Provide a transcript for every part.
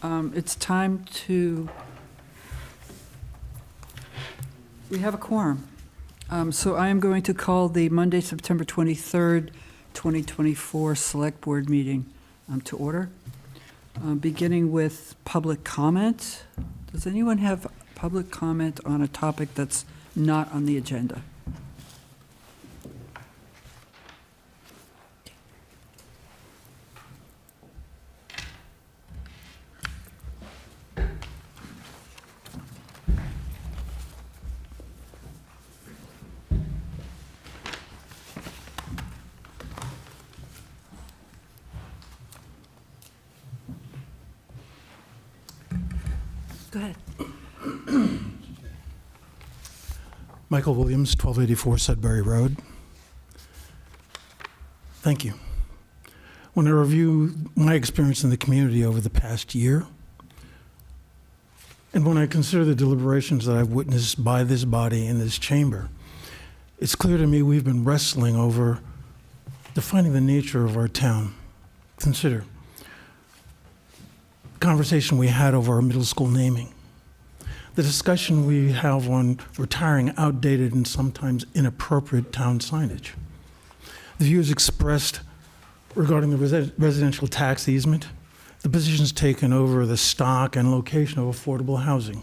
It's time to, we have a quorum. So I am going to call the Monday, September 23rd, 2024 Select Board meeting to order, beginning with public comment. Does anyone have public comment on a topic that's not on the agenda? Go ahead. Michael Williams, 1284 Sudbury Road. Thank you. When I review my experience in the community over the past year, and when I consider the deliberations that I've witnessed by this body in this chamber, it's clear to me we've been wrestling over defining the nature of our town. Consider the conversation we had over our middle school naming, the discussion we have on retiring outdated and sometimes inappropriate town signage, the views expressed regarding the residential tax easement, the positions taken over the stock and location of affordable housing,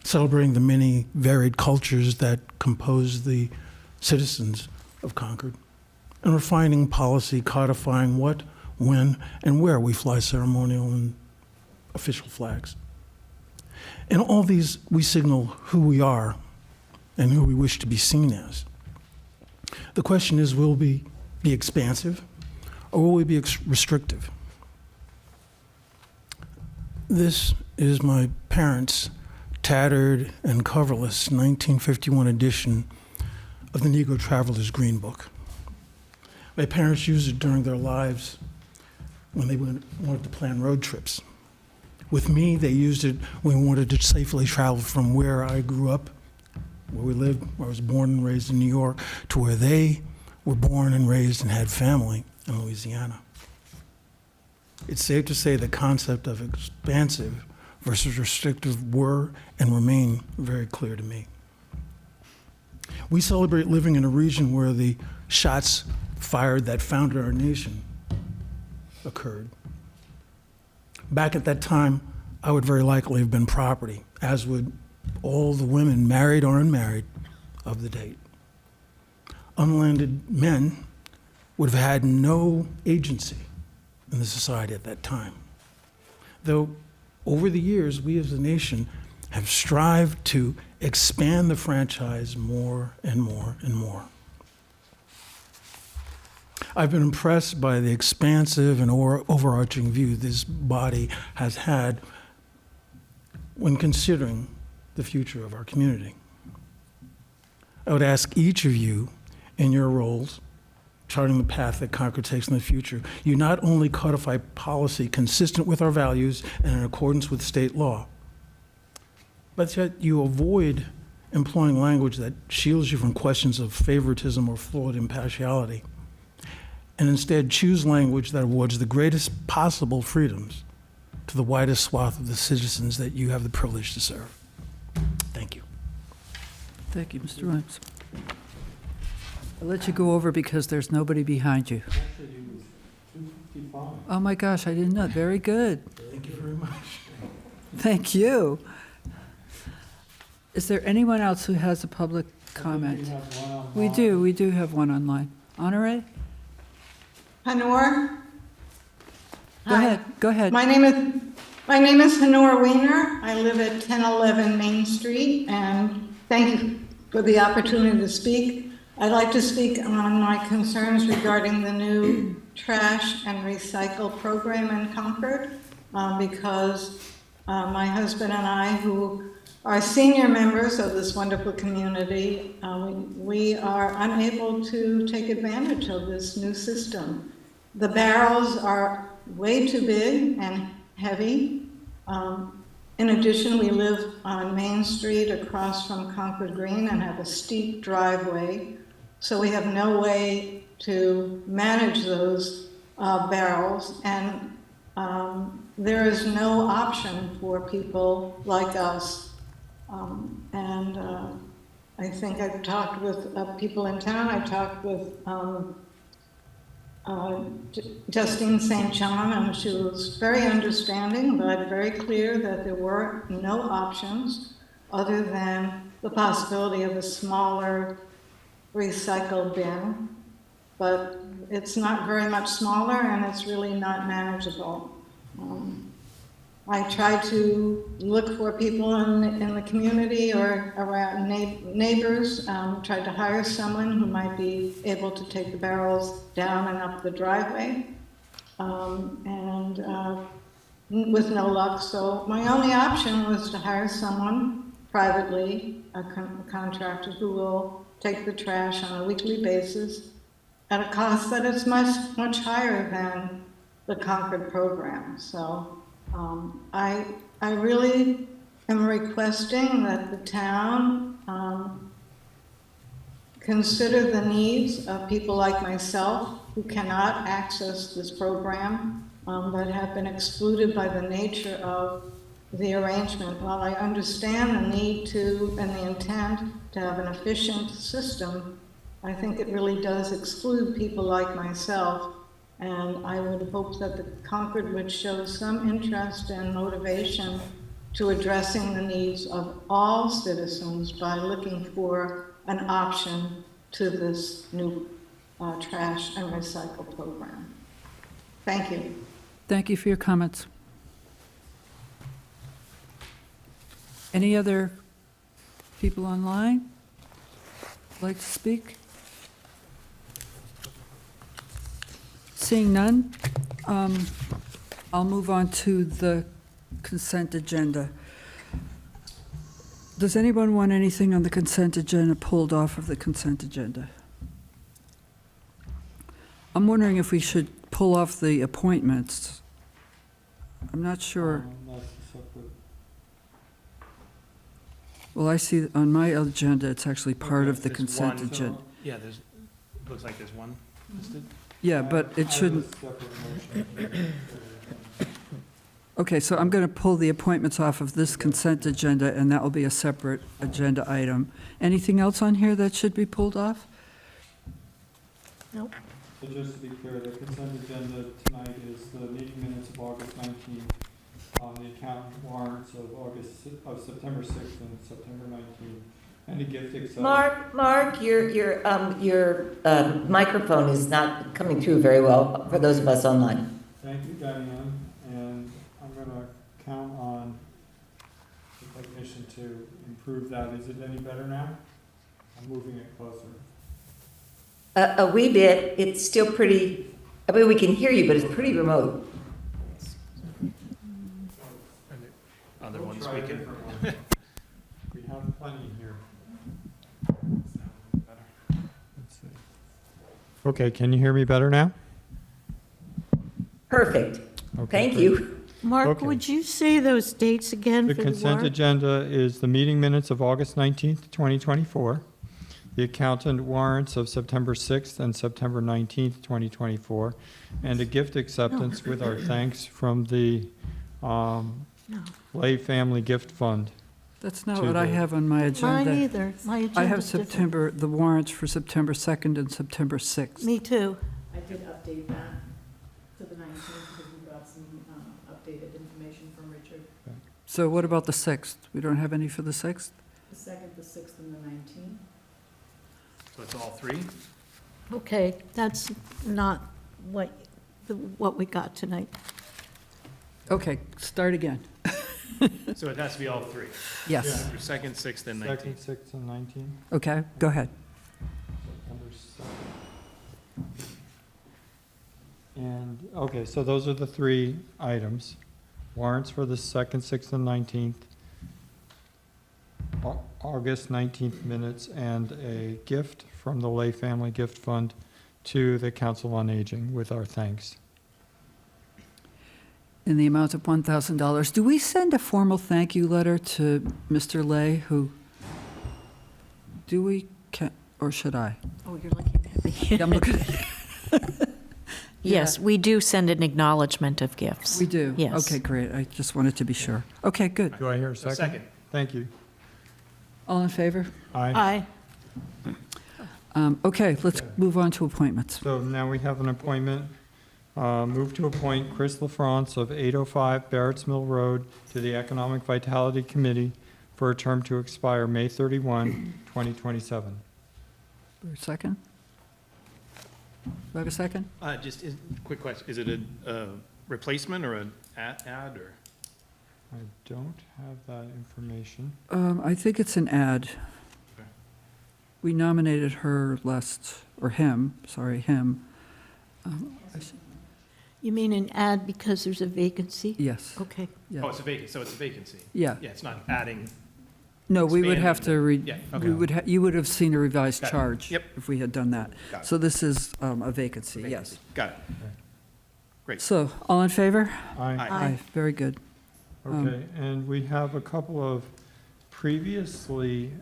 celebrating the many varied cultures that compose the citizens of Concord, and refining policy, codifying what, when, and where we fly ceremonial and official flags. In all these, we signal who we are and who we wish to be seen as. The question is, will we be expansive or will we be restrictive? This is my parents' tattered and coverless 1951 edition of the Negro Traveler's Green Book. My parents used it during their lives when they wanted to plan road trips. With me, they used it when we wanted to safely travel from where I grew up, where we lived, where I was born and raised in New York, to where they were born and raised and had family in Louisiana. It's safe to say the concept of expansive versus restrictive were and remain very clear to me. We celebrate living in a region where the shots fired that founded our nation occurred. Back at that time, I would very likely have been property, as would all the women, married or unmarried, of the date. Unlanded men would have had no agency in the society at that time. Though over the years, we as a nation have strived to expand the franchise more and more and more. I've been impressed by the expansive and overarching view this body has had when considering the future of our community. I would ask each of you in your roles, charting the path that Concord takes in the future, you not only codify policy consistent with our values and in accordance with state law, but yet you avoid employing language that shields you from questions of favoritism or flawed impartiality, and instead choose language that awards the greatest possible freedoms to the widest swath of the citizens that you have the privilege to serve. Thank you. Thank you, Mr. Rhymes. I'll let you go over because there's nobody behind you. Oh my gosh, I didn't know. Very good. Thank you very much. Thank you. Is there anyone else who has a public comment? We do have one online. Honore? Hanor? Go ahead. My name is Hanor Wiener. I live at 1011 Main Street, and thank you for the opportunity to speak. I'd like to speak on my concerns regarding the new trash and recycle program in Concord, because my husband and I, who are senior members of this wonderful community, we are unable to take advantage of this new system. The barrels are way too big and heavy. In addition, we live on Main Street across from Concord Green and have a steep driveway, so we have no way to manage those barrels. And there is no option for people like us. I think I've talked with people in town. I talked with Justine St. John, and she was very understanding, but very clear that there were no options other than the possibility of a smaller recycle bin. But it's not very much smaller, and it's really not manageable. I try to look for people in the community or around neighbors, tried to hire someone who might be able to take the barrels down and up the driveway, with no luck. So my only option was to hire someone privately, a contractor who will take the trash on a weekly basis at a cost that is much higher than the Concord program. So I really am requesting that the town consider the needs of people like myself who cannot access this program, that have been excluded by the nature of the arrangement. While I understand the need to and the intent to have an efficient system, I think it really does exclude people like myself. And I would hope that the Concord would show some interest and motivation to addressing the needs of all citizens by looking for an option to this new trash and recycle program. Thank you. Thank you for your comments. Any other people online like to speak? Seeing none, I'll move on to the consent agenda. Does anyone want anything on the consent agenda pulled off of the consent agenda? I'm wondering if we should pull off the appointments. I'm not sure. Well, I see on my agenda, it's actually part of the There's consent one, agenda. Yeah, looks like there's one listed. Yeah, but it shouldn't. Okay, so I'm going to pull the appointments off of this consent agenda, and that will be a separate agenda item. Anything else on here that should be pulled off? Nope. So just to be clear, the consent agenda tonight is the meeting minutes of August 19th, the account warrants of September 6th and September 19th, and a gift acceptance. Mark, your microphone is not coming through very well for those of us online. Thank you, Diane, and I'm going to count on the technician to improve that. Is it any better now? I'm moving it closer. A wee bit. It's still pretty. I mean, we can hear you, but it's pretty remote. Other We'll ones try we a can. different one. We have plenty here. Let's see. Okay, can you hear me better now? Perfect. Okay, Thank great. you. Mark, Okay. would you say those dates again The for the consent warrant? agenda is the meeting minutes of August 19th, 2024, the accountant warrants of September 6th and September 19th, 2024, and a gift acceptance with our thanks from the Lay Family Gift Fund. That's not To what I the- have on my Mine agenda. either. My I have agenda's different. September, the warrants for September 2nd and September 6th. Me too. I did update that to the 19th because we got some updated information from Richard. So what about the 6th? We don't have any for the 6th? The 2nd, the 6th, and the 19th. So it's all three? Okay, that's not what we got tonight. Okay, start again. So it has to be all three? Yes. Your second, sixth, and 19th? 2nd, 6th, and 19th. Okay, go ahead. September 2nd. And, okay, so those are the three items. Warrants for the 2nd, 6th, and 19th. August 19th minutes, and a gift from the Lay Family Gift Fund to the Council on Aging with our thanks. In the amount of $1,000. Do we send a formal thank you letter to Mr. Lay, who, do we, or should I? Oh, you're looking at me. Yeah, I'm looking. Yes, we do send an acknowledgement of gifts. We do? Yes. Okay, great. I just wanted to be sure. Okay, good. Do I hear a second? Second. Thank you. All in favor? Aye. Aye. Okay, let's move on to appointments. So now we have an appointment. Move to appoint Chris LaFrance of 805 Barrett's Mill Road to the Economic Vitality Committee for a term to expire May 31, 2027. Second? Do I have a second? Quick question, is it a replacement or an ad, or? I don't have that information. I think it's an ad. Okay. We nominated her him. You mean an ad because there's a vacancy? Yes, Okay. Oh, yeah, it's a vacancy, so it's a vacancy. yeah. Yeah, it's not adding, No, we would have to, yeah, okay. you would have seen a revised Got it. charge. Yep. If we had done that. Got it. So this is a vacancy, yes. Got it. Great. So, all in favor? Aye. Aye. Very good. Okay, and we have a couple of previously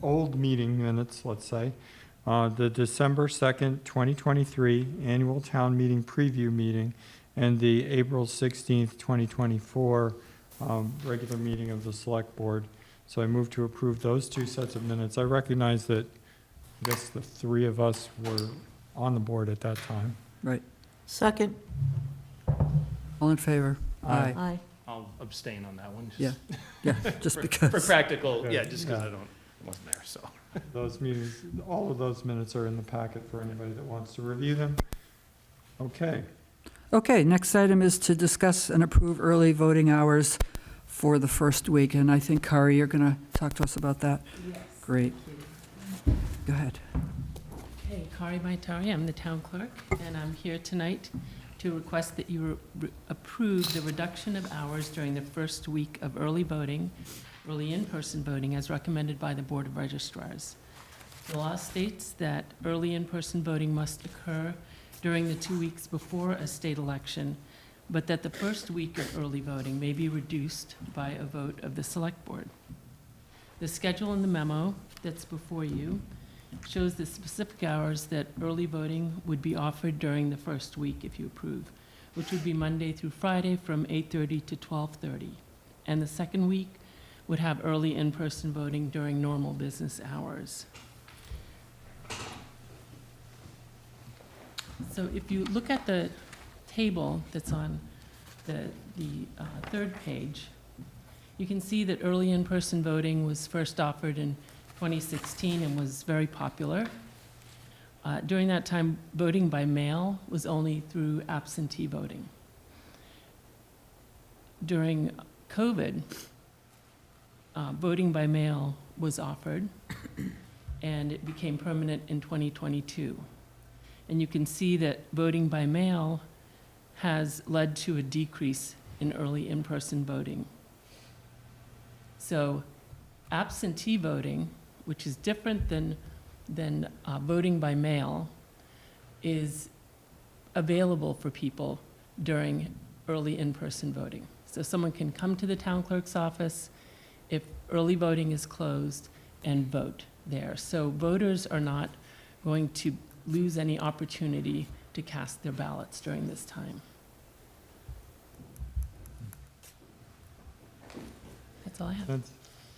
old meeting minutes, let's say. The December 2nd, 2023 Annual Town Meeting Preview Meeting and the April 16th, 2024 regular meeting of the Select Board. So I move to approve those two sets of minutes. I recognize that, I guess, the three of us were on the board at that time. Right. Second. All in favor? Aye. Aye. I'll abstain on that one. just Yeah, yeah, just For because. practical, Yeah, yeah, just because yeah. I wasn't there, so. Those meetings, all of those minutes are in the packet for anybody that wants to review them. Okay. Okay, next item is to discuss and approve early voting hours for the first week, and I think, Kari, you're going to talk to us about that? Yes. Great. Go ahead. Hey, Kari Maitari, I'm the town clerk, and I'm here tonight to request that you approve the reduction of hours during the first week of early voting, early in-person voting, as recommended by the Board of Registrars. The law states that early in-person voting must occur during the 2 weeks before a state election, but that the first week of early voting may be reduced by a vote of the Select Board. The schedule in the memo that's before you shows the specific hours that early voting would be offered during the first week if you approve, which would be Monday through Friday from 8:30 to 12:30. And the second week would have early in-person voting during normal business hours. So if you look at the table that's on the third page, you can see that early in-person voting was first offered in 2016 and was very popular. During that time, voting by mail was only through absentee voting. During COVID, voting by mail was offered, and it became permanent in 2022. And you can see that voting by mail has led to a decrease in early in-person voting. So absentee voting, which is different than voting by mail, is available for people during early in-person voting. So someone can come to the town clerk's office if early voting is closed and vote there. So voters are not going to lose any opportunity to cast their ballots during this time. That's all I have. That's,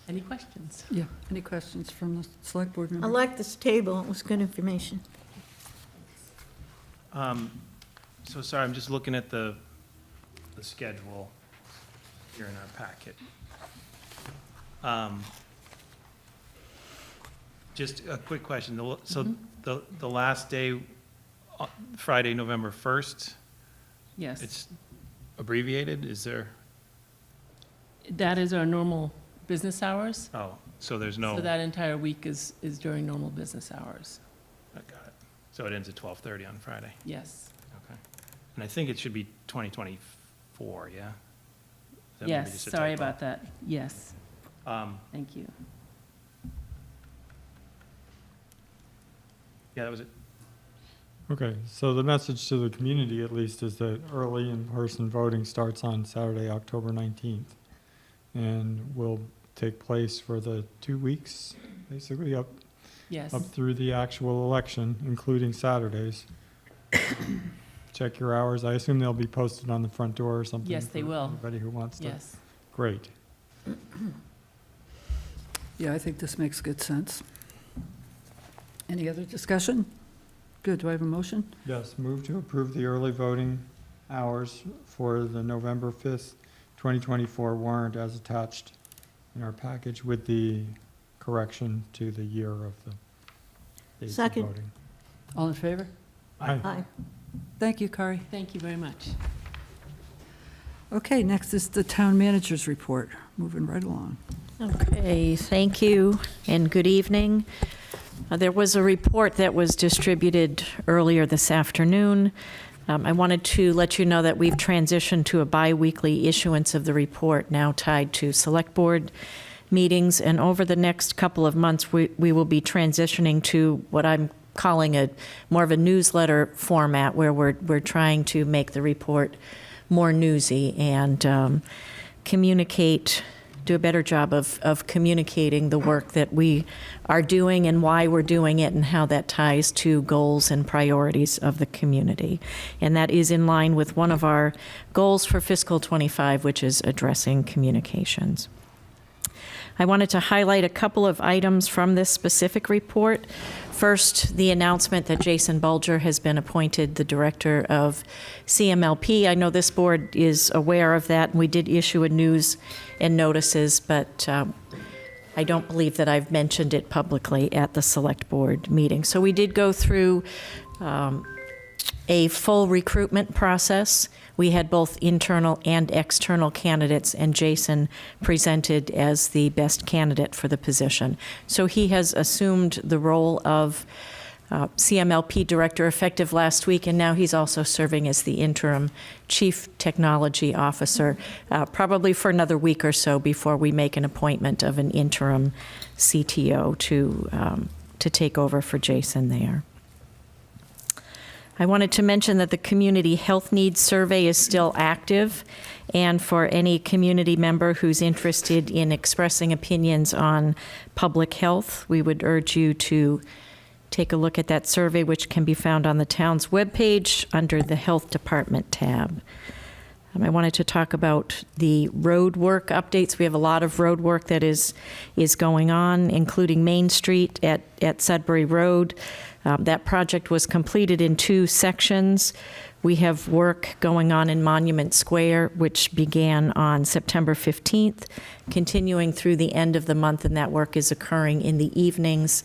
Any questions? Yeah, any questions from the Select Board I member? like this table. It was good information. So sorry, I'm just looking at the schedule here in our packet. Just a quick question. So the last day, Friday, November 1st, Yes. it's abbreviated? Is there, That is our normal business hours. oh, so there's no, So that entire week is during normal business hours. I got it. So it ends at 12:30 on Friday? Yes. Okay. And I think it should be 2024, yeah? Is that maybe Yes, just a sorry typo? about that. Yes, Um, thank you. Yeah, that was it. okay, so the message to the community, at least, is that early in-person voting starts on Saturday, October 19th, and will take place for the 2 weeks, basically, up Yes, through the actual election, including Saturdays. check your hours. I assume they'll be posted on the front door or something? Yes, they for will. Anybody who wants to? Yes. Great. Yeah, I think this makes good sense. Any other discussion? Good, do I have a motion? Yes, move to approve the early voting hours for the November 5th, 2024 warrant as attached in our package with the correction to the year of the dates of Second. voting. All in favor? Aye. Aye. Thank you, Kari. Thank you very much. Okay, next is the town manager's report. Moving right along. Okay, thank you and good evening. There was a report that was distributed earlier this afternoon. I wanted to let you know that we've transitioned to a bi-weekly issuance of the report, now tied to select board meetings. And over the next couple of months, we will be transitioning to what I'm calling a more of a newsletter format, where we're trying to make the report more newsy and do a better job of communicating the work that we are doing and why we're doing it and how that ties to goals and priorities of the community. And that is in line with one of our goals for fiscal '25, which is addressing communications. I wanted to highlight a couple of items from this specific report. First, the announcement that Jason Bulger has been appointed the director of CMLP. I know this board is aware of that, and we did issue a news and notices, but I don't believe that I've mentioned it publicly at the select board meeting. So we did go through a full recruitment process. We had both internal and external candidates, and Jason presented as the best candidate for the position. So he has assumed the role of CMLP director effective last week, and now he's also serving as the interim chief technology officer, probably for another week or so before we make an appointment of an interim CTO to take over for Jason there. I wanted to mention that the Community Health Needs Survey is still active, and for any community member who's interested in expressing opinions on public health, we would urge you to take a look at that survey, which can be found on the town's webpage under the Health Department tab. I wanted to talk about the road work updates. We have a lot of road work that is going on, including Main Street at Sudbury Road. That project was completed in 2 sections. We have work going on in Monument Square, which began on September 15th, continuing through the end of the month, and that work is occurring in the evenings,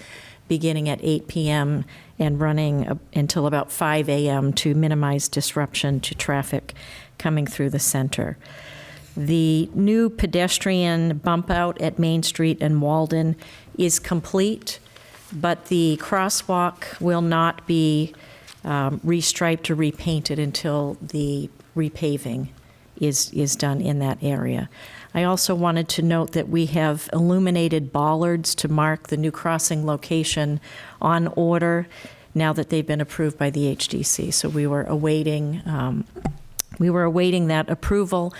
beginning at 8 p.m. and running until about 5 a.m. to minimize disruption to traffic coming through the center. The new pedestrian bump out at Main Street and Walden is complete, but the crosswalk will not be restriped or repainted until the repaving is done in that area. I also wanted to note that we have illuminated bollards to mark the new crossing location on order now that they've been approved by the HDC. So we were awaiting that approval,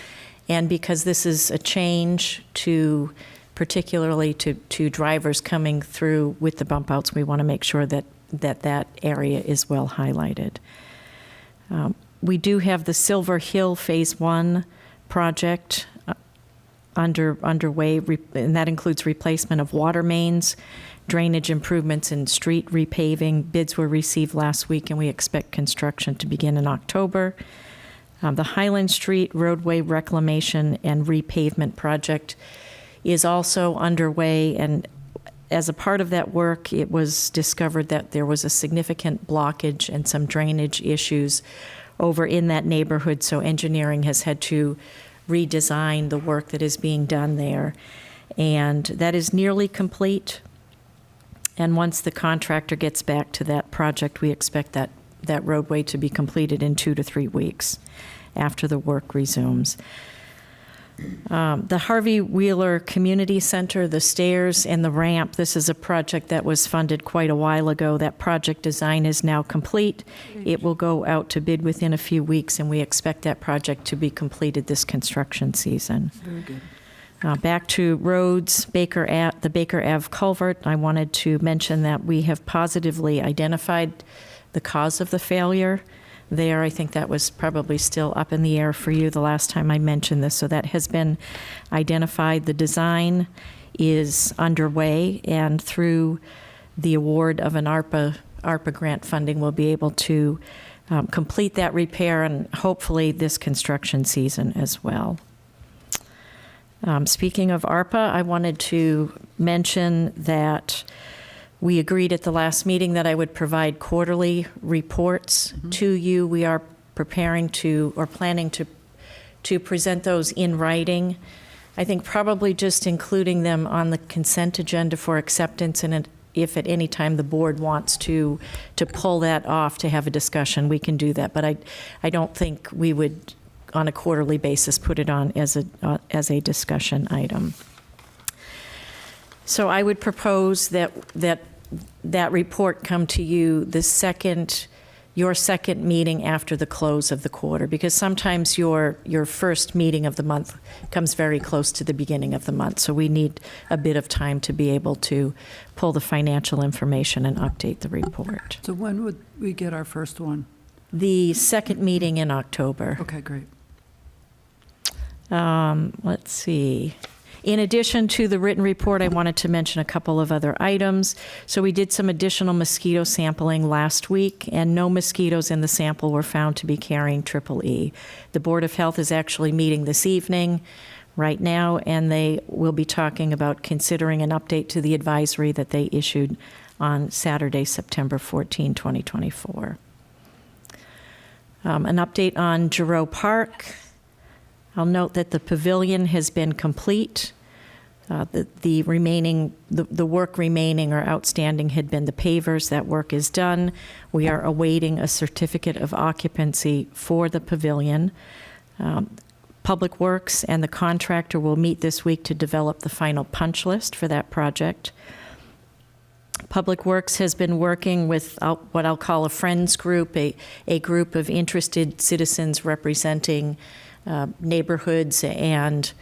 and because this is a change to particularly to drivers coming through with the bump outs, we want to make sure that area is well highlighted. We do have the Silver Hill Phase 1 project underway, and that includes replacement of water mains, drainage improvements, and street repaving. Bids were received last week, and we expect construction to begin in October. The Highland Street roadway reclamation and repavement project is also underway, and as a part of that work, it was discovered that there was a significant blockage and some drainage issues over in that neighborhood, so engineering has had to redesign the work that is being done there. And that is nearly complete, and once the contractor gets back to that project, we expect that roadway to be completed in 2 to 3 weeks after the work resumes. The Harvey Wheeler Community Center, the stairs and the ramp, this is a project that was funded quite a while ago. That project design is now complete. It will go out to bid within a few weeks, and we expect that project to be completed this construction season. Very good. Back to roads, the Baker Ave culvert, I wanted to mention that we have positively identified the cause of the failure. there. I think that was probably still up in the air for you the last time I mentioned this, so that has been identified. The design is underway, and through the award of an ARPA grant funding, we'll be able to complete that repair and hopefully this construction season as well. Speaking of ARPA, I wanted to mention that we agreed at the last meeting that I would provide quarterly reports to you. We are preparing to, or planning to present those in writing. I think probably just including them on the consent agenda for acceptance, and if at any time the board wants to pull that off to have a discussion, we can do that. But I don't think we would, on a quarterly basis, put it on as a discussion item. So I would propose that report come to you your second meeting after the close of the quarter, because sometimes your first meeting of the month comes very close to the beginning of the month. So we need a bit of time to be able to pull the financial information and update the report. So when would we get our first one? The second meeting in October. Okay, great. Let's see. In addition to the written report, I wanted to mention a couple of other items. So we did some additional mosquito sampling last week, and no mosquitoes in the sample were found to be carrying EEE. The Board of Health is actually meeting this evening, right now, and they will be talking about considering an update to the advisory that they issued on Saturday, September 14, 2024. An update on Giroux Park. I'll note that the pavilion has been complete. The work remaining or outstanding had been the pavers. That work is done. We are awaiting a certificate of occupancy for the pavilion. Public Works and the contractor will meet this week to develop the final punch list for that project. Public Works has been working with what I'll call a friends group, a group of interested citizens representing neighborhoods and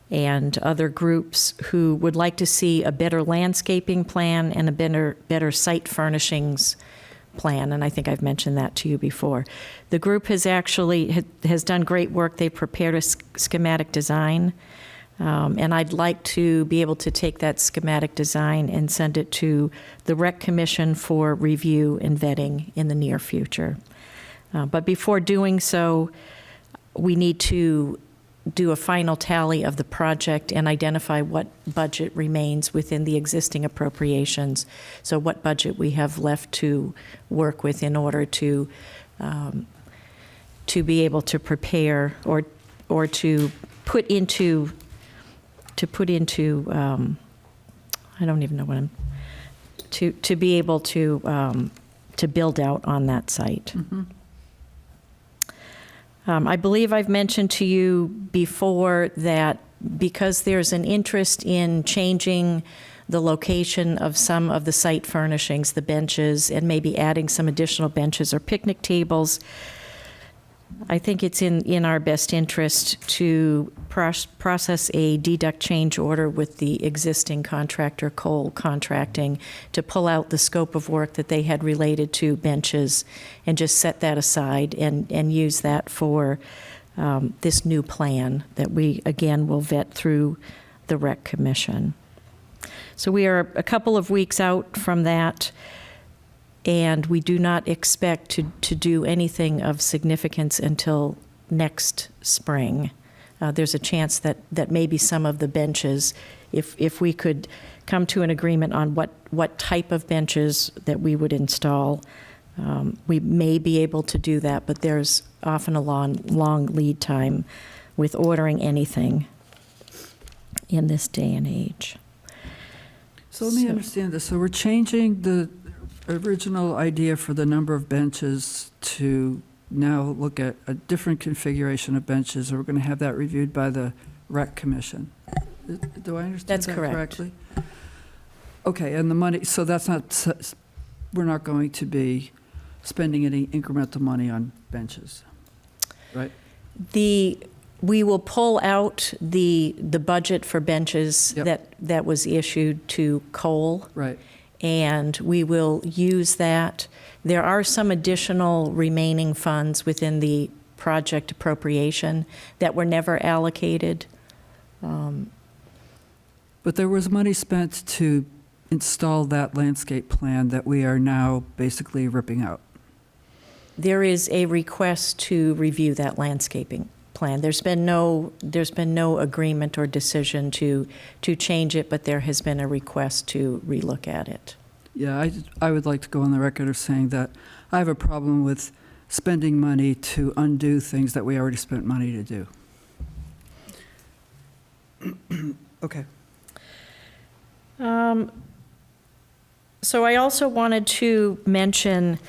other groups who would like to see a better landscaping plan and a better site furnishings plan, and I think I've mentioned that to you before. The group has done great work. They prepared a schematic design, and I'd like to be able to take that schematic design and send it to the Rec Commission for review and vetting in the near future. But before doing so, we need to do a final tally of the project and identify what budget remains within the existing appropriations. So what budget we have left to work with in order to be able to prepare or to put into I don't even know what to be able to build out on that site. Mm-hmm. I believe I've mentioned to you before that because there's an interest in changing the location of some of the site furnishings, the benches, and maybe adding some additional benches or picnic tables, I think it's in our best interest to process a deduct change order with the existing contractor, Cole Contracting, to pull out the scope of work that they had related to benches and just set that aside and use that for this new plan that we, again, will vet through the Rec Commission. So we are a couple of weeks out from that, and we do not expect to do anything of significance until next spring. There's a chance that maybe some of the benches, if we could come to an agreement on what type of benches that we would install, we may be able to do that, but there's often a long lead time with ordering anything in this day and age. So let me understand this. So we're changing the original idea for the number of benches to now look at a different configuration of benches, and we're going to have that reviewed by the Rec Commission. Do I understand That's that correct. correctly? Okay, and the money, so that's not, we're not going to be spending any incremental money on benches, right? We will pull out the budget for benches Yep. that was issued to Cole. Right. and we will use that. There are some additional remaining funds within the project appropriation that were never allocated. But there was money spent to install that landscape plan that we are now basically ripping out. There is a request to review that landscaping plan. There's been no agreement or decision to change it, but there has been a request to relook at it. Yeah, I would like to go on the record of saying that I have a problem with spending money to undo things that we already spent money to do. Okay. So I also wanted to mention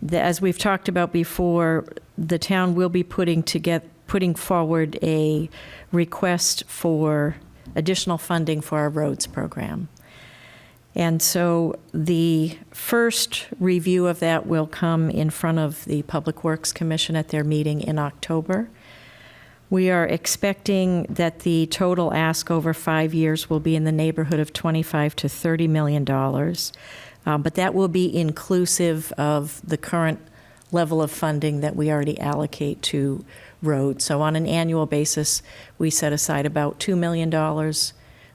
that, as we've talked about before, the town will be putting forward a request for additional funding for our roads program. And so the first review of that will come in front of the Public Works Commission at their meeting in October. We are expecting that the total ask over 5 years will be in the neighborhood of $25 to $30 million, but that will be inclusive of the current level of funding that we already allocate to roads. So on an annual basis, we set aside about $2 million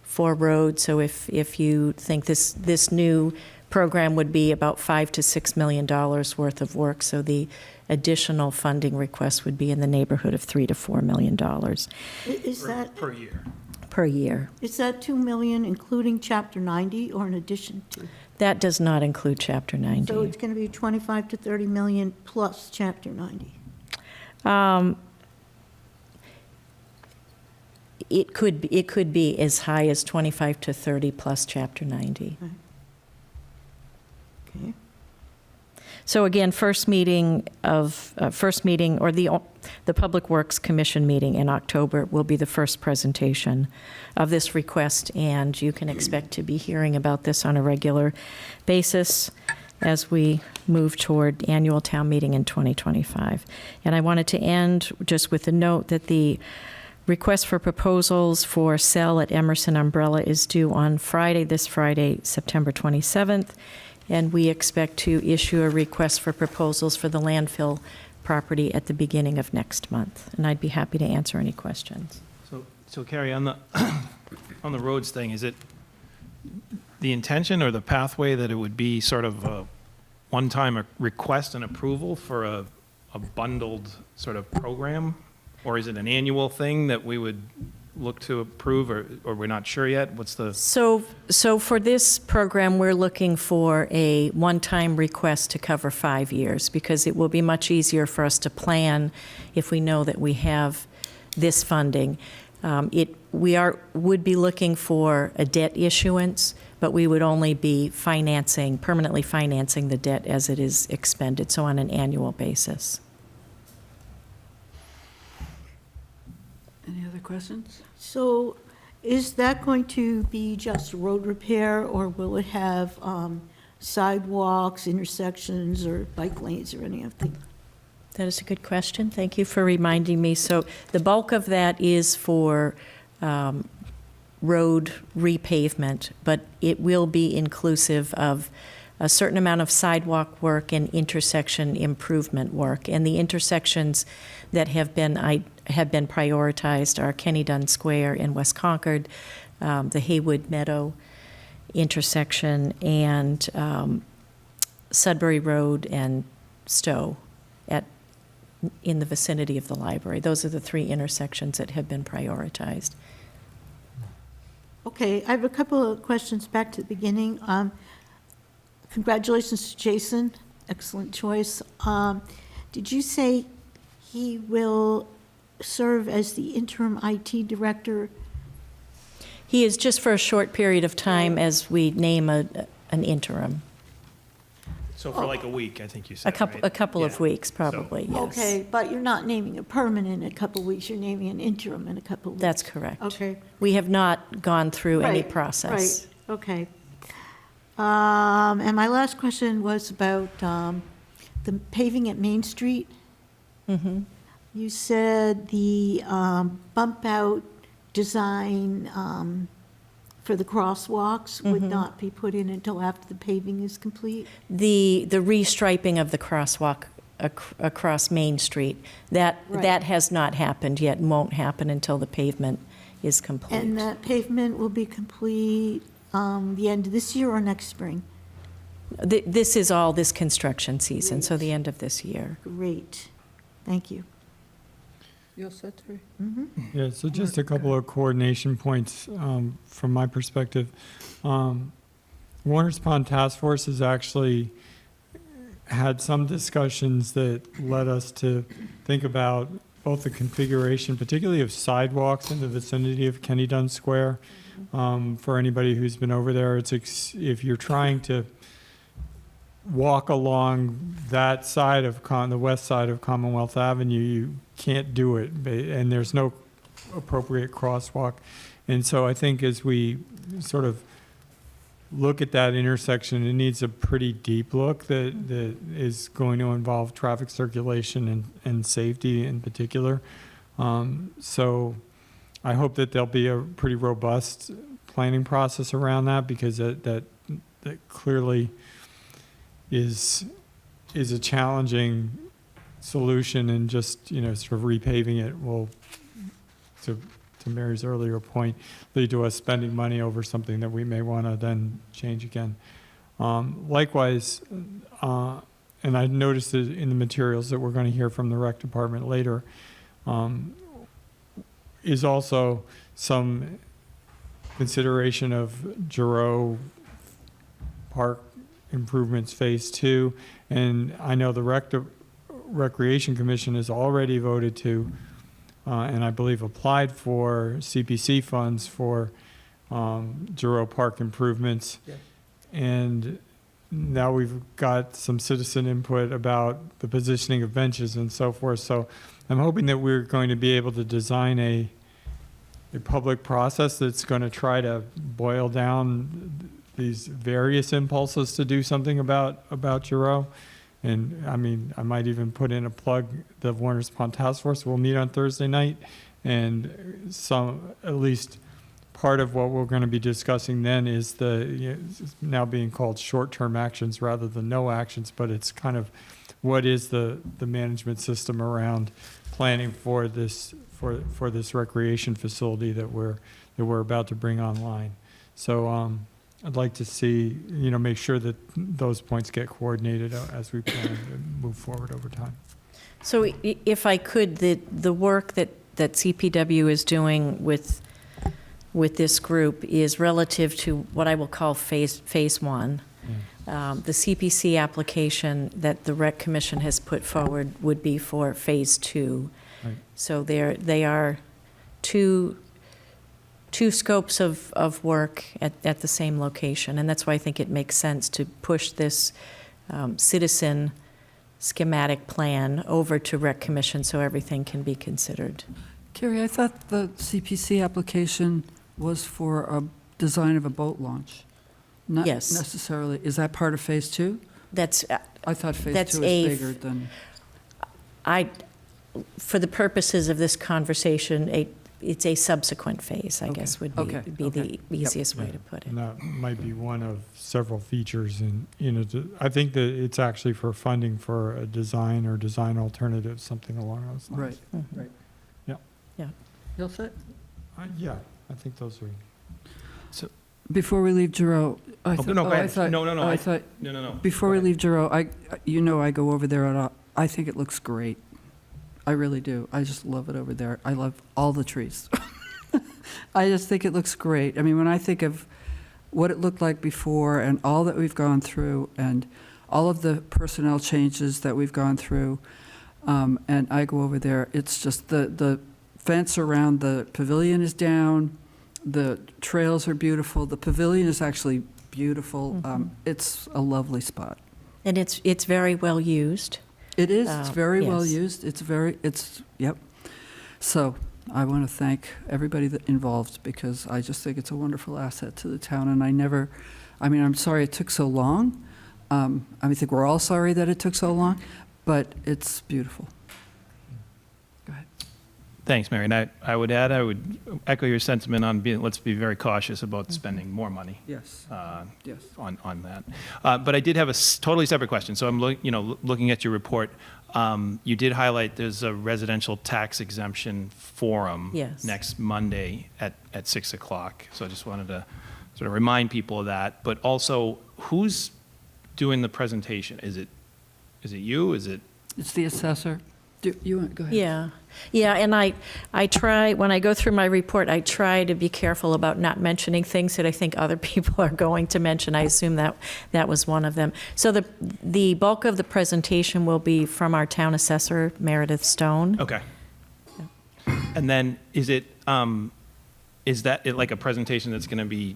for roads. So if you think this new program would be about $5 to $6 million worth of work, so the additional funding request would be in the neighborhood of $3 to $4 million Is that, Per year. per year. is that 2 million including Chapter 90 or in addition to? That does not include Chapter 90. So it's going to be 25 to 30 million plus Chapter 90? It could be as high as 25 to 30 plus Chapter 90. Okay. So again, first meeting or the Public Works Commission meeting in October will be the first presentation of this request, and you can expect to be hearing about this on a regular basis as we move toward annual town meeting in 2025. And I wanted to end just with a note that the request for proposals for sale at Emerson Umbrella is due on this Friday, September 27th. And we expect to issue a request for proposals for the landfill property at the beginning of next month. And I'd be happy to answer any questions. So Carrie, on the, on the roads thing, is it the intention or the pathway that it would be sort of a one-time request and approval for a bundled sort of program? Or is it an annual thing that we would look to approve, or we're not sure yet? What's the... So for this program, we're looking for a one-time request to cover 5 years, because it will be much easier for us to plan if we know that we have this funding. We would be looking for a debt issuance, but we would only be permanently financing the debt as it is expended, so on an annual basis. Any other questions? So is that going to be just road repair, or will it have sidewalks, intersections, or bike lanes, or any of the? That is a good question. Thank you for reminding me. So the bulk of that is for road repavement, but it will be inclusive of a certain amount of sidewalk work and intersection improvement work. And the intersections that have been prioritized are Kenny Dunn Square in West Concord, the Haywood Meadow intersection, and Sudbury Road and Stowe in the vicinity of the library. Those are the 3 intersections that have been prioritized. Okay, I have a couple of questions back to the beginning. Congratulations to Jason, excellent choice. Did you say he will serve as the interim IT director? He is just for a short period of time as we name an interim. So for like a week, I think you said, right? A couple of Yeah. weeks, probably, yes. Okay, but you're not naming a permanent in a couple of weeks, you're naming an interim in a couple of weeks. That's correct. Okay. We have not gone through any Right, process. Right, okay. And my last question was about the paving at Main Street. Mm-hmm. You said the bump out design for the crosswalks would Mm-hmm. not be put in until after the paving is complete? The restriping of the crosswalk across Main Street, that Right. has not happened yet, and won't happen until the pavement is complete. And that pavement will be complete the end of this year or next spring? This is all this construction season, so the end of this year. Great. Thank you. You all set, Terry? Yeah, so just a couple of coordination points from my perspective. Warner's Pond Task Force has actually had some discussions that led us to think about both the configuration, particularly of sidewalks in the vicinity of Kenny Dunn Square. For anybody who's been over there, if you're trying to walk along that side of the west side of Commonwealth Avenue, you can't do it, and there's no appropriate crosswalk. And so I think as we sort of look at that intersection, it needs a pretty deep look that is going to involve traffic circulation and safety in particular. So I hope that there'll be a pretty robust planning process around that, because that clearly is a challenging solution, and just, sort of repaving it will, to Mary's earlier point, lead to us spending money over something that we may want to then change again. Likewise, and I noticed it in the materials that we're going to hear from the rec department later, is also some consideration of Giroux Park improvements Phase 2. And I know the Recreation Commission has already voted to, and I believe applied for CPC funds for Giroux Park improvements. Yeah. And now we've got some citizen input about the positioning of benches and so forth. So I'm hoping that we're going to be able to design a public process that's going to try to boil down these various impulses to do something about Giroux. And I mean, I might even put in a plug. The Warner's Pond Task Force will meet on Thursday night, and at least part of what we're going to be discussing then is it's now being called short-term actions rather than no actions, but it's kind of what is the management system around planning for this recreation facility that we're about to bring online. So I'd like to see, make sure that those points get coordinated as we plan to move forward over time. So if I could, the work that CPW is doing with this group is relative to what I will call phase 1. The CPC application that the Rec Commission has put forward would be for Phase 2. Right. So they are two scopes of work at the same location, and that's why I think it makes sense to push this citizen schematic plan over to Rec Commission so everything can be considered. Carrie, I thought the CPC application was for a design of a boat launch. Not Yes. necessarily. Is that part of Phase 2? That's I thought Phase That's 2 a is bigger than... for the purposes of this conversation, it's a subsequent phase, I Okay. guess, would Okay. be Okay. the Yep. easiest way to put it. And that might be one of several features. And, I think that it's actually for funding for a design or design alternative, something along those lines. Right, Mhm. right. Yeah. Yeah. You all set? Yeah, I think those are. Before we leave Giroux, I thought... no, go I ahead. thought- No, I thought, No. before we leave Giroux, I go over there, and I think it looks great. I really do. I just love it over there. I love all the trees. I just think it looks great. I mean, when I think of what it looked like before and all that we've gone through and all of the personnel changes that we've gone through, and I go over there, it's just the fence around the pavilion is down, the trails are beautiful, the pavilion is actually beautiful. It's a lovely spot. And it's very well used. It is, it's very well yes. used, yep. So I want to thank everybody that involved, because I just think it's a wonderful asset to the town, and I'm sorry it took so long. I think we're all sorry that it took so long, but it's beautiful. Go ahead. Thanks, Mary. And I would add, I would echo your sentiment on being, let's be very cautious about spending more money Yes, yes. on that. But I did have a totally separate question. So I'm looking at your report. You did highlight there's a residential tax exemption forum Yes. next Monday at 6 o'clock. So I just wanted to sort of remind people of that. But also, who's doing the presentation? Is it you? Is it? It's the assessor. Go ahead. Yeah, and I try, when I go through my report, I try to be careful about not mentioning things that I think other people are going to mention. I assume that was one of them. So the bulk of the presentation will be from our town assessor, Meredith Stone. Okay. And then is that like a presentation that's going to be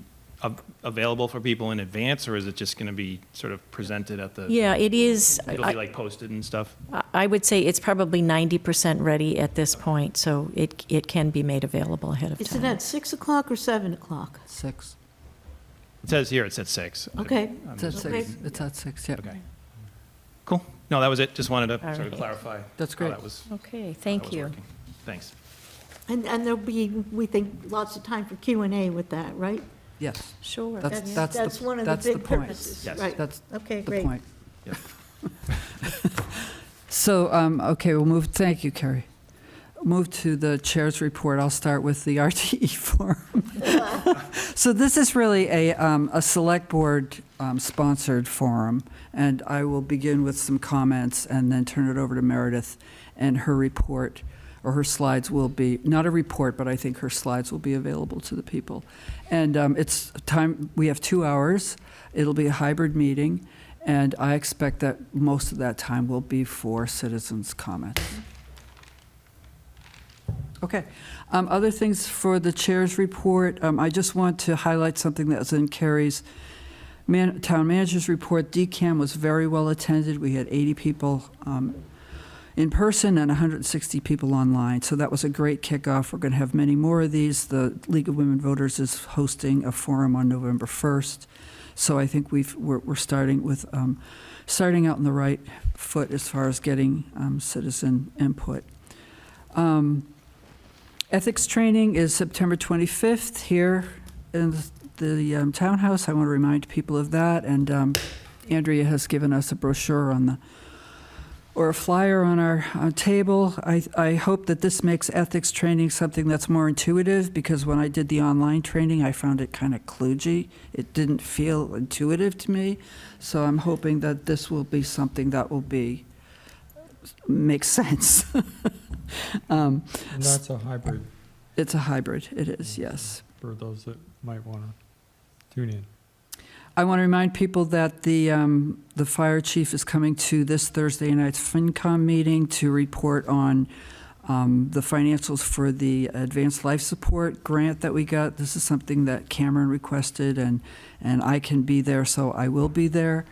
available for people in advance, or is it just going to be sort of presented at the? Yeah, it is. It'll be like posted and stuff? I would say it's probably 90% ready at this point, so it can be made available ahead of Is it time. at 6 o'clock or 7 o'clock? 6. It says here it's at 6. Okay. It's at Okay. 6. It's at 6, yeah. Okay. Cool. No, that was it. Just wanted to All sort of right. clarify. That's how great. that was. Okay, how that thank was you. working. Thanks. And there'll be, we think, lots of time for Q&A with that, right? Yes. Sure. That's one of the that's the big point. purposes. Yes. Right. That's Okay, the great. point. Yep. So, okay, we'll move, thank you, Carrie. Move to the chair's report. I'll start with the RTE forum. So this is really a select board sponsored forum, and I will begin with some comments and then turn it over to Meredith, and her report, or her slides will be, not a report, but I think her slides will be available to the people. And it's time, we have 2 hours. It'll be a hybrid meeting, and I expect that most of that time will be for citizens' comments. Okay. Other things for the chair's report, I just want to highlight something that was in Carrie's town manager's report. DCAM was very well attended. We had 80 people in person and 160 people online. So that was a great kickoff. We're going to have many more of these. The League of Women Voters is hosting a forum on November 1st. So I think we're starting with starting out in the right foot as far as getting citizen input. Ethics training is September 25th here in the townhouse. I want to remind people of that. And Andrea has given us a brochure or a flyer on our table. I hope that this makes ethics training something that's more intuitive, because when I did the online training, I found it kind of kludgy. It didn't feel intuitive to me. So I'm hoping that this will be something that will make sense. And that's a hybrid It's a hybrid, it is, yes. for those that might want to tune in. I want to remind people that the fire chief is coming to this Thursday night's FinCom meeting to report on the financials for the advanced life support grant that we got. This is something that Cameron requested, and I can be there, so I will be there.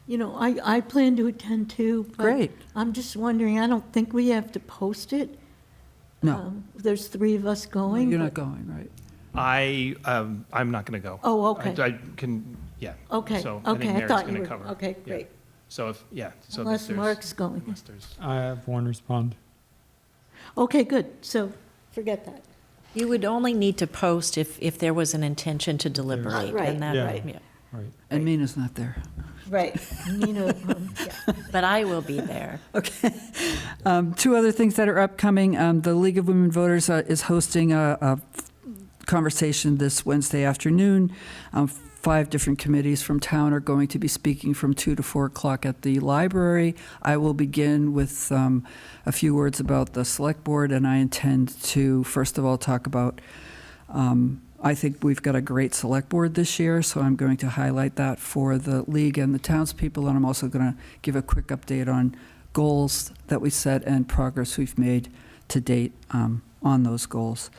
You know, I plan to attend too. But Great. I'm just wondering, I don't think we have to post it. No, There's 3 of us going. you're but- not going, right? I'm not going to go. Oh, okay. I can, yeah. Okay, So I think okay, I Mary's thought going you to were, cover. okay, Yeah. great. So if, yeah. So if Unless there's- Mark's going. Unless there's. I have one respond. Okay, good, so forget that. You would only need to post if there was an intention to deliberate. Right, and that- Yeah. right. yeah. Right. And Mina's not there. Right, Nina, yeah. But I will be there. Okay. 2 other things that are upcoming. The League of Women Voters is hosting a conversation this Wednesday afternoon. 5 different committees from town are going to be speaking from 2 to 4 o'clock at the library. I will begin with a few words about the select board, and I intend to, first of all, talk about I think we've got a great select board this year, so I'm going to highlight that for the league and the townspeople, and I'm also going to give a quick update on goals that we set and progress we've made to date on those goals.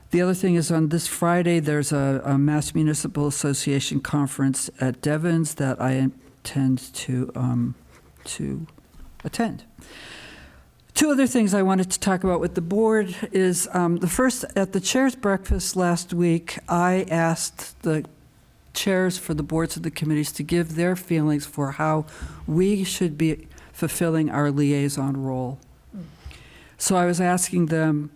The other thing is on this Friday, there's a Mass Municipal Association conference at Devon's that I intend to attend. 2 other things I wanted to talk about with the board is the first, at the chair's breakfast last week, I asked the chairs for the boards of the committees to give their feelings for how we should be fulfilling our liaison role. So I was asking them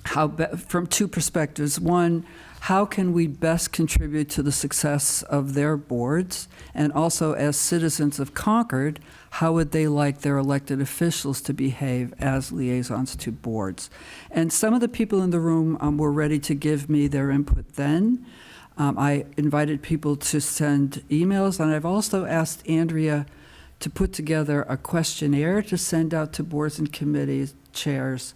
from two perspectives. One, how can we best contribute to the success of their boards? And also, as citizens of Concord, how would they like their elected officials to behave as liaisons to boards? And some of the people in the room were ready to give me their input then. I invited people to send emails, and I've also asked Andrea to put together a questionnaire to send out to boards and committees chairs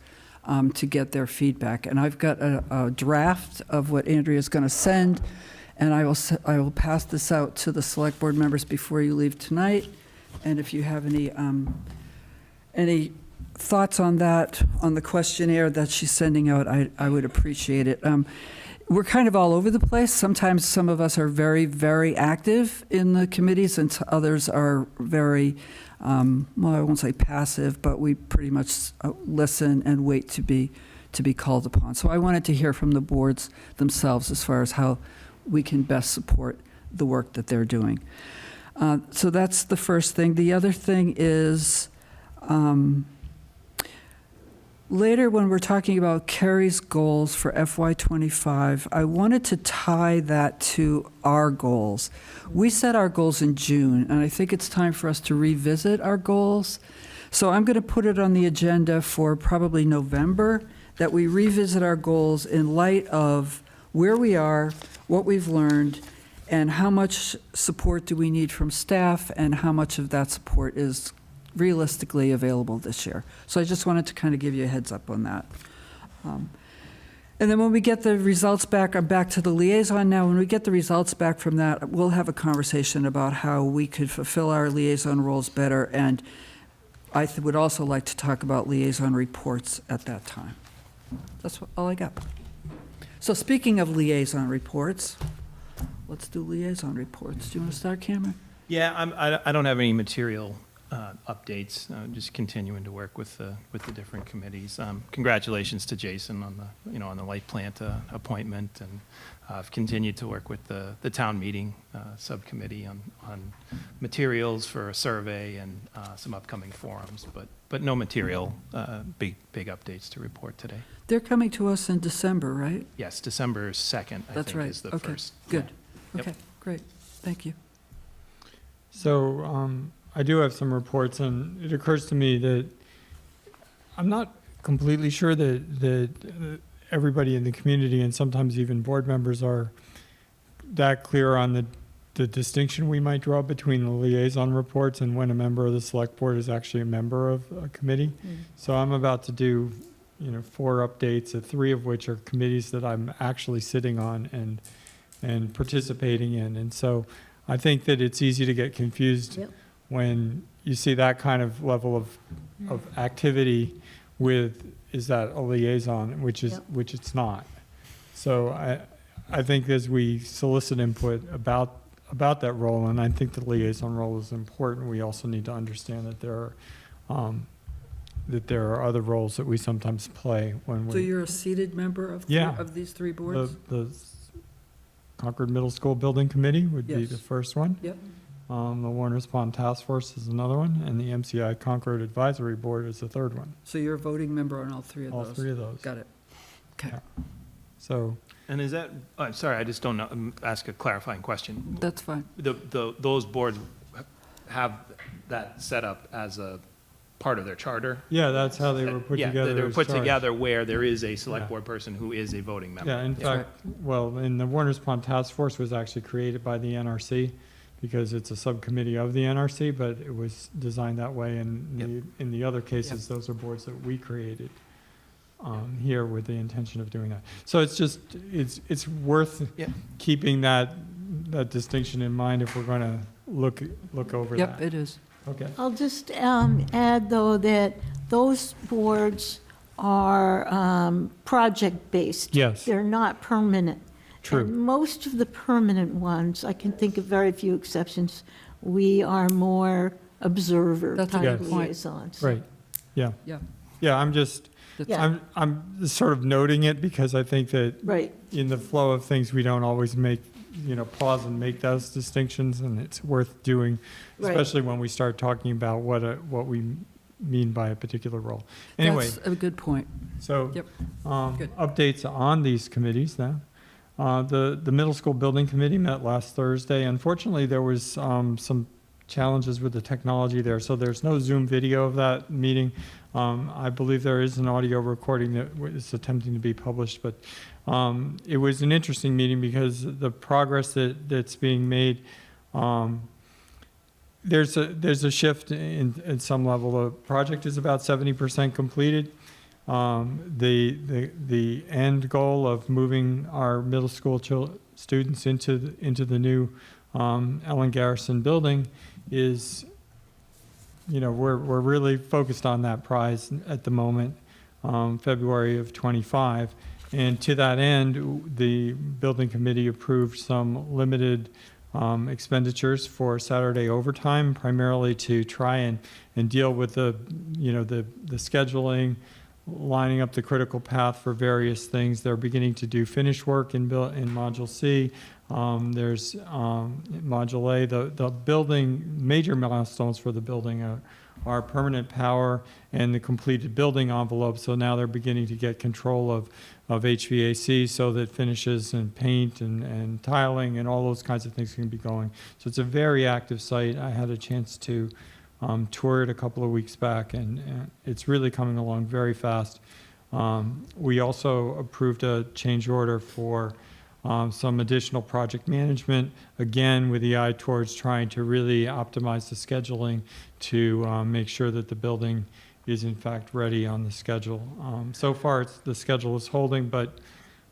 to get their feedback. And I've got a draft of what Andrea's going to send, and I will pass this out to the select board members before you leave tonight. And if you have any thoughts on that, on the questionnaire that she's sending out, I would appreciate it. We're kind of all over the place. Sometimes some of us are very, very active in the committees, and others are very, well, I won't say passive, but we pretty much listen and wait to be called upon. So I wanted to hear from the boards themselves as far as how we can best support the work that they're doing. So that's the first thing. The other thing is, later, when we're talking about Kerry's goals for FY25, I wanted to tie that to our goals. We set our goals in June, and I think it's time for us to revisit our goals. So I'm going to put it on the agenda for probably November, that we revisit our goals in light of where we are, what we've learned, and how much support do we need from staff, and how much of that support is realistically available this year. So I just wanted to kind of give you a heads up on that. And then when we get the results back, I'm back to the liaison now. When we get the results back from that, we'll have a conversation about how we could fulfill our liaison roles better. And I would also like to talk about liaison reports at that time. That's all I got. So speaking of liaison reports, let's do liaison reports. Do you want to start, Cameron? Yeah, I don't have any material updates. Just continuing to work with the different committees. Congratulations to Jason on the light plant appointment, and I've continued to work with the town meeting subcommittee on materials for a survey and some upcoming forums, but no material big updates to report today. They're coming to us in December, right? Yes, December 2nd, I That's think, right. is the Okay, first. good. Yep. Okay, great. Thank you. So I do have some reports, and it occurs to me that I'm not completely sure that everybody in the community, and sometimes even board members, are that clear on the distinction we might draw between the liaison reports and when a member of the select board is actually a member of a committee. So I'm about to do 4 updates, 3 of which are committees that I'm actually sitting on and participating in. And so I think that it's easy to get confused when you see that kind of level of activity with, is that a liaison, which it's not. So I think as we solicit input about that role, and I think the liaison role is important, we also need to understand that there are other roles that we sometimes play when we. So you're a seated member of of these 3 boards? The Concord Middle School Building Committee would be the first one. Yep. The Warner's Pond Task Force is another one, and the MCI Concord Advisory Board is the third one. So you're a voting member on all 3 of those? All 3 of those. Got it. Okay. Yeah. So. And is that, I'm sorry, I just don't know, ask a clarifying question. That's fine. Those boards have that set up as a part of their charter? Yeah, that's how they were put together. Yeah, they were put as together where there is a select Yeah. board person who is a voting member. Yeah, in fact, well, and the Warner's Pond Task Force was actually created by the NRC because it's a subcommittee of the NRC, but it was designed that way. And in the other cases, those are boards that we created here with the intention of doing that. So it's just, it's worth keeping that distinction in mind if we're going to look over that. Yep, it is. Okay. I'll just add, though, that those boards are project-based. Yes. They're not permanent. True. And most of the permanent ones, I can think of very few exceptions, we are more observer That's a type good point. liaisons. Right. Yeah. Yeah. Yeah, I'm just, Yeah. I'm sort of noting it because I think that Right. in the flow of things, we don't always make, pause and make those distinctions, and it's worth doing, Right. especially when we start talking about what we mean by a particular role. Anyway, That's a good point. so Yep. Good. updates on these committees now. The middle school building committee met last Thursday. Unfortunately, there was some challenges with the technology there, so there's no Zoom video of that meeting. I believe there is an audio recording that is attempting to be published, but it was an interesting meeting because the progress that's being made, there's a shift in some level. The project is about 70% completed. The end goal of moving our middle school students into the new Ellen Garrison building is, we're really focused on that prize at the moment, February of '25. And to that end, the building committee approved some limited expenditures for Saturday overtime, primarily to try and deal with the scheduling, lining up the critical path for various things. They're beginning to do finish work in Module C. There's Module A. The building, major milestones for the building are permanent power and the completed building envelope. So now they're beginning to get control of HVAC so that finishes and paint and tiling and all those kinds of things can be going. So it's a very active site. I had a chance to tour it a couple of weeks back, and it's really coming along very fast. We also approved a change order for some additional project management, again with the eye towards trying to really optimize the scheduling to make sure that the building is in fact ready on the schedule. So far the schedule is holding, but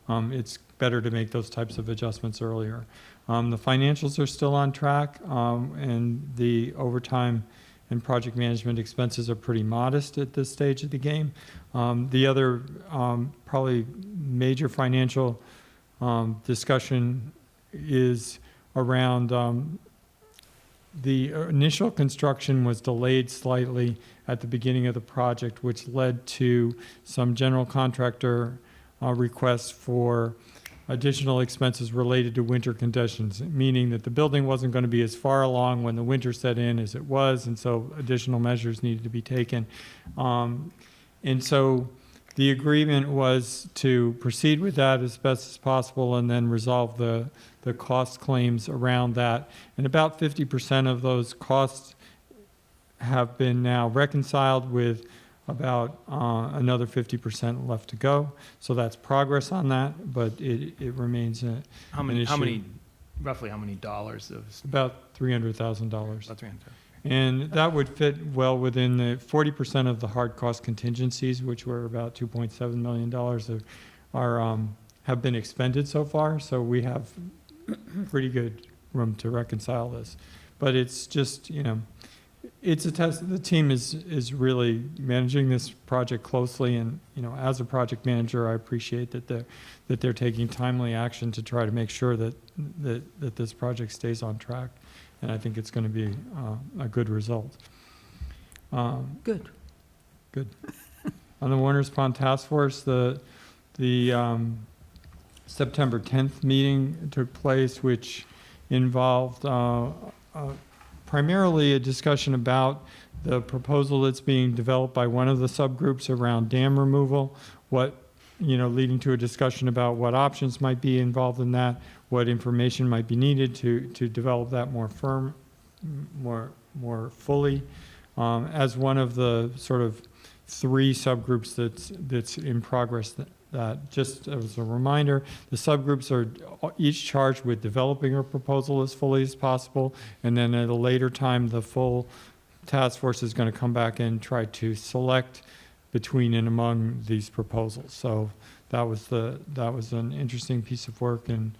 it's better to make those types of adjustments earlier. The financials are still on track, and the overtime and project management expenses are pretty modest at this stage of the game. The other probably major financial discussion is around the initial construction was delayed slightly at the beginning of the project, which led to some general contractor requests for additional expenses related to winter conditions, meaning that the building wasn't going to be as far along when the winter set in as it was, and so additional measures needed to be taken. And so the agreement was to proceed with that as best as possible and then resolve the cost claims around that. And about 50% of those costs have been now reconciled, with about another 50% left to go. So that's progress on that, but it remains an issue. Roughly how many dollars of? About $300,000. About 300. And that would fit well within the 40% of the hard cost contingencies, which were about $2.7 million have been expended so far. So we have pretty good room to reconcile this. But it's just, it's a test. The team is really managing this project closely, and as a project manager, I appreciate that they're taking timely action to try to make sure that this project stays on track, and I think it's going to be a good result. Good. On the Warners Pond Task Force, the September 10th meeting took place, which involved primarily a discussion about the proposal that's being developed by one of the subgroups around dam removal, leading to a discussion about what options might be involved in that, what information might be needed to develop that more fully. As one of the sort of three subgroups that's in progress, that just as a reminder, the subgroups are each charged with developing a proposal as fully as possible, and then at a later time, the full task force is going to come back and try to select between and among these proposals. So that was an interesting piece of work, and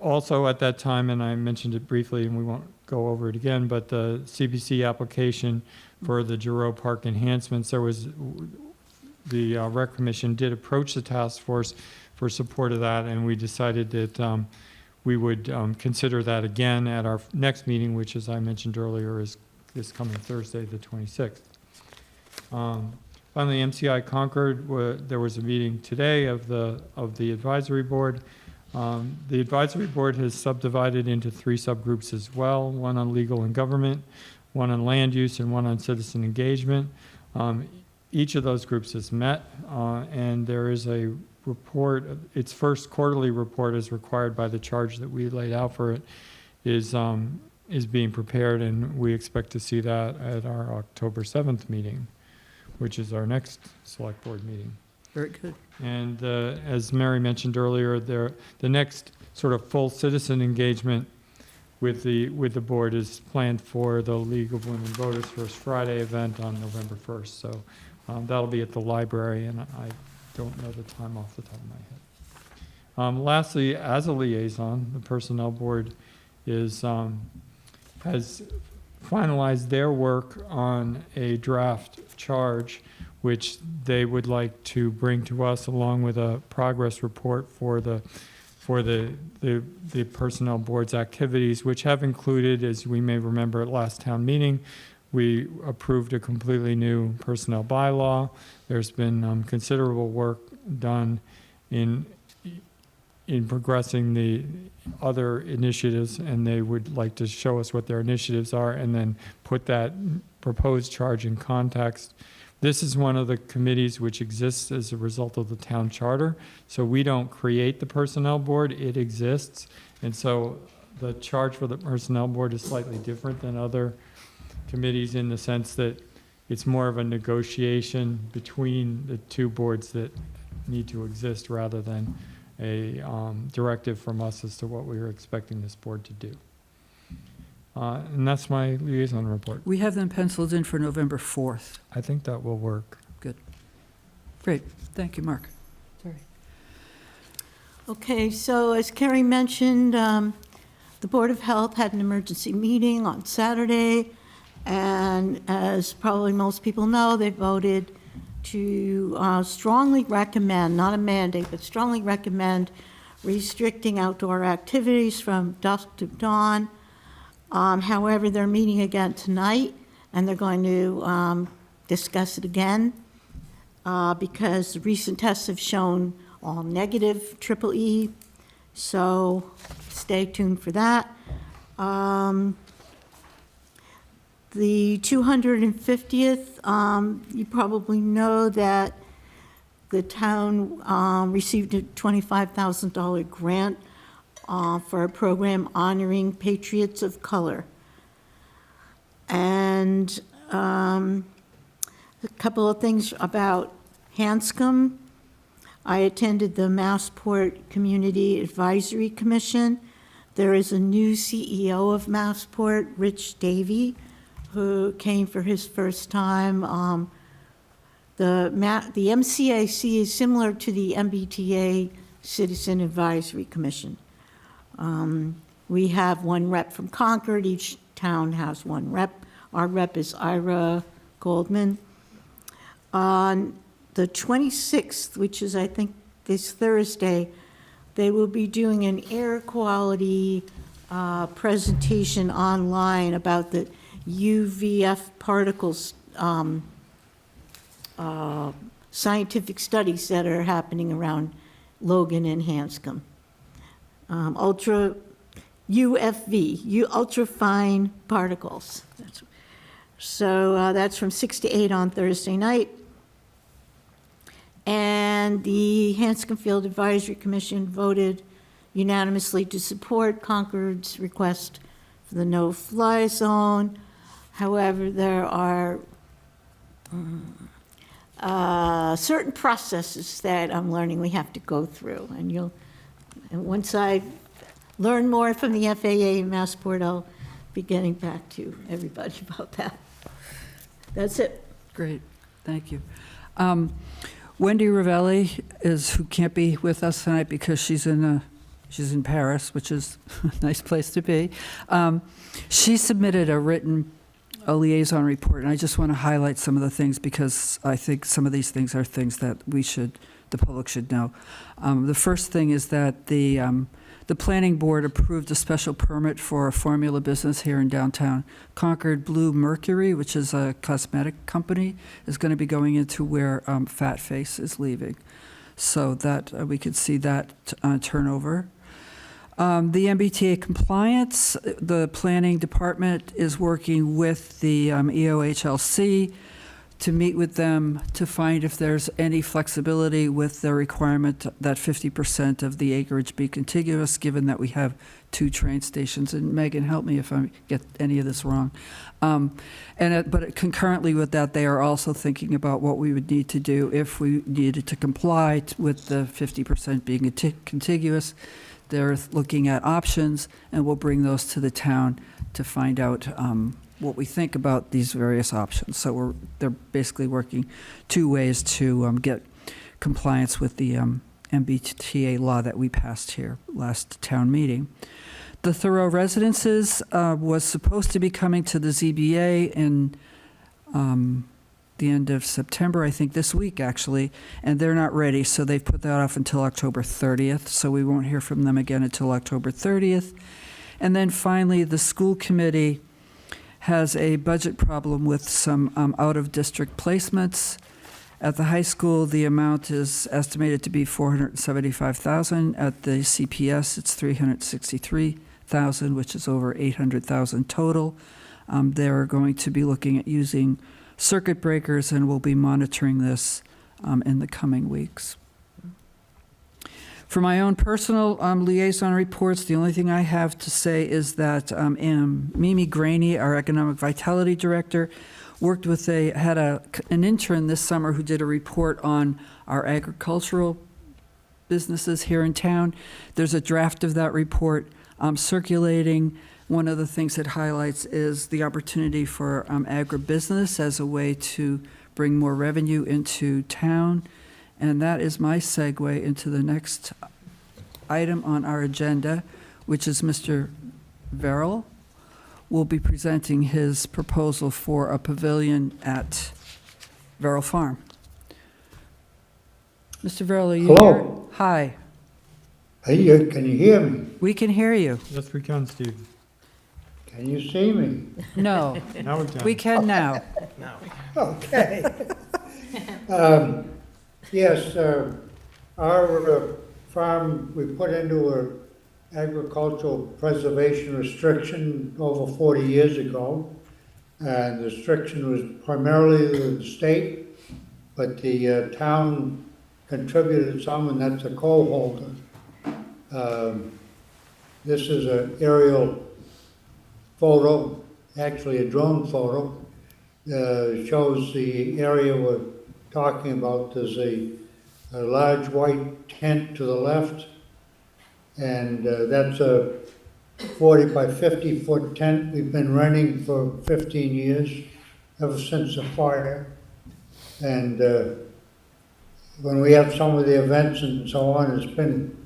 also at that time, and I mentioned it briefly, and we won't go over it again, but the CPC application for the Giroux Park enhancements, the Rec Commission did approach the task force for support of that, and we decided that we would consider that again at our next meeting, which, as I mentioned earlier, is this coming Thursday, the 26th. Finally, MCI Concord, there was a meeting today of the advisory board. The advisory board has subdivided into three subgroups as well, one on legal and government, one on land use and one on citizen engagement. Each of those groups has met, and there is a report. Its first quarterly report, as required by the charge that we laid out for it, is being prepared, and we expect to see that at our October 7th meeting, which is our next select board meeting. Very good. And as Mary mentioned earlier, the next sort of full citizen engagement with the board is planned for the League of Women Voters First Friday event on November 1st. So that'll be at the library, and I don't know the time off the top of my head. Lastly, as a liaison, the Personnel Board has finalized their work on a draft charge, which they would like to bring to us along with a progress report for the Personnel Board's activities, which have included, as we may remember at last town meeting, we approved a completely new personnel bylaw. There's been considerable work done in progressing the other initiatives, and they would like to show us what their initiatives are and then put that proposed charge in context. This is one of the committees which exists as a result of the town charter. So we don't create the Personnel Board, it exists. And so the charge for the Personnel Board is slightly different than other committees in the sense that it's more of a negotiation between the two boards that need to exist rather than a directive from us as to what we were expecting this board to do. And that's my liaison report. We have them penciled in for November 4th. I think that will work. Good. Great. Thank you, Mark. Sorry. Okay, so as Carrie mentioned, the Board of Health had an emergency meeting on Saturday, and as probably most people know, they voted to strongly recommend, not a mandate, but strongly recommend restricting outdoor activities from dusk to dawn. However, they're meeting again tonight, and they're going to discuss it again because the recent tests have shown all negative triple E, so stay tuned for that. The 250th, you probably know that the town received a $25,000 grant for a program honoring patriots of color. And a couple of things about Hanscom. I attended the Massport Community Advisory Commission. There is a new CEO of Massport, Rich Davey, who came for his first time. The MCAC is similar to the MBTA Citizen Advisory Commission. We have one rep from Concord. Each town has one rep. Our rep is Ira Goldman. On the 26th, which is, I think, this Thursday, they will be doing an air quality presentation online about the UVF particles scientific studies that are happening around Logan and Hanscom. Ultra UFV, ultrafine particles. That's from 6 to 8 on Thursday night. And the Hanscom Field Advisory Commission voted unanimously to support Concord's request for the no-fly zone. However, there are certain processes that I'm learning we have to go through. And once I learn more from the FAA and Massport, I'll be getting back to everybody about that. That's it. Great. Thank you. Wendy Ravelli who can't be with us tonight because she's in Paris, which is a nice place to be. She submitted a liaison report, and I just want to highlight some of the things because I think some of these things are things that the public should know. The first thing is that the planning board approved a special permit for a formula business here in downtown Concord. Blue Mercury, which is a cosmetic company, is going to be going into where Fat Face is leaving. So that we could see that turnover. The MBTA compliance, the planning department is working with the EOHLC to meet with them to find if there's any flexibility with the requirement that 50% of the acreage be contiguous, given that we have 2 train stations. And Megan, help me if I get any of this wrong. But concurrently with that, they are also thinking about what we would need to do if we needed to comply with the 50% being contiguous. They're looking at options, and we'll bring those to the town to find out what we think about these various options. So they're basically working 2 ways to get compliance with the MBTA law that we passed here last town meeting. The Thoreau Residences was supposed to be coming to the ZBA in the end of September, I think this week actually, and they're not ready, so they've put that off until October 30th, so we won't hear from them again until October 30th. And then finally, the school committee has a budget problem with some out-of-district placements. At the high school, the amount is estimated to be $475,000. At the CPS, it's $363,000, which is over $800,000 total. They're going to be looking at using circuit breakers, and we'll be monitoring this in the coming weeks. For my own personal liaison reports, the only thing I have to say is that Mimi Graney, our Economic Vitality Director, had an intern this summer who did a report on our agricultural businesses here in town. There's a draft of that report circulating. One of the things it highlights is the opportunity for agribusiness as a way to bring more revenue into town. And that is my segue into the next item on our agenda, which is Mr. Verrill will be presenting his proposal for a pavilion at Verrill Farm. Mr. Verrill, are you Hello. here? Hi. Hey, can you hear me? We can hear you. Yes, we can, Steve. Can you see me? No, Now we can. we can now. Okay. Yes, our farm, we put into a agricultural preservation restriction over 40 years ago. And the restriction was primarily the state, but the town contributed some, and that's a coal holder. This is an aerial photo, actually a drone photo. Shows the area we're talking about. There's a large white tent to the left, and that's a 40 by 50 foot tent we've been renting for 15 years, ever since the fire. And when we have some of the events and so on, it's been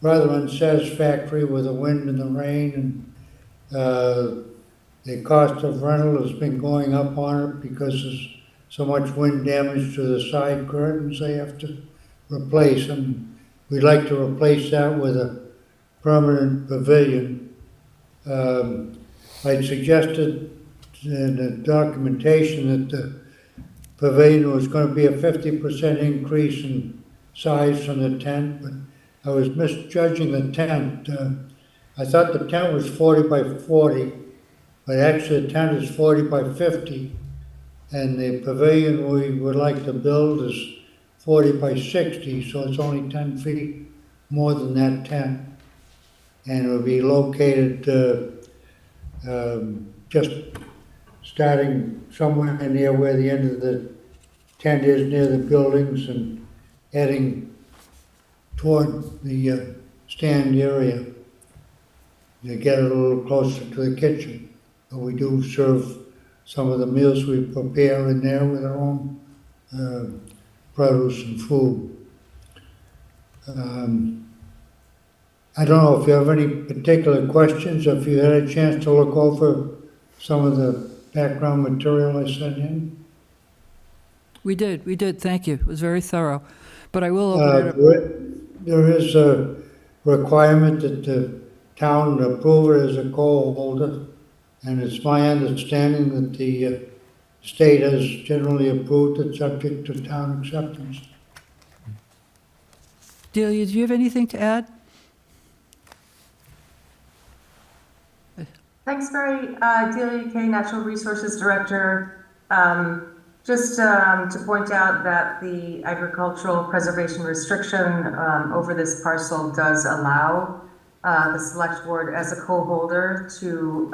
rather unsatisfactory with the wind and the rain, and the cost of rental has been going up on it because there's so much wind damage to the side curtains they have to replace them. We'd like to replace that with a permanent pavilion. I suggested in the documentation that the pavilion was going to be a 50% increase in size from the tent, but I was misjudging the tent. I thought the tent was 40 by 40, but actually the tent is 40 by 50, and the pavilion we would like to build is 40 by 60, so it's only 10 feet more than that tent. And it will be located just starting somewhere near where the end of the tent is, near the buildings, and heading toward the stand area to get it a little closer to the kitchen. But we do serve some of the meals we prepare in there with our own produce and food. I don't know if you have any particular questions, if you had a chance to look over some of the background material I sent in. We did, thank you. It was very thorough. But I will open it up. There is a requirement that the town approve it as a coal holder, and it's my understanding that the state has generally approved it subject to town acceptance. Delia, do you have anything to add? Roxbury, Delia K, Natural Resources Director. Just to point out that the agricultural preservation restriction over this parcel does allow the select board as a co-holder to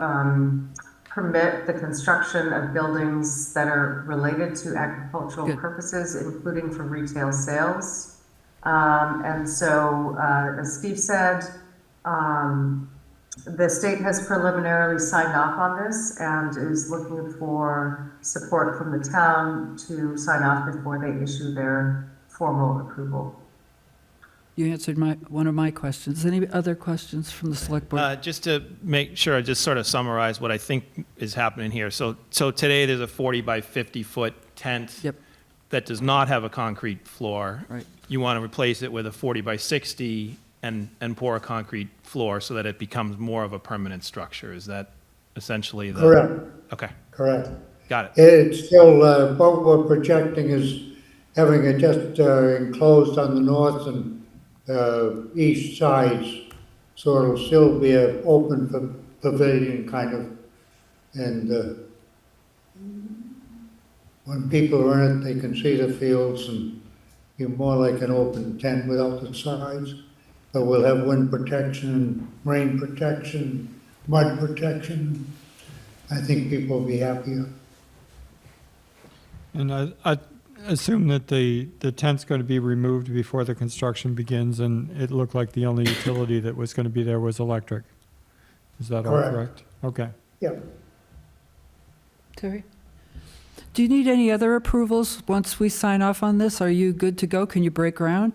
permit the construction of buildings that are related to agricultural Good. purposes, including for retail sales. And so, as Steve said, the state has preliminarily signed off on this and is looking for support from the town to sign off before they issue their formal approval. You answered one of my questions. Any other questions from the select board? Just to make sure, I just sort of summarize what I think is happening here. So today there's a 40 by 50 foot tent Yep. that does not have a concrete floor. Right. You want to replace it with a 40 by 60 and pour a concrete floor so that it becomes more of a permanent structure. Is that essentially the? Correct, Okay, correct. got it. It's still, what we're projecting is having it just enclosed on the north and east sides, so it'll still be an open pavilion kind of, and when people are in it, they can see the fields and be more like an open tent without the sides. But we'll have wind protection, rain protection, mud protection. I think people will be happier. And I assume that the tent's going to be removed before the construction begins, and it looked like the only utility that was going to be there was electric. Is that all Correct. correct? Okay. Yeah. Terry? Do you need any other approvals once we sign off on this? Are you good to go? Can you break ground?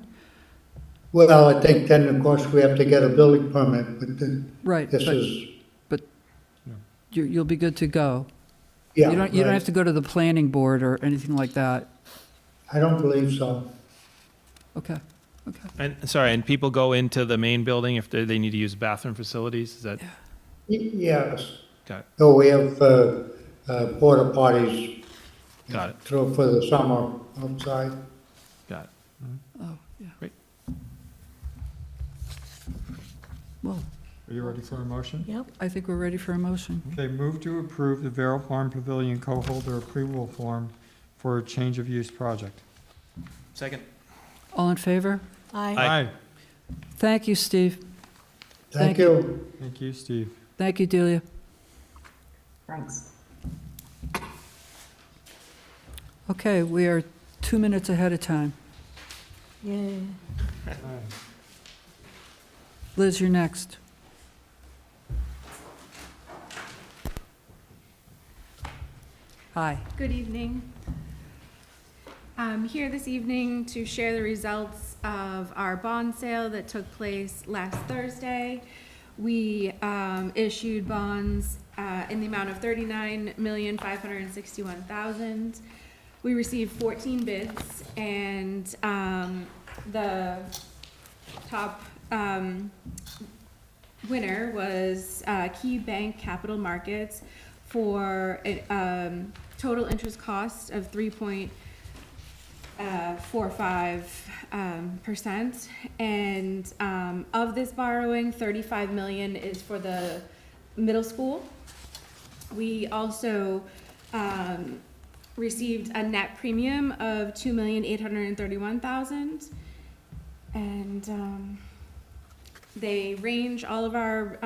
Well, I think then, of course, we have to get a building permit, but then Right. this but is, you'll be good to go. yeah. You don't right. have to go to the planning board or anything like that. I don't believe so. Okay. Okay. And sorry, and people go into the main building if they need to use bathroom facilities? Is that? Yes. Got it. So we have porta potties Got it. for the summer outside. Got it. Oh, yeah. Great. Well, Are you ready for a motion? Yep. I think we're ready for a motion. Okay, move to approve the Vero Farm Pavilion co-holder approval form for a change of use project. Second. All in favor? Aye. Aye. Thank you, Steve. Thank you. Thank you, Steve. Thank you, Delia. Thanks. Okay, we are 2 minutes ahead of time. Yay. Liz, you're next. Hi. Good evening. I'm here this evening to share the results of our bond sale that took place last Thursday. We issued bonds in the amount of $39,561,000. We received 14 bids, and the top winner was Key Bank Capital Markets for a total interest cost of 3.45%. And of this borrowing, $35 million is for the middle school. We also received a net premium of $2,831,000. And they range, all of our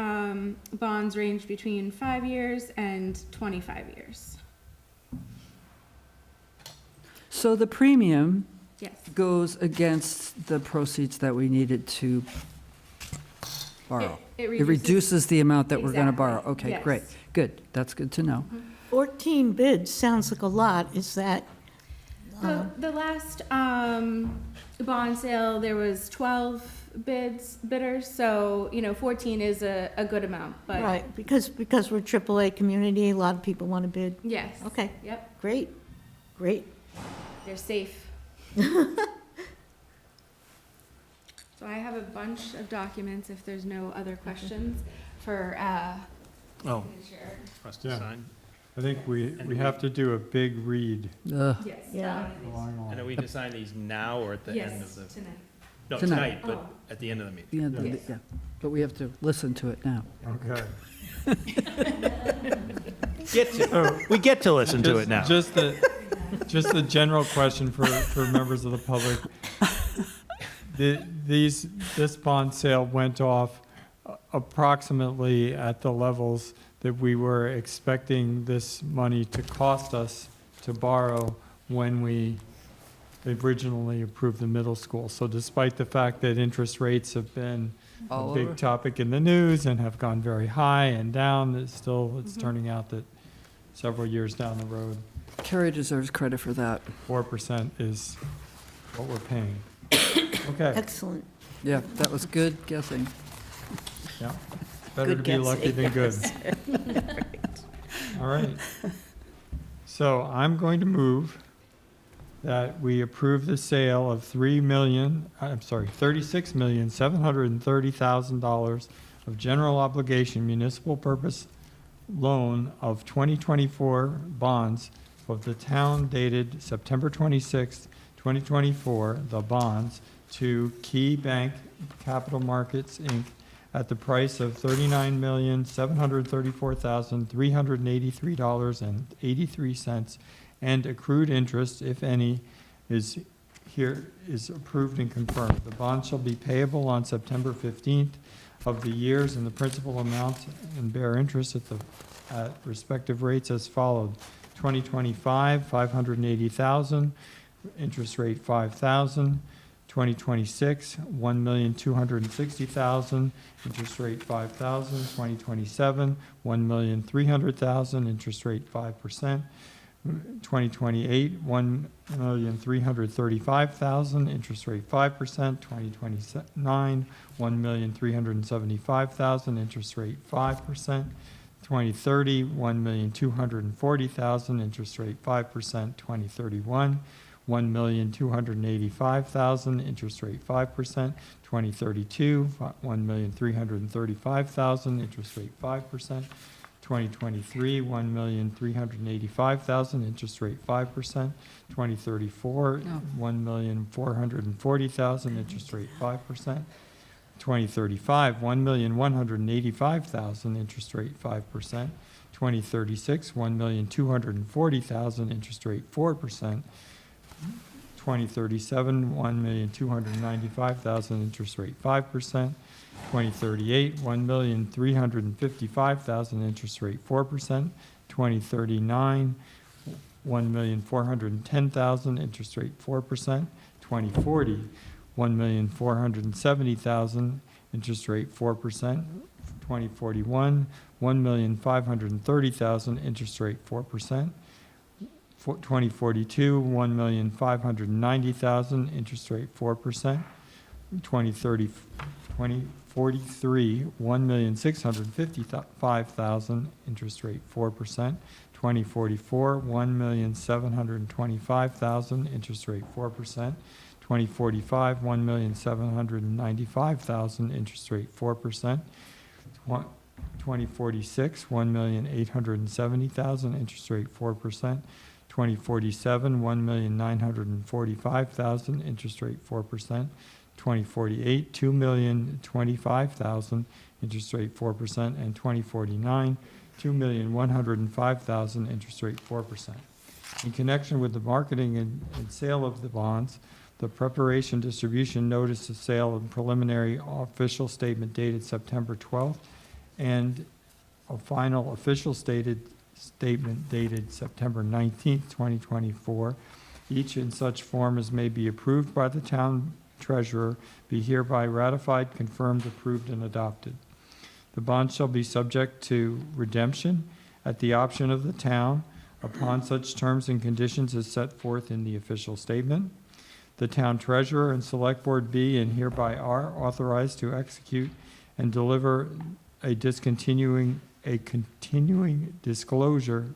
bonds range between 5 years and 25 years. So the premium Yes. goes against the proceeds that we needed to borrow. It It reduces the amount that we're going to borrow. Exactly, Okay, yes. great, good, that's good to know. 14 bids sounds like a lot. Is that, The last bond sale, there was 12 bidders, so, 14 is a good amount, but. right, because we're AAA community, a lot of people want to bid. Yes. Okay, Yep, great, great. they're safe. So I have a bunch of documents, if there's no other questions, for, Oh, signature. for us to Yeah. sign. I think we have to do a big read. Ugh. Yes. Yeah. And are we to sign these now or at the end of Yes, the? tonight. No, Tonight. tonight, but Oh. at the end of the meeting. The end of Yes. it, yeah. but we have to listen to it now. Okay. We get to listen to it now. Just a general question for members of the public. This bond sale went off approximately at the levels that we were expecting this money to cost us to borrow when we originally approved the middle school. So despite the fact that interest rates have been All a big over. topic in the news and have gone very high and down, it's turning out that several years down the road, Carrie deserves credit for that. 4% is what we're paying. Okay, Excellent. Yeah, that was good guessing. yeah. Better to Good be lucky than good. All right. So I'm going to move that we approve the sale of $36,730,000 of general obligation municipal purpose loan of 2024 bonds of the town dated September 26, 2024, the bonds, to Key Bank Capital Markets, Inc., at the price of $39,734,383.83, and accrued interest, if any, is approved and confirmed. The bond shall be payable on September 15th of the years, and the principal amount and bear interest at respective rates as followed. 2025, $580,000, interest rate $5,000. 2026, $1,260,000, interest rate 5,000. 2027, $1,300,000, interest rate 5%. 2028, $1,335,000, interest rate 5%. 2029, $1,375,000, interest rate 5%. 2030, $1,240,000, interest rate 5%. 2031, $1,285,000, interest rate 5%. 2032, $1,335,000, interest rate 5%. 2023, $1,385,000, interest rate 5%. 2034, $1,440,000, interest rate 5%. 2035, $1,185,000, interest rate 5%. 2036, $1,240,000, interest rate 4%. 2037, $1,295,000, interest rate 5%. 2038, $1,355,000, interest rate 4%. 2039, $1,410,000, interest rate 4%. 2040, $1,470,000, interest rate 4%. 2041, $1,530,000, interest rate 4%. 2042, $1,590,000, interest rate 4%. 2043, $1,655,000, interest rate 4%. 2044, $1,725,000, interest rate 4%. 2045, $1,795,000, interest rate 4%. 2046, $1,870,000, interest rate 4%. 2047, $1,945,000, interest rate 4%. 2048, $2,025,000, interest rate 4%. And 2049, $2,105,000, interest rate 4%. In connection with the marketing and sale of the bonds, the preparation, distribution, notice of sale, and preliminary official statement dated September 12th, and a final official statement dated September 19th, 2024, each in such form as may be approved by the town treasurer, be hereby ratified, confirmed, approved, and adopted. The bond shall be subject to redemption at the option of the town upon such terms and conditions as set forth in the official statement. The town treasurer and select board be and hereby are authorized to execute and deliver a continuing disclosure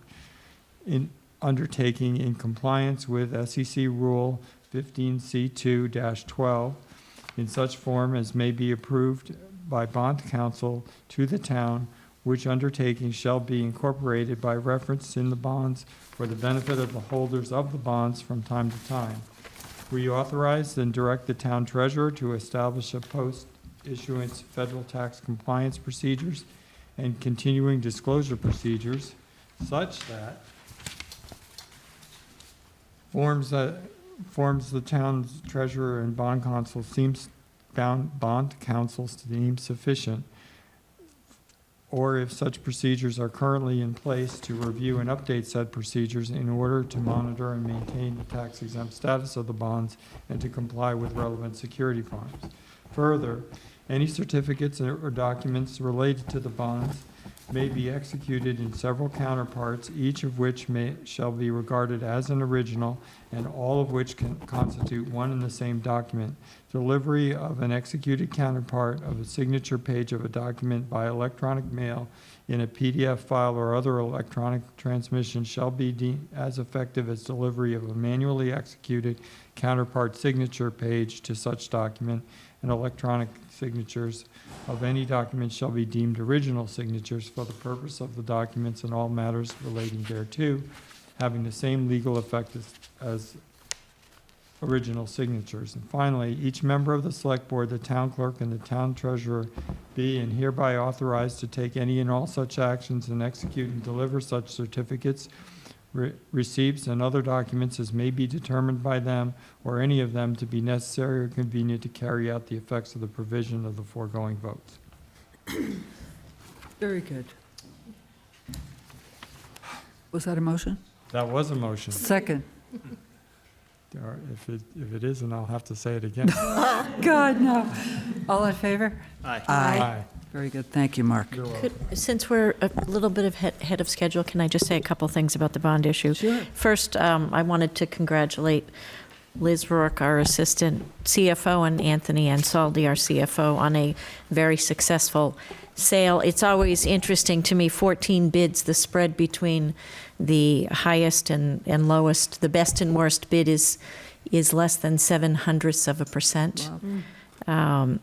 in undertaking in compliance with SEC Rule 15C2-12 in such form as may be approved by bond counsel to the town, which undertaking shall be incorporated by reference in the bonds for the benefit of the holders of the bonds from time to time. We authorize and direct the town treasurer to establish a issuance federal tax compliance procedures and continuing disclosure procedures such that forms the town's treasurer and bond councils to deem sufficient, or if such procedures are currently in place, to review and update said procedures in order to monitor and maintain the tax exempt status of the bonds and to comply with relevant security forms. Further, any certificates or documents related to the bonds may be executed in several counterparts, each of which shall be regarded as an original, and all of which can constitute one and the same document. Delivery of an executed counterpart of a signature page of a document by electronic mail in a PDF file or other electronic transmission shall be as effective as delivery of a manually executed counterpart signature page to such document, and electronic signatures of any document shall be deemed original signatures for the purpose of the documents and all matters relating thereto, having the same legal effect as original signatures. And finally, each member of the select board, the town clerk, and the town treasurer be and hereby authorized to take any and all such actions and execute and deliver such certificates, receipts, and other documents as may be determined by them or any of them to be necessary or convenient to carry out the effects of the provision of the foregoing votes. Very good. Was that a motion? That was a motion. Second. Or if it isn't, I'll have to say it again. God, no. All in favor? Aye. Aye. Very good. Thank you, Mark. You're welcome. Since we're a little bit ahead of schedule, can I just say a couple things about the bond issue? Sure. First, I wanted to congratulate Liz Rourke, our assistant CFO, and Anthony Ansaldi, our CFO, on a very successful sale. It's always interesting to me, 14 bids, the spread between the highest and lowest, the best and worst bid is less than 0.07%. Wow.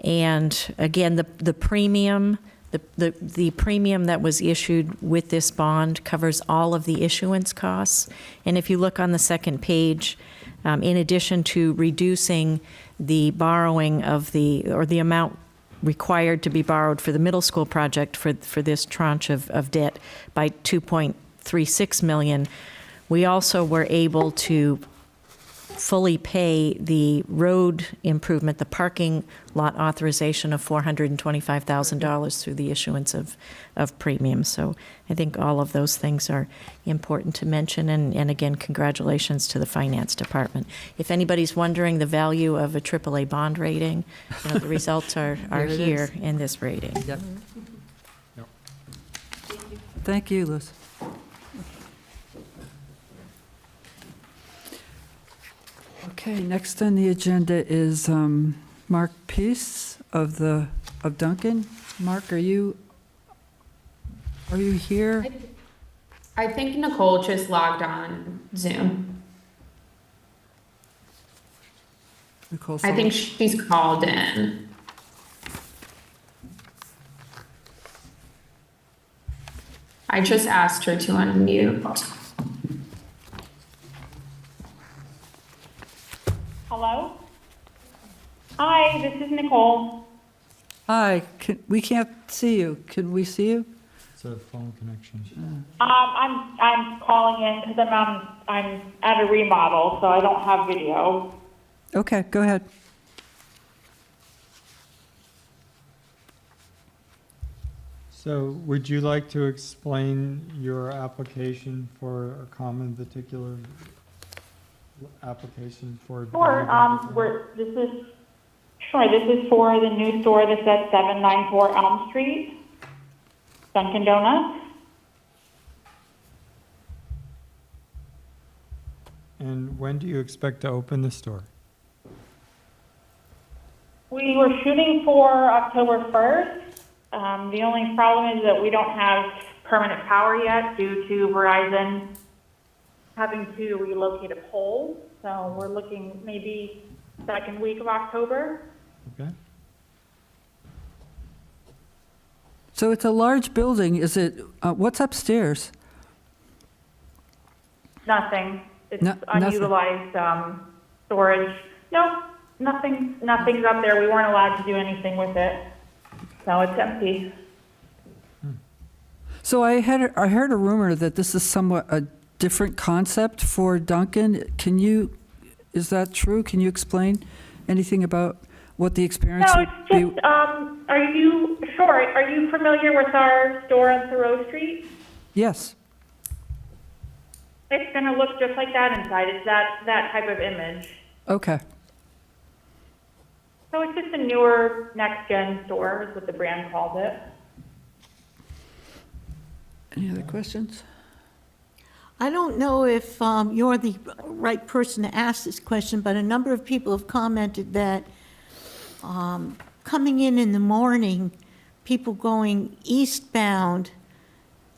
And again, the premium, the premium that was issued with this bond covers all of the issuance costs. And if you look on the second page, in addition to reducing the borrowing of the amount required to be borrowed for the middle school project for this tranche of debt by $2.36 million, we also were able to fully pay the road improvement, the parking lot authorization of $425,000 through the issuance of premiums. So I think all of those things are important to mention. And again, congratulations to the finance department. If anybody's wondering the value of a AAA bond rating, the results are it here is. in this rating. Yep. Yep. Thank you, Liz. Okay, next on the agenda is Mark Peace of Duncan. Mark, are you here? I think Nicole just logged on Zoom. Nicole, I think she's called in. I just asked her to unmute. Hello? Hi, this is Nicole. Hi, we can't see you. Can we see you? It's a phone connection. I'm calling in because I'm at a remodel, so I don't have video. Okay, go ahead. So would you like to explain your application for a common particular application for? This is for the new store that's at 794 Elm Street, Dunkin' Donuts. And when do you expect to open the store? We were shooting for October 1st. The only problem is that we don't have permanent power yet due to Verizon having to relocate a pole. So we're looking maybe second week of October. Okay. So it's a large building. Is it, what's upstairs? Nothing. It's Nothing. unutilized storage. No, Nothing's up there. We weren't allowed to do anything with it. So it's empty. So I heard a rumor that this is somewhat a different concept for Duncan. Is that true? Can you explain anything about what the experience No, would it's be? just, are you familiar with our store on Thoreau Street? Yes. It's gonna look just like that inside. It's that type of image. Okay. So it's just a newer, next-gen store, is what the brand calls it. Any other questions? I don't know if you're the right person to ask this question, but a number of people have commented that coming in the morning, people going eastbound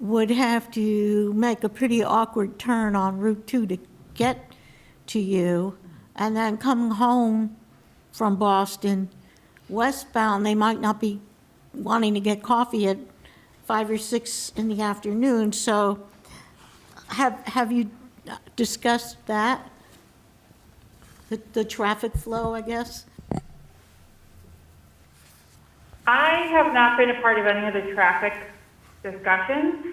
would have to make a pretty awkward turn on Route 2 to get to you, and then coming home from Boston westbound, they might not be wanting to get coffee at 5 or 6 in the afternoon. So have you discussed that? The traffic flow, I guess? I have not been a part of any of the traffic discussions.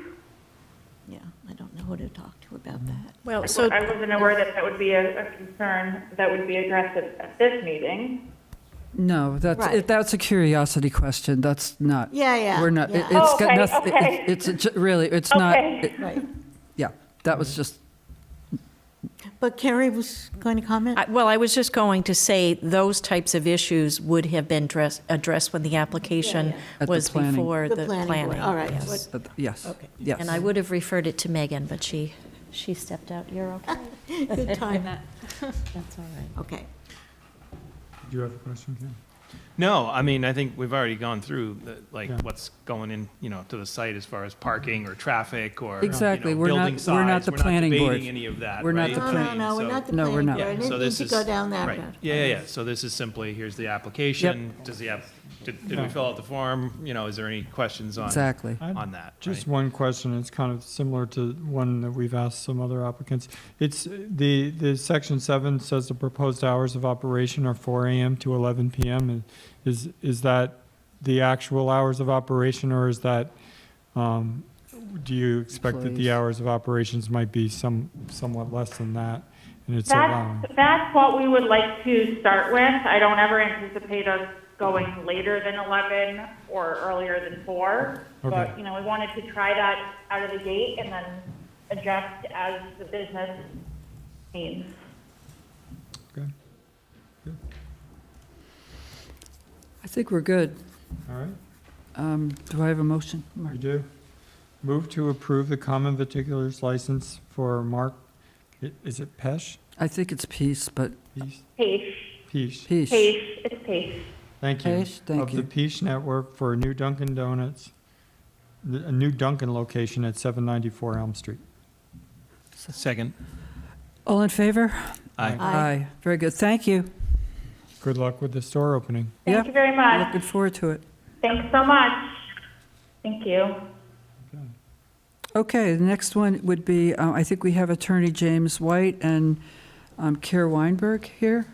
Yeah, I don't know who to talk to about that. Well, I wasn't aware that would be a concern that would be addressed at this meeting. No, Right. that's a curiosity question. That's not. Yeah. We're not. Yeah. It's got Okay, nothing. okay. Really. It's Okay. not. Right. Yeah, that was just. But Carrie was going to comment? Well, I was just going to say, those types of issues would have been addressed when the application At the was planning. before The the planning board. planning. All right. Yes. Yes. Okay. Yes. And I would have referred it to Megan, but she stepped out. You're okay? Good time. That's all right. Okay. Do you have a question, Ken? No, I mean, I think we've already gone through Yeah. what's going in, to the site as far as parking or traffic or, Exactly. We're building not- size. we're not the planning board. debating any of that, We're not right? the No, plan- no, we're So- not the No, we're planning not. board. I Yeah, didn't so need this to is go down that right. road. Yeah. So this is simply, here's the application. Does the did we Yeah. fill out the form? Is there any questions on Exactly. on that? Just right? one question, it's kind of similar to one that we've asked some other applicants. It's, the section 7 says the proposed hours of operation are 4 AM to 11 PM. And Is that the actual hours of operation, or is that, do you expect that the Employees. hours of operations might be somewhat less than that? And it's allowing? That's what we would like to start with. I don't ever anticipate us going later than 11 or earlier than 4. Okay. But, we wanted to try that out of the gate and then adjust as the business needs. Okay, I think we're good. all right. Do I have a motion? Mark? You do. Move to approve the common particulars license for Mark, is it Pesh? I think it's peace, but Peace? Pace, Peace. peace. pace, it's pace. Thank you. Pesh, thank Of you. the Peace Network for a new Dunkin' Donuts, a new Dunkin' location at 794 Elm Street. Second. All in favor? Aye. Aye. Very good. Thank you. Good luck with the store opening. Yeah, Thank you very much. Looking forward to it. Thanks so much. Thank you. Okay, the next one would be, I think we have Attorney James White and Kara Weinberg here.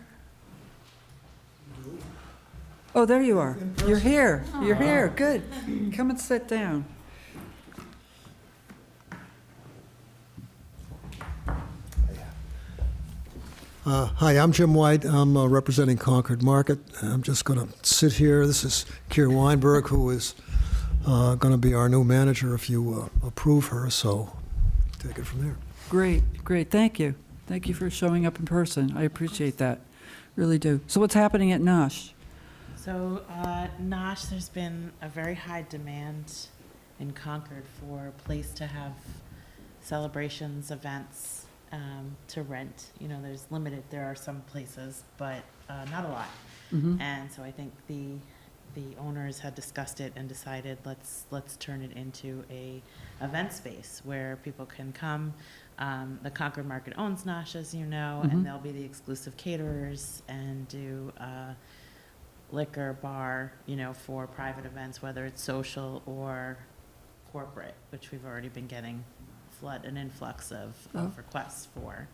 Oh, there you are. You're here. You're here. Good. Come and sit down. Hi, I'm Jim White. I'm representing Concord Market. I'm just going to sit here. This is Kira Weinberg, who is going to be our new manager if you approve her, so take it from there. Great, great. Thank you. Thank you for showing up in person. I appreciate that. Really do. So what's happening at Nosh? So, Nosh, there's been a very high demand in Concord for a place to have celebrations, events, to rent. There's limited, there are some places, but not a lot. Mhm. And so I think the owners had discussed it and decided, let's turn it into a event space where people can come. The Concord Market owns Nosh, as you know, Mhm. and they'll be the exclusive caterers and do liquor bar, for private events, whether it's social or corporate, which we've already been getting an influx of Oh. requests for.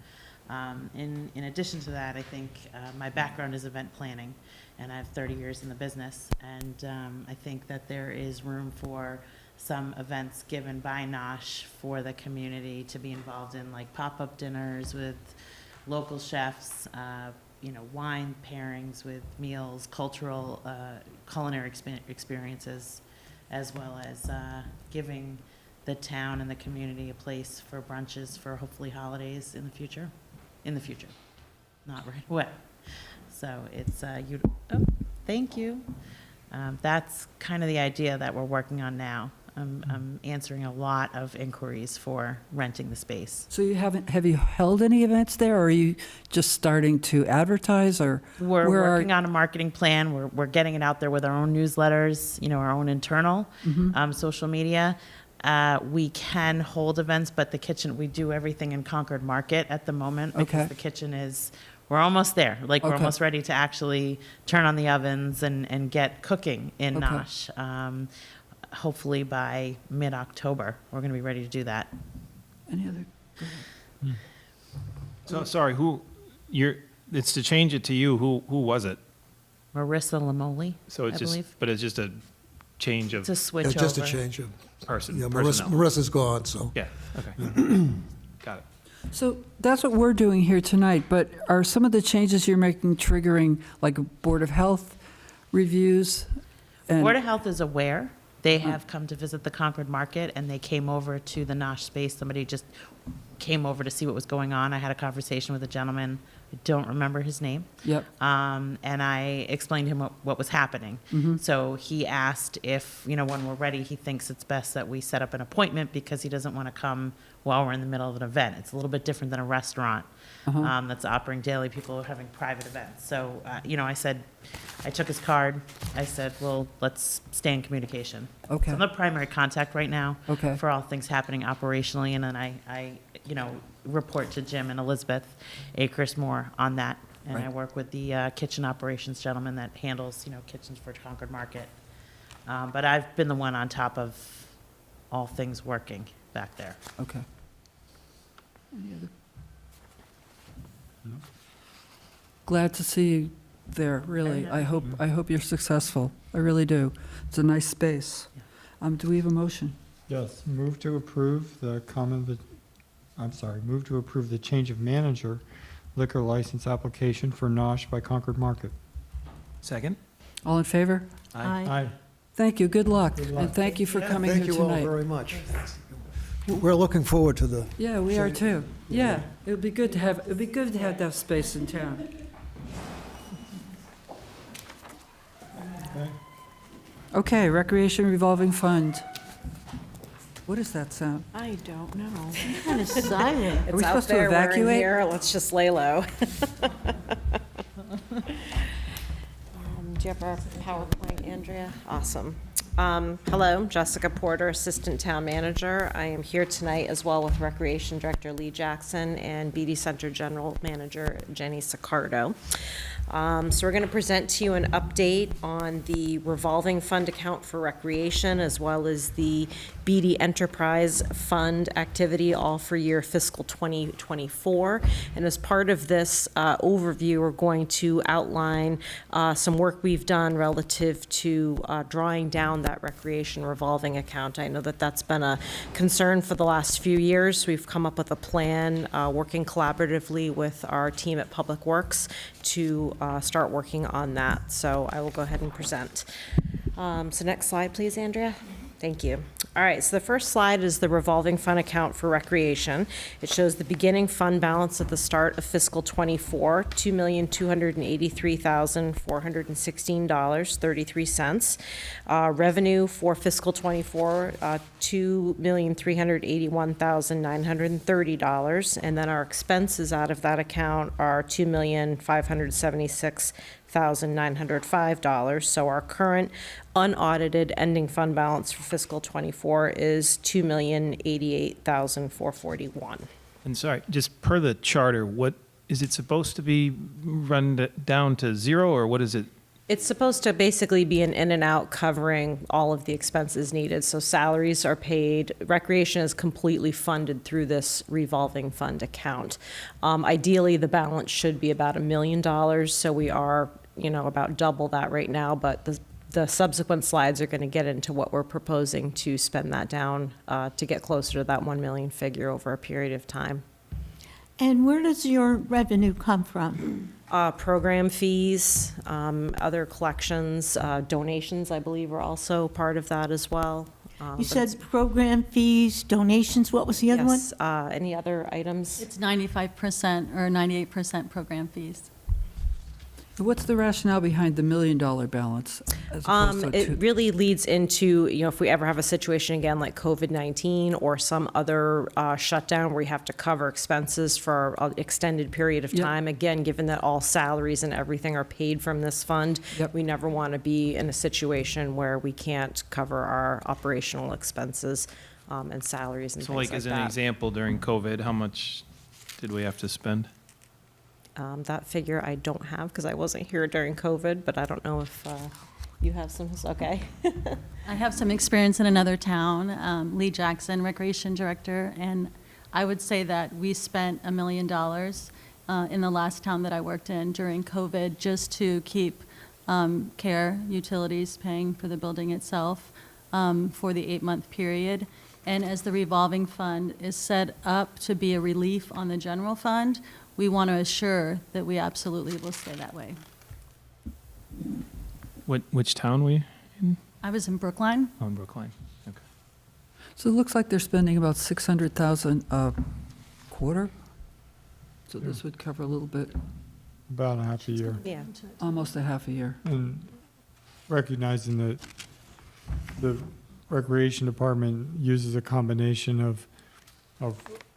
In addition to that, I think my background is event planning, and I have 30 years in the business, and I think that there is room for some events given by NOSH for the community to be involved in, like pop-up dinners with local chefs, wine pairings with meals, cultural, culinary experiences, as well as giving the town and the community a place for brunches for hopefully holidays in the future. Not right away. So it's, thank you. That's kind of the idea that we're working on now. I'm answering a lot of inquiries for renting the space. So have you held any events there, or are you just starting to advertise, or? We're working on a marketing plan. We're getting it out there with our own newsletters, our own internal social media. We can hold events, but the kitchen, we do everything in Concord Market at the moment because the kitchen we're almost there. Like we're almost ready to actually turn on the ovens and get cooking in Nosh. Hopefully by mid-October, we're going to be ready to do that. Any other? So, sorry, it's to change it to you, who was it? Marissa Lamoli, So it's I just, believe. but it's just a change of It's a switch It's just a over. change of, person, yeah, personnel. Marissa's gone, so. Yeah, okay. Got it. So that's what we're doing here tonight, but are some of the changes you're making triggering, like Board of Health reviews? Board of Health is aware. They have come to visit the Concord Market, and they came over to the Nosh space. Somebody just came over to see what was going on. I had a conversation with a gentleman. I don't remember his name. Yep. And I explained to him what was happening. So he asked if, when we're ready, he thinks it's best that we set up an appointment because he doesn't want to come while we're in the middle of an event. It's a little bit different than a restaurant that's operating daily. People are having private events. So, I said, I took his card. I said, well, let's stay in communication. Okay. So I'm the primary contact right now Okay. for all things happening operationally. And then I report to Jim and Elizabeth Akers more on that. And I work with the kitchen operations gentleman that handles, kitchens for Concord Market. But I've been the one on top of all things working back there. Okay. Any other? Glad to see you there, really. I hope you're successful. I really do. It's a nice space. Do we have a motion? Yes, move to approve the change of manager liquor license application for Nosh by Concord Market. Second? All in favor? Aye. Thank you, good luck. Good luck. And thank you for coming here Thank you all tonight. very much. We're looking forward to the, Yeah, we are too. Yeah, it would be good to have that space in town. Okay, Recreation Revolving Fund. What is that sound? I don't know. Kind of silent. Are we supposed to evacuate? Here, let's just lay low. Do you have our PowerPoint, Andrea? Awesome. Hello, I'm Jessica Porter, Assistant Town Manager. I am here tonight as well with Recreation Director Lee Jackson and BD Center General Manager Jenny Sicardo. So we're going to present to you an update on the revolving fund account for recreation as well as the BD Enterprise Fund activity, all for year fiscal 2024. And as part of this overview, we're going to outline some work we've done relative to drawing down that recreation revolving account. I know that that's been a concern for the last few years. We've come up with a plan, working collaboratively with our team at Public Works to start working on that. So I will go ahead and present. So next slide, please, Andrea. Thank you. All right, so the first slide is the revolving fund account for recreation. It shows the beginning fund balance at the start of fiscal '24, $2,283,416.33. Revenue for fiscal '24, $2,381,930. And then our expenses out of that account are $2,576,905. So our current unaudited ending fund balance for fiscal '24 is $2,088,441. And sorry, just per the charter, what, is it supposed to be run down to zero, or what is it? It's supposed to basically be an in and out covering all of the expenses needed. So salaries are paid. Recreation is completely funded through this revolving fund account. Ideally, the balance should be about $1 million. So we are, about double that right now. But the subsequent slides are going to get into what we're proposing to spend that down to get closer to that 1 million figure over a period of time. And where does your revenue come from? Program fees, other collections, donations, I believe, are also part of that as well. You said program fees, donations, what was the other one? Yes, any other items? It's 95% or 98% program fees. What's the rationale behind the $1 million balance? As opposed to It really leads into, if we ever have a situation again like COVID-19 or some other shutdown where we have to cover expenses for an extended period of Yep. time. Again, given that all salaries and everything are paid from this fund, Yep. we never want to be in a situation where we can't cover our operational expenses and salaries and So things like as an that. example, during COVID, how much did we have to spend? That figure I don't have because I wasn't here during COVID, but I don't know if you have some, okay. I have some experience in another town, Lee Jackson, Recreation Director, and I would say that we spent $1 million in the last town that I worked in during COVID just to keep care, utilities, paying for the building itself for the 8-month period. And as the revolving fund is set up to be a relief on the general fund, we want to assure that we absolutely will stay that way. Which town we in? I was in Brookline. Oh, in Brookline. Okay. So it looks like they're spending about $600,000 a quarter? So this would cover a little bit, About a half a year. Yeah. almost a half a year. And recognizing that the Recreation Department uses a combination of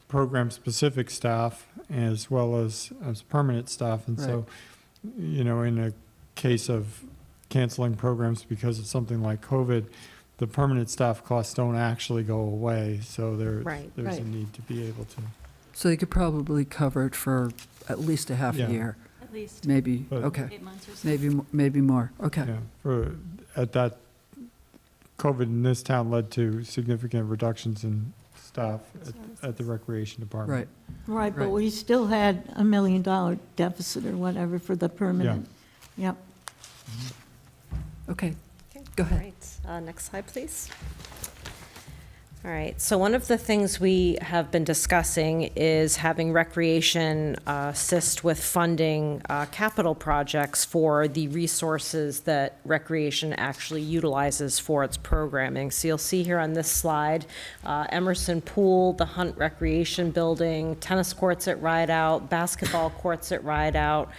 program-specific staff as well as permanent staff. And so, in a case of canceling programs because of something like COVID, the permanent staff costs don't actually go away. So there's Right. a need to be able to. So you could probably cover it for at least a half a Yeah. year, At least maybe, But- okay. 8 months or so. Maybe more, okay. Yeah, at that, COVID in this town led to significant reductions in staff at the Recreation Department. Right. Right, but Right. we still had $1 million deficit or whatever for the permanent. Yep. Okay, go ahead. Right, next slide, please. All right, so one of the things we have been discussing is having Recreation assist with funding capital projects for the resources that Recreation actually utilizes for its programming. So you'll see here on this slide, Emerson Pool, the Hunt Recreation Building, tennis courts at Rideout, basketball courts at Rideout,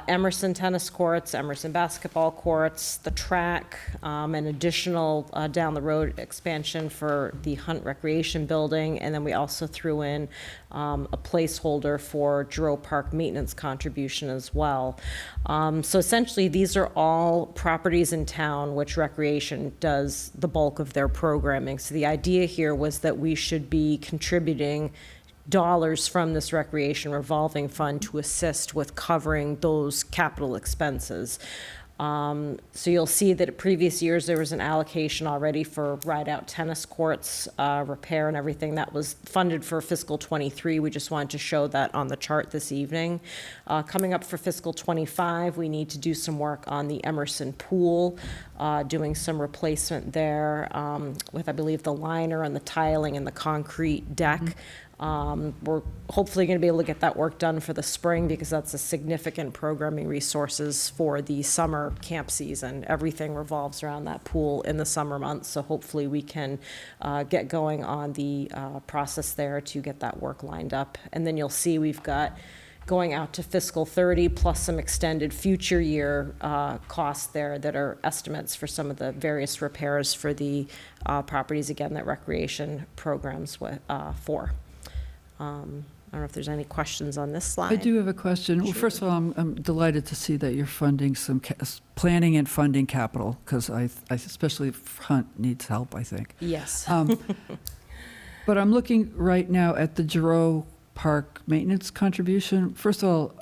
Emerson tennis courts, Emerson basketball courts, the track, an additional down the road expansion for the Hunt Recreation Building, and then we also threw in a placeholder for Giroux Park maintenance contribution as well. So essentially, these are all properties in town which Recreation does the bulk of their programming. So the idea here was that we should be contributing dollars from this recreation revolving fund to assist with covering those capital expenses. So you'll see that at previous years, there was an allocation already for Rideout tennis courts, repair and everything that was funded for fiscal '23. We just wanted to show that on the chart this evening. Coming up for fiscal '25, we need to do some work on the Emerson Pool, doing some replacement there with, I believe, the liner and the tiling and the concrete deck. We're hopefully going to be able to get that work done for the spring because that's a significant programming resources for the summer camp season. Everything revolves around that pool in the summer months, so hopefully we can get going on the process there to get that work lined up. And then you'll see we've got going out to fiscal '30 plus some extended future year costs there that are estimates for some of the various repairs for the properties, again, that recreation programs for. I don't know if there's any questions on this slide. I do have a question. Well, first of all, I'm delighted to see that you're funding some, planning and funding capital, because I especially Hunt needs help, I think. Yes. But I'm looking right now at the Giroux Park maintenance contribution. First of all,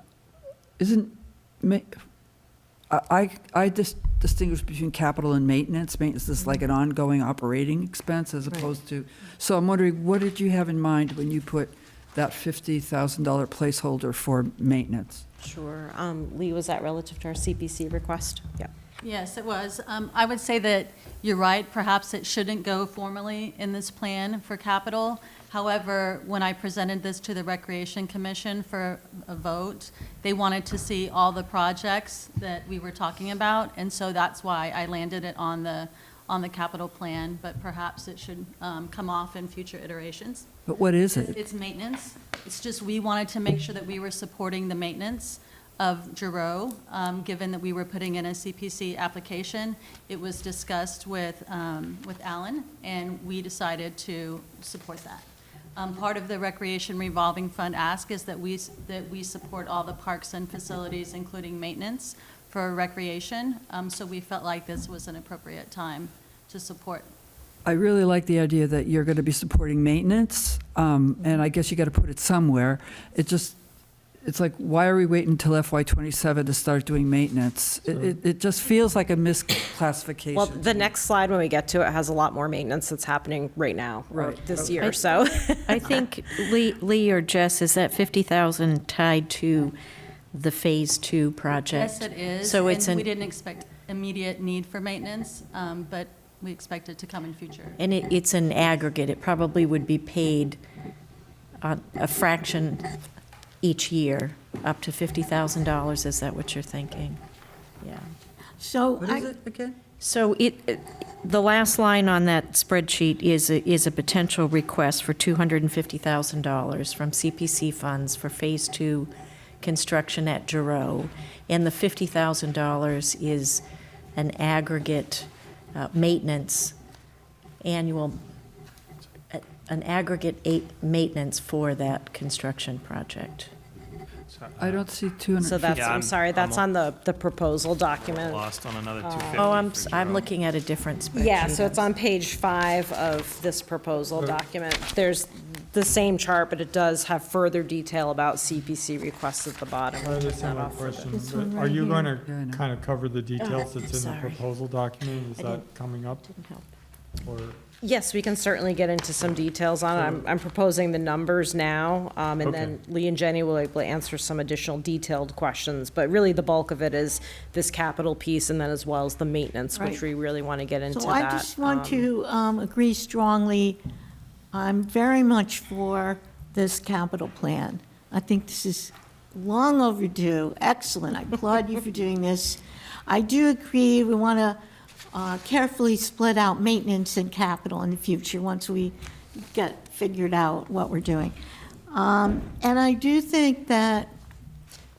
I distinguish between capital and maintenance. Maintenance is like an ongoing operating expense as opposed to, so I'm wondering, what did you have in mind when you put that $50,000 placeholder for maintenance? Sure. Lee, was that relative to our CPC request? Yeah. Yes, it was. I would say that you're right, perhaps it shouldn't go formally in this plan for capital. However, when I presented this to the Recreation Commission for a vote, they wanted to see all the projects that we were talking about, and so that's why I landed it on the capital plan, but perhaps it should come off in future iterations. But what is it? It's maintenance. It's just we wanted to make sure that we were supporting the maintenance of Giroux, given that we were putting in a CPC application. It was discussed with Alan, and we decided to support that. Part of the Recreation Revolving Fund ask is that we support all the parks and facilities, including maintenance, for recreation. So we felt like this was an appropriate time to support. I really like the idea that you're going to be supporting maintenance, and I guess you got to put it somewhere. It's like, why are we waiting until FY27 to start doing maintenance? It just feels like a misclassification. Well, the next slide, when we get to it, has a lot more maintenance that's happening right now, or this year, so. I think, Lee or Jess, is that 50,000 tied to the Phase 2 project? Yes, it is. So it's and we didn't expect immediate need for maintenance, but we expect it to come in future. And it's an aggregate. It probably would be paid a fraction each year, up to $50,000. Is that what you're thinking? Yeah. So What is it again? So the last line on that spreadsheet is a potential request for $250,000 from CPC funds for Phase 2 construction at Giroux. And the $50,000 is an aggregate maintenance, an aggregate maintenance for that construction project. I don't see 200. So that's, Yeah, I'm sorry, that's on the proposal document. Lost on another 250. Oh, for I'm Giroux. looking at a different spreadsheet. Yeah, so it's on page 5 of this proposal document. There's the same chart, but it does have further detail about CPC requests at the bottom. I have a Which is not similar off of it. question. This one Are right you here. going Yeah, I know. to kind of cover the details that's in the sorry. proposal document? Is I that coming up? Or, Yes, we can certainly get into some details on it. I'm proposing the numbers now, and Okay. then Lee and Jenny will be able to answer some additional detailed questions. But really, the bulk of it is this capital piece, and then as well as the maintenance, which Right. we really want to get into So that. I just want to agree strongly, I'm very much for this capital plan. I think this is long overdue, excellent, I applaud you for doing this. I do agree, we want to carefully split out maintenance and capital in the future, once we get figured out what we're doing. And I do think that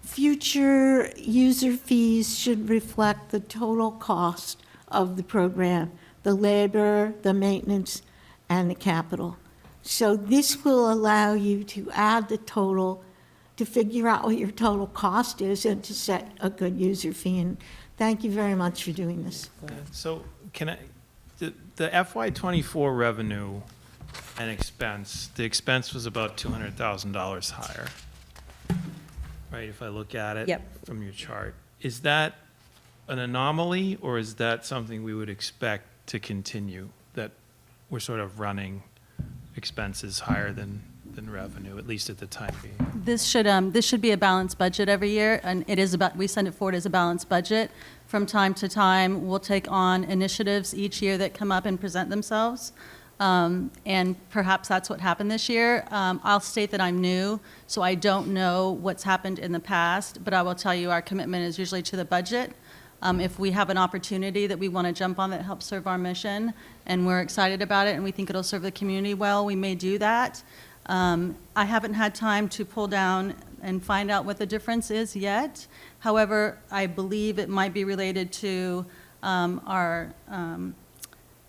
future user fees should reflect the total cost of the program, the labor, the maintenance, and the capital. So this will allow you to add the total, to figure out what your total cost is, and to set a good user fee. And thank you very much for doing this. So the FY24 revenue and expense, the expense was about $200,000 higher, right, if I look at it? Yep. From your chart. Is that an anomaly, or is that something we would expect to continue, that we're sort of running expenses higher than revenue, at least at the time being? This should be a balanced budget every year, and it is we send it forward as a balanced budget. From time to time, we'll take on initiatives each year that come up and present themselves, and perhaps that's what happened this year. I'll state that I'm new, so I don't know what's happened in the past, but I will tell you our commitment is usually to the budget. If we have an opportunity that we want to jump on that helps serve our mission, and we're excited about it, and we think it'll serve the community well, we may do that. I haven't had time to pull down and find out what the difference is yet. However, I believe it might be related to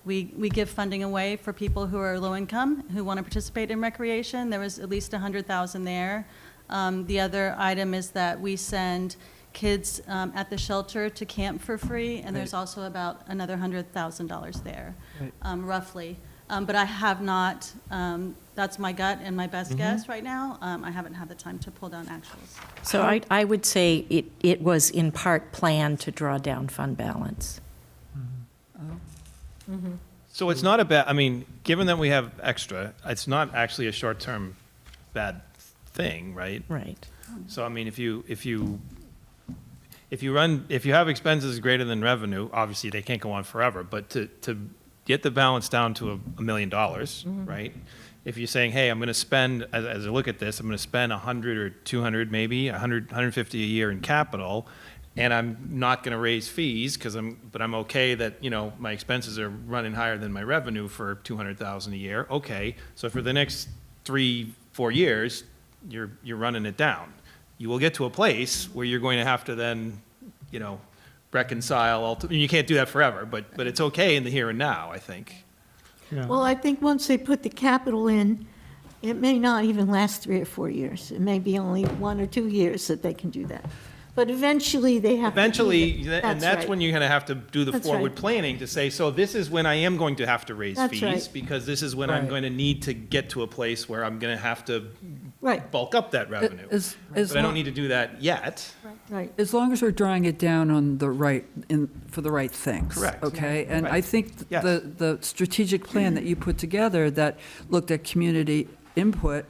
we give funding away for people who are low income, who want to participate in recreation. There was at least 100,000 there. The other item is that we send kids at the shelter to camp for free, and there's also about another $100,000 there, Right. roughly. but I have not, that's my gut and my best guess right now. I haven't had the time to pull down actuals. So I would say it was in part planned to draw down fund balance. So it's not a bad, I mean, given that we have extra, it's not actually a short-term bad thing, right? Right. So I mean, if you have expenses greater than revenue, obviously they can't go on forever, but to get the balance down to $1 million, right? If you're saying, hey, I'm going to spend, as I look at this, I'm going to spend 100 or 200, maybe 100, 150 a year in capital, and I'm not going to raise fees but I'm okay that, you know, my expenses are running higher than my revenue for 200,000 a year. Okay, so for the next 3-4 years, you're running it down. You will get to a place where you're going to have to then, you know, reconcile. You can't do that forever, but it's okay in the here and now, I think. Yeah. Well, I think once they put the capital in, it may not even last 3 or 4 years. It may be only 1 or 2 years that they can do that. But eventually, they have to. Eventually, and that's right. when you're going to have to do the That's forward right. planning to say, so this is when I am going to have to raise That's fees, right. because this is when I'm Right. going to need to get to a place where I'm going to have to Right, bulk up that revenue. As But I long- don't need to do that yet. right. As long as we're drawing it down on the right, for the right things. Correct. Okay? And Right. I think Yes. the strategic plan that you put together that looked at community input,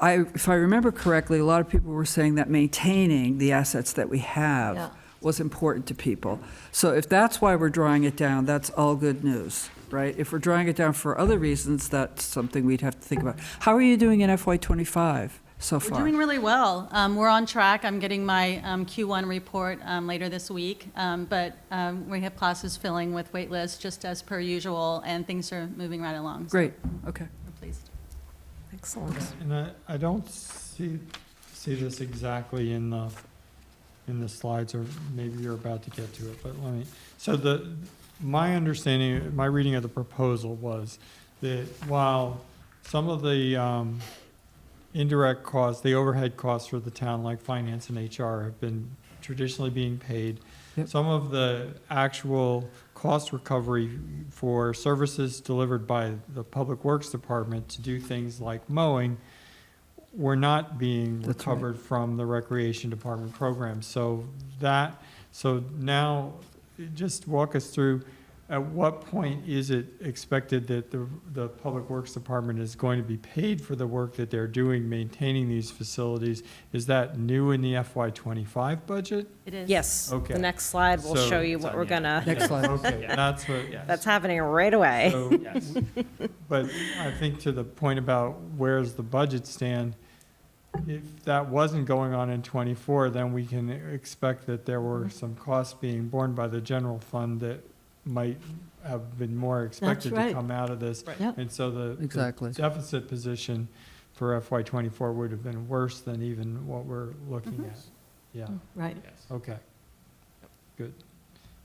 if I remember correctly, a lot of people were saying that maintaining the assets that we Yeah. have was important to people. So if that's why we're drawing it down, that's all good news, right? If we're drawing it down for other reasons, that's something we'd have to think about. How are you doing in FY '25 so We're far? doing really well. We're on track. I'm getting my Q1 report later this week, but we have classes filling with wait lists just as per usual, and things are moving right along. So Great, okay. we're pleased. Excellent. And I don't see this exactly in the slides, or maybe you're about to get to it, but let me, so my understanding, my reading of the proposal was that while some of the indirect costs, the overhead costs for the town, like finance and HR, have been traditionally being paid, Yep. some of the actual cost recovery for services delivered by the Public Works Department to do things like mowing were not being That's right. recovered from the Recreation Department program. So now, just walk us through, at what point is it expected that the Public Works Department is going to be paid for the work that they're doing maintaining these facilities? Is that new in the FY '25 budget? It is. Yes. Okay. The next slide will So- show you what we're gonna. Next slide. Okay, that's what, Yes. That's happening right away. so, but I think to the point about where's the budget stand, if that wasn't going on in '24, then we can expect that there were some costs being borne by the general fund that might have been more expected to right. come out of this. Yep. And so the Exactly. deficit position for FY '24 would have been worse than even what we're looking at. Yeah, Right. okay. Good.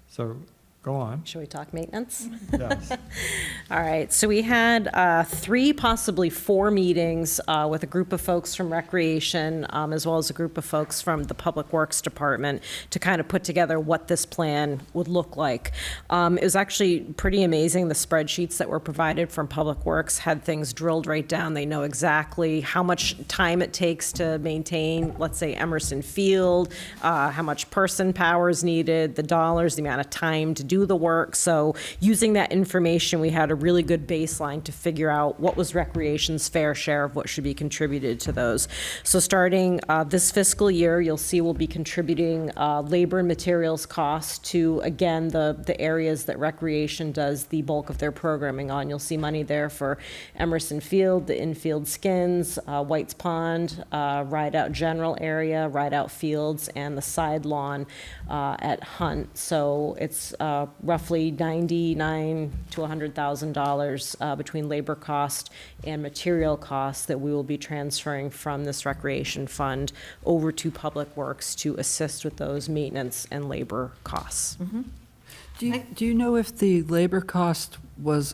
So, go on. Should we talk maintenance? Yes. All right, so we had 3, possibly 4 meetings with a group of folks from Recreation, as well as a group of folks from the Public Works Department to kind of put together what this plan would look like. It was actually pretty amazing. The spreadsheets that were provided from Public Works had things drilled right down. They know exactly how much time it takes to maintain, let's say, Emerson Field, how much person power is needed, the dollars, the amount of time to do the work. So using that information, we had a really good baseline to figure out what was Recreation's fair share of what should be contributed to those. So starting this fiscal year, you'll see we'll be contributing labor and materials costs to, again, the areas that Recreation does the bulk of their programming on. You'll see money there for Emerson Field, the infield skins, White's Pond, Ride Out General Area, Ride Out Fields, and the side lawn at Hunt. So it's roughly $99,000 to $100,000 between labor cost and material costs that we will be transferring from this recreation fund over to Public Works to assist with those maintenance and labor costs. Do you know if the labor cost was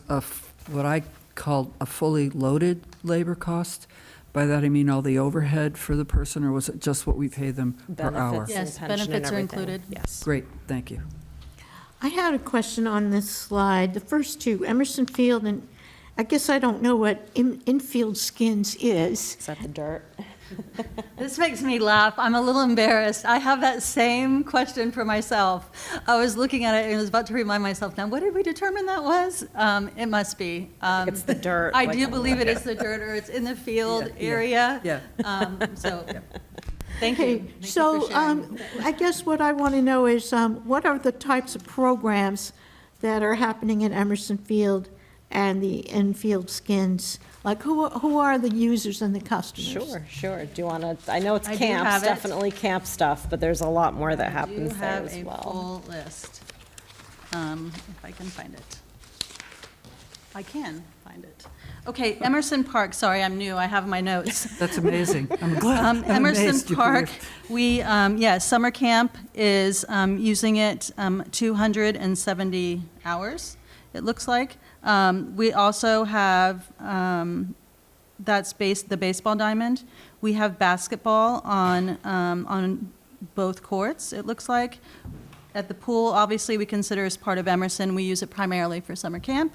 what I called a fully loaded labor cost? By that I mean all the overhead for the person, or was it just what we pay them per hour? Benefits Yes, and pension and benefits are everything. included. Yes. Great, thank you. I had a question on this slide. The first two, Emerson Field I guess I don't know what infield skins is. Is that the dirt? This makes me laugh. I'm a little embarrassed. I have that same question for myself. I was looking at it and was about to remind myself, now, what did we determine that was? It must be. It's the dirt. I like- do believe it is the dirt, or it's in the field area. Yeah. So, thank you. Okay, Thank you so for sharing. I guess what I want to know is, what are the types of programs that are happening in Emerson Field and the infield skins? Like, who are the users and the customers? Sure. Do you want to, I know it's I do camps, have it. definitely camp stuff, but there's a lot more that happens there as I do have a well. full list, if I can find it. I can find it. Okay, Emerson Park, sorry, I'm new, I have my notes. That's amazing. I'm glad. I'm Emerson amazed you Park, believe- summer camp is using it 270 hours, it looks like. We also have, the baseball diamond. We have basketball on both courts, it looks like. At the pool, obviously, we consider as part of Emerson. We use it primarily for summer camp.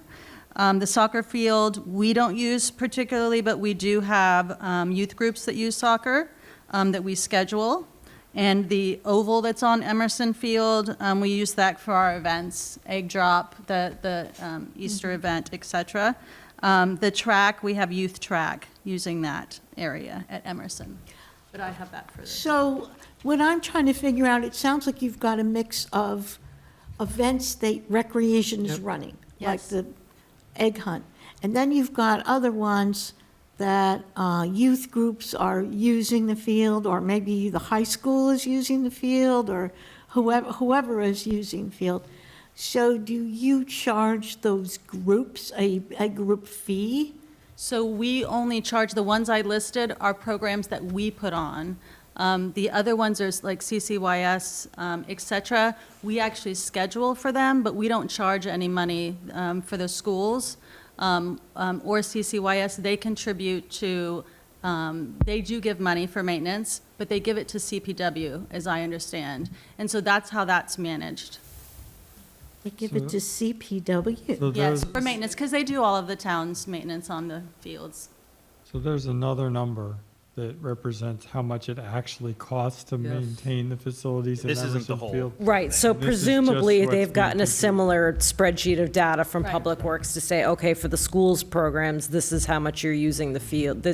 The soccer field, we don't use particularly, but we do have youth groups that use soccer that we schedule. And the oval that's on Emerson Field, we use that for our events, egg drop, the Easter event, et cetera. The track, we have youth track using that area at Emerson. But I have that for this. So what I'm trying to figure out, it sounds like you've got a mix of events that recreation is running, like Yes. the egg hunt. And then you've got other ones that youth groups are using the field, or maybe the high school is using the field, or whoever is using the field. So do you charge those groups a group fee? So we only charge, the ones I listed are programs that we put on. The other ones are like CCYS, et cetera. We actually schedule for them, but we don't charge any money for the schools or CCYS. They contribute to, they do give money for maintenance, but they give it to CPW, as I understand. And so that's how that's managed. They give it to CPW? Yes, for maintenance, because they do all of the town's maintenance on the fields. So there's another number that represents how much it actually costs to maintain the facilities in This isn't the Emerson whole. Field. Right, so And this is just presumably what's they've gotten a being similar spreadsheet of data from Right. Public Works to say, okay, for the schools programs, this is how much you're using the field,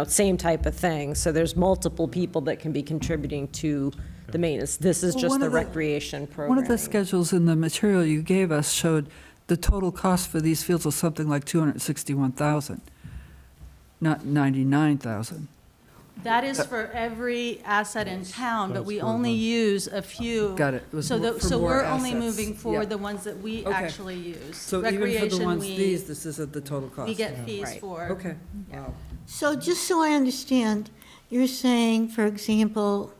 same type of thing. So there's multiple people that can be contributing to the maintenance. This is Well, just one the of the- recreation program. One of the schedules in the material you gave us showed the total cost for these fields was something like 261,000, not 99,000. That is for every asset in town, but we That's only for use a few. Got it. It was So more- for so more we're only assets. moving forward Yeah. the ones that we Okay. actually use. So even for the Recreation, ones, we- these, this isn't the total cost? We get fees Right. for. Okay, wow. So just so I understand, you're saying, for example,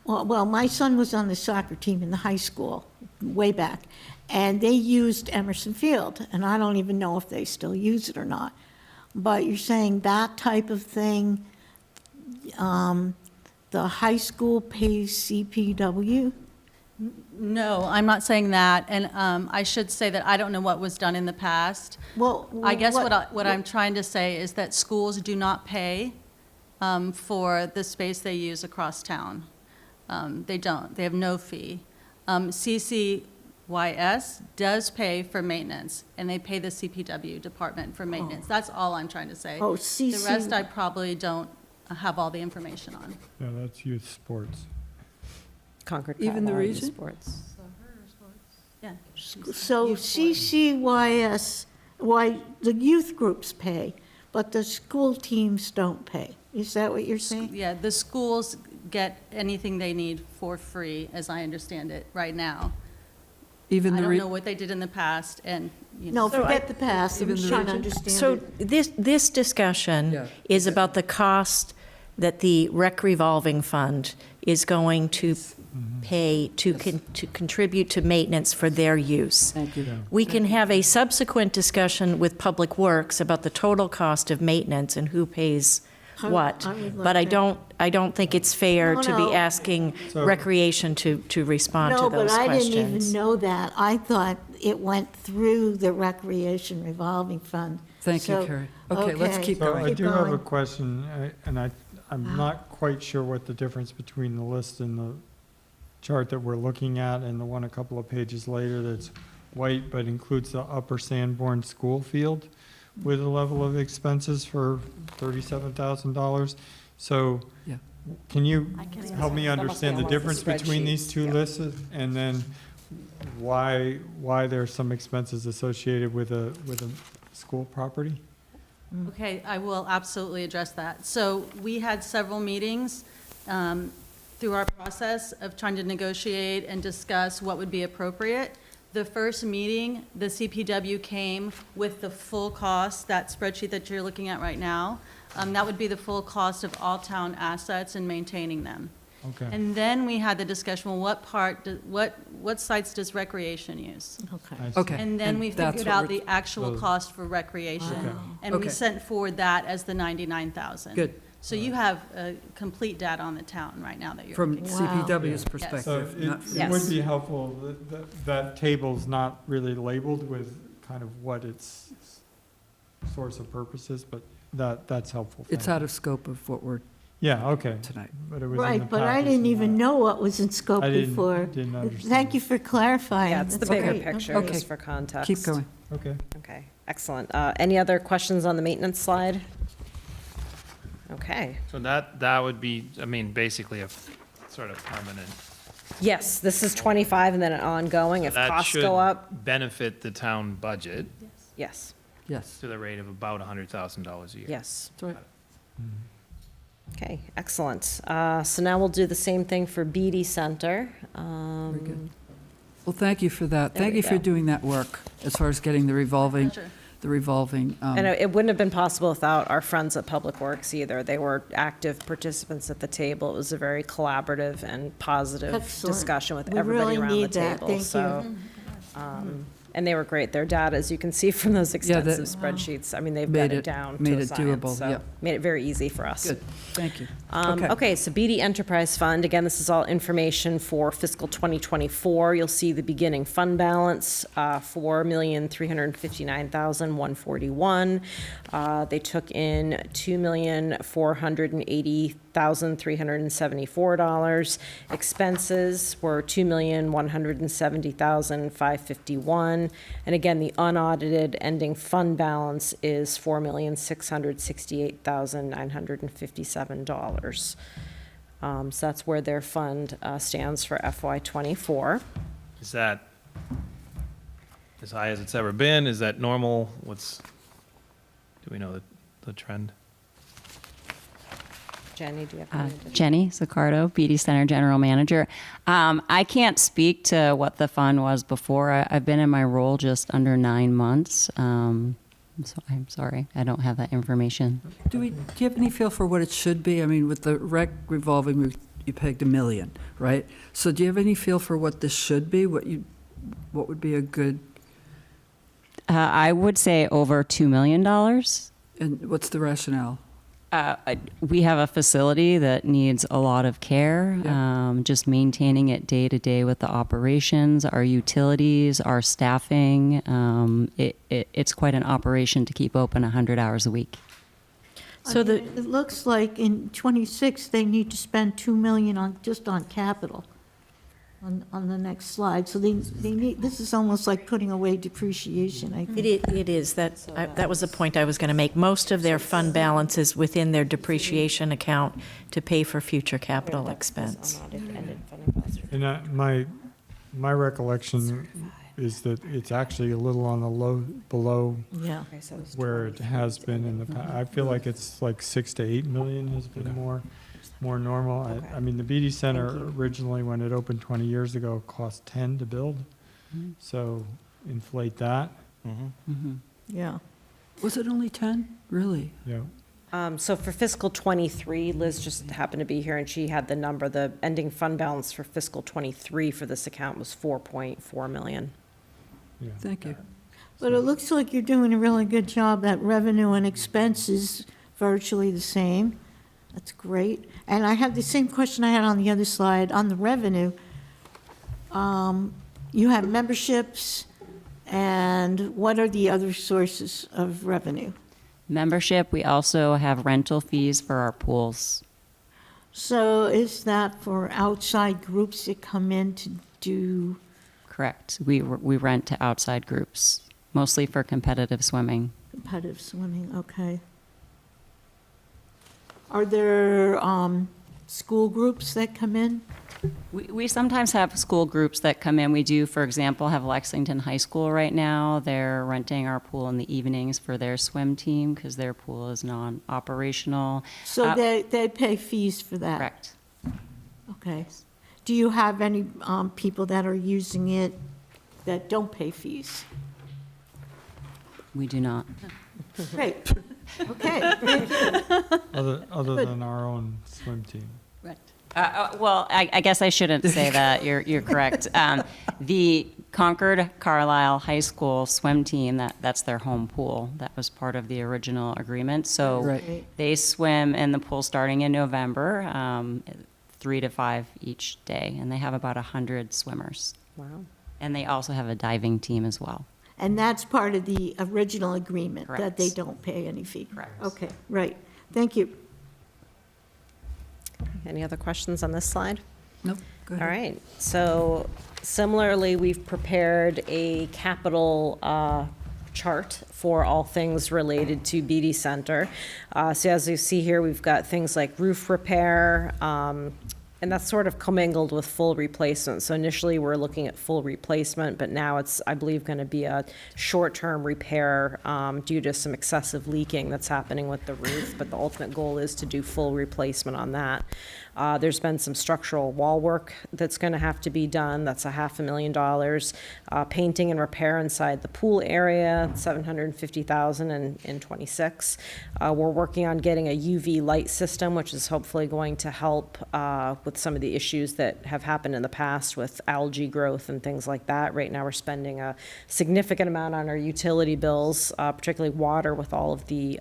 well, my son was on the soccer team in the high school, way back, and they used Emerson Field, and I don't even know if they still use it or not. But you're saying that type of thing, the high school pays CPW? No, I'm not saying that, and I should say that I don't know what was done in the past. Well, I guess what I'm trying to say is that schools do not pay for the space they use across town. They don't. They have no fee. CCYS does pay for maintenance, and they pay the CPW department for maintenance. That's all I'm trying to say. Oh, The rest I probably don't have all the information on. Yeah, that's youth sports. Concord. Even the Cat Live region? Sports. Yeah. So CCYS, the youth groups pay, but the school teams don't pay. Is that what you're saying? Yeah, the schools get anything they need for free, as I understand it, right now. Even I the, don't know what they did in the past, and, you know. No, forget the past, I'm Even the just trying to region? understand So it. this discussion Yeah. is about the cost that the rec revolving fund is going to pay to contribute to maintenance for their use. thank you. We can have a subsequent discussion with Public Works about the total cost of maintenance and who pays what. I would But like that. I don't think it's fair to be No. asking So- Recreation to respond No, to those but I questions. didn't even know that. I thought it went through the Recreation Revolving Fund. Thank you, So- Carrie. Okay, let's keep So going. I do have a going. question, and I'm not quite sure what the difference between the list and the chart that we're looking at and the one a couple of pages later that's white but includes the Upper Sanborn School Field with a level of expenses for $37,000. So Yeah. can you I can help me understand the difference between these two lists and then why there's some expenses associated with a school property? Okay, I will absolutely address that. So we had several meetings through our process of trying to negotiate and discuss what would be appropriate. The first meeting, the CPW came with the full cost, that spreadsheet that you're looking at right now. That would be the full cost of all town assets and maintaining them. Okay. And then we had the discussion, well, what sites does recreation use? Okay. I see. Okay. And then we that's figured what out we're- the actual Those- cost for recreation. Okay. And we Okay. sent forward that as the 99,000. Good. So you have complete data on the town right now that you're From looking at. CPW's So perspective. not it from- would be helpful, that table's not really labeled with kind of what its source of purpose is, but that's helpful. It's Thank out of scope of what we're, Yeah, okay. tonight. But it was in the Right, but I package didn't and even know what was in scope I didn't- before. didn't understand. Thank you for clarifying. Yeah, it's the That's bigger great. picture, Okay. just for context. Keep going. Okay. Okay, excellent. Any other questions on the maintenance slide? Okay. So that would be, I mean, basically a sort of permanent. Yes, this is 25 and then an ongoing. If That costs should go up, benefit the town budget yes, Yes. to the rate of about $100,000 a year. yes. That's right. Okay, excellent. So now we'll do the same thing for Beatty Center. Very good. Well, thank you for that. There Thank we you for go. doing that work as far as getting the revolving, Pleasure. And it wouldn't have been possible without our friends at Public Works either. They were active participants at the table. It was a very collaborative and positive Excellent. discussion with We everybody really around the need that. table. Thank you. So, and they were great. Their data, as you can see from those Yeah, that- extensive spreadsheets, I mean, they've Made got it it- down made to a it science. doable, So yep. made it very easy for us. Good, thank you. Okay, so BD Enterprise Fund, again, this is all information for fiscal 2024. You'll see the beginning fund balance, $4,359,141. They took in $2,480,374. Expenses were $2,170,551. And again, the unaudited ending fund balance is $4,668,957. So that's where their fund stands for FY '24. Is that as high as it's ever been? Is that normal? Do we know the trend? Jenny, do you have any additional? Jenny Zaccardo, BD Center General Manager. I can't speak to what the fund was before. I've been in my role just under 9 months. So I'm sorry, I don't have that information. Do you have any feel for what it should be? I mean, with the rec revolving, you pegged $1 million, right? So do you have any feel for what this should be? What would be a good, I would say over $2 million. and what's the rationale? We have a facility that needs a lot of care, Yeah. just maintaining it day to day with the operations, our utilities, our staffing. It's quite an operation to keep open 100 hours a week. So it looks like in '26, they need to spend $2 million just on capital on the next slide. So they need, this is almost like putting away depreciation, I think. It is. That was the point I was going to make. Most of their fund balance is within their depreciation account to pay for future capital expense. And my recollection is that it's actually a little on the below Yeah. where it has been in the past. I feel like it's like 6 to 8 million has been more normal. I mean, the BD Center originally, when it opened 20 years ago, cost 10 to build. So inflate that. Yeah. Was it only 10? Really? Yeah. So for fiscal '23, Liz just happened to be here, and she had the number. The ending fund balance for fiscal '23 for this account was $4.4 million. Yeah. Thank you. But it looks like you're doing a really good job. That revenue and expense is virtually the same. That's great. And I have the same question I had on the other slide. On the revenue, you have memberships, And what are the other sources of revenue? Membership, we also have rental fees for our pools. So is that for outside groups that come in to do? Correct. We rent to outside groups, mostly for competitive swimming. Competitive swimming, okay. Are there school groups that come in? We sometimes have school groups that come in. We do, for example, have Lexington High School right now. They're renting our pool in the evenings for their swim team because their pool is non-operational. So they pay fees for that? Correct. Okay. Do you have any people that are using it that don't pay fees? We do not. Great. Okay. Thank you. Other Good. than our own swim team. Right. Well, I guess I shouldn't say that. You're correct. The Concord Carlisle High School swim team, that's their home pool. That was part of the original agreement. So Right. they swim in the pool starting in November, 3 to 5 each day, and they have about 100 swimmers. Wow. And they also have a diving team as well. And that's part of the original agreement, that Correct. they don't pay any fee? Correct. Okay, right. Thank you. Any other questions on this slide? Nope, go ahead. All right, so similarly, we've prepared a capital chart for all things related to BD Center. So as you see here, we've got things like roof repair, and that's sort of commingled with full replacement. So initially, we're looking at full replacement, but now it's, I believe, going to be a short-term repair due to some excessive leaking that's happening with the roof, but the ultimate goal is to do full replacement on that. There's been some structural wall work that's going to have to be done. That's $500,000. Painting and repair inside the pool area, $750,000 in 26. We're working on getting a UV light system, which is hopefully going to help with some of the issues that have happened in the past with algae growth and things like that. Right now, we're spending a significant amount on our utility bills, particularly water, with all of the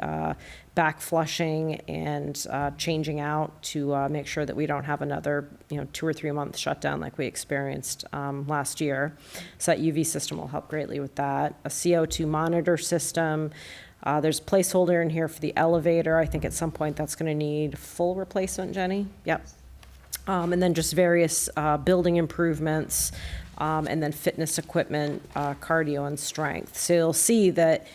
back flushing and changing out to make sure that we don't have another 2 or 3 month shutdown like we experienced last year. So that UV system will help greatly with that. A CO2 monitor system. There's a placeholder in here for the elevator. I think at some point that's going to need full replacement, Jenny. Yep. And then just various building improvements, and then fitness equipment, cardio and strength. So you'll see that,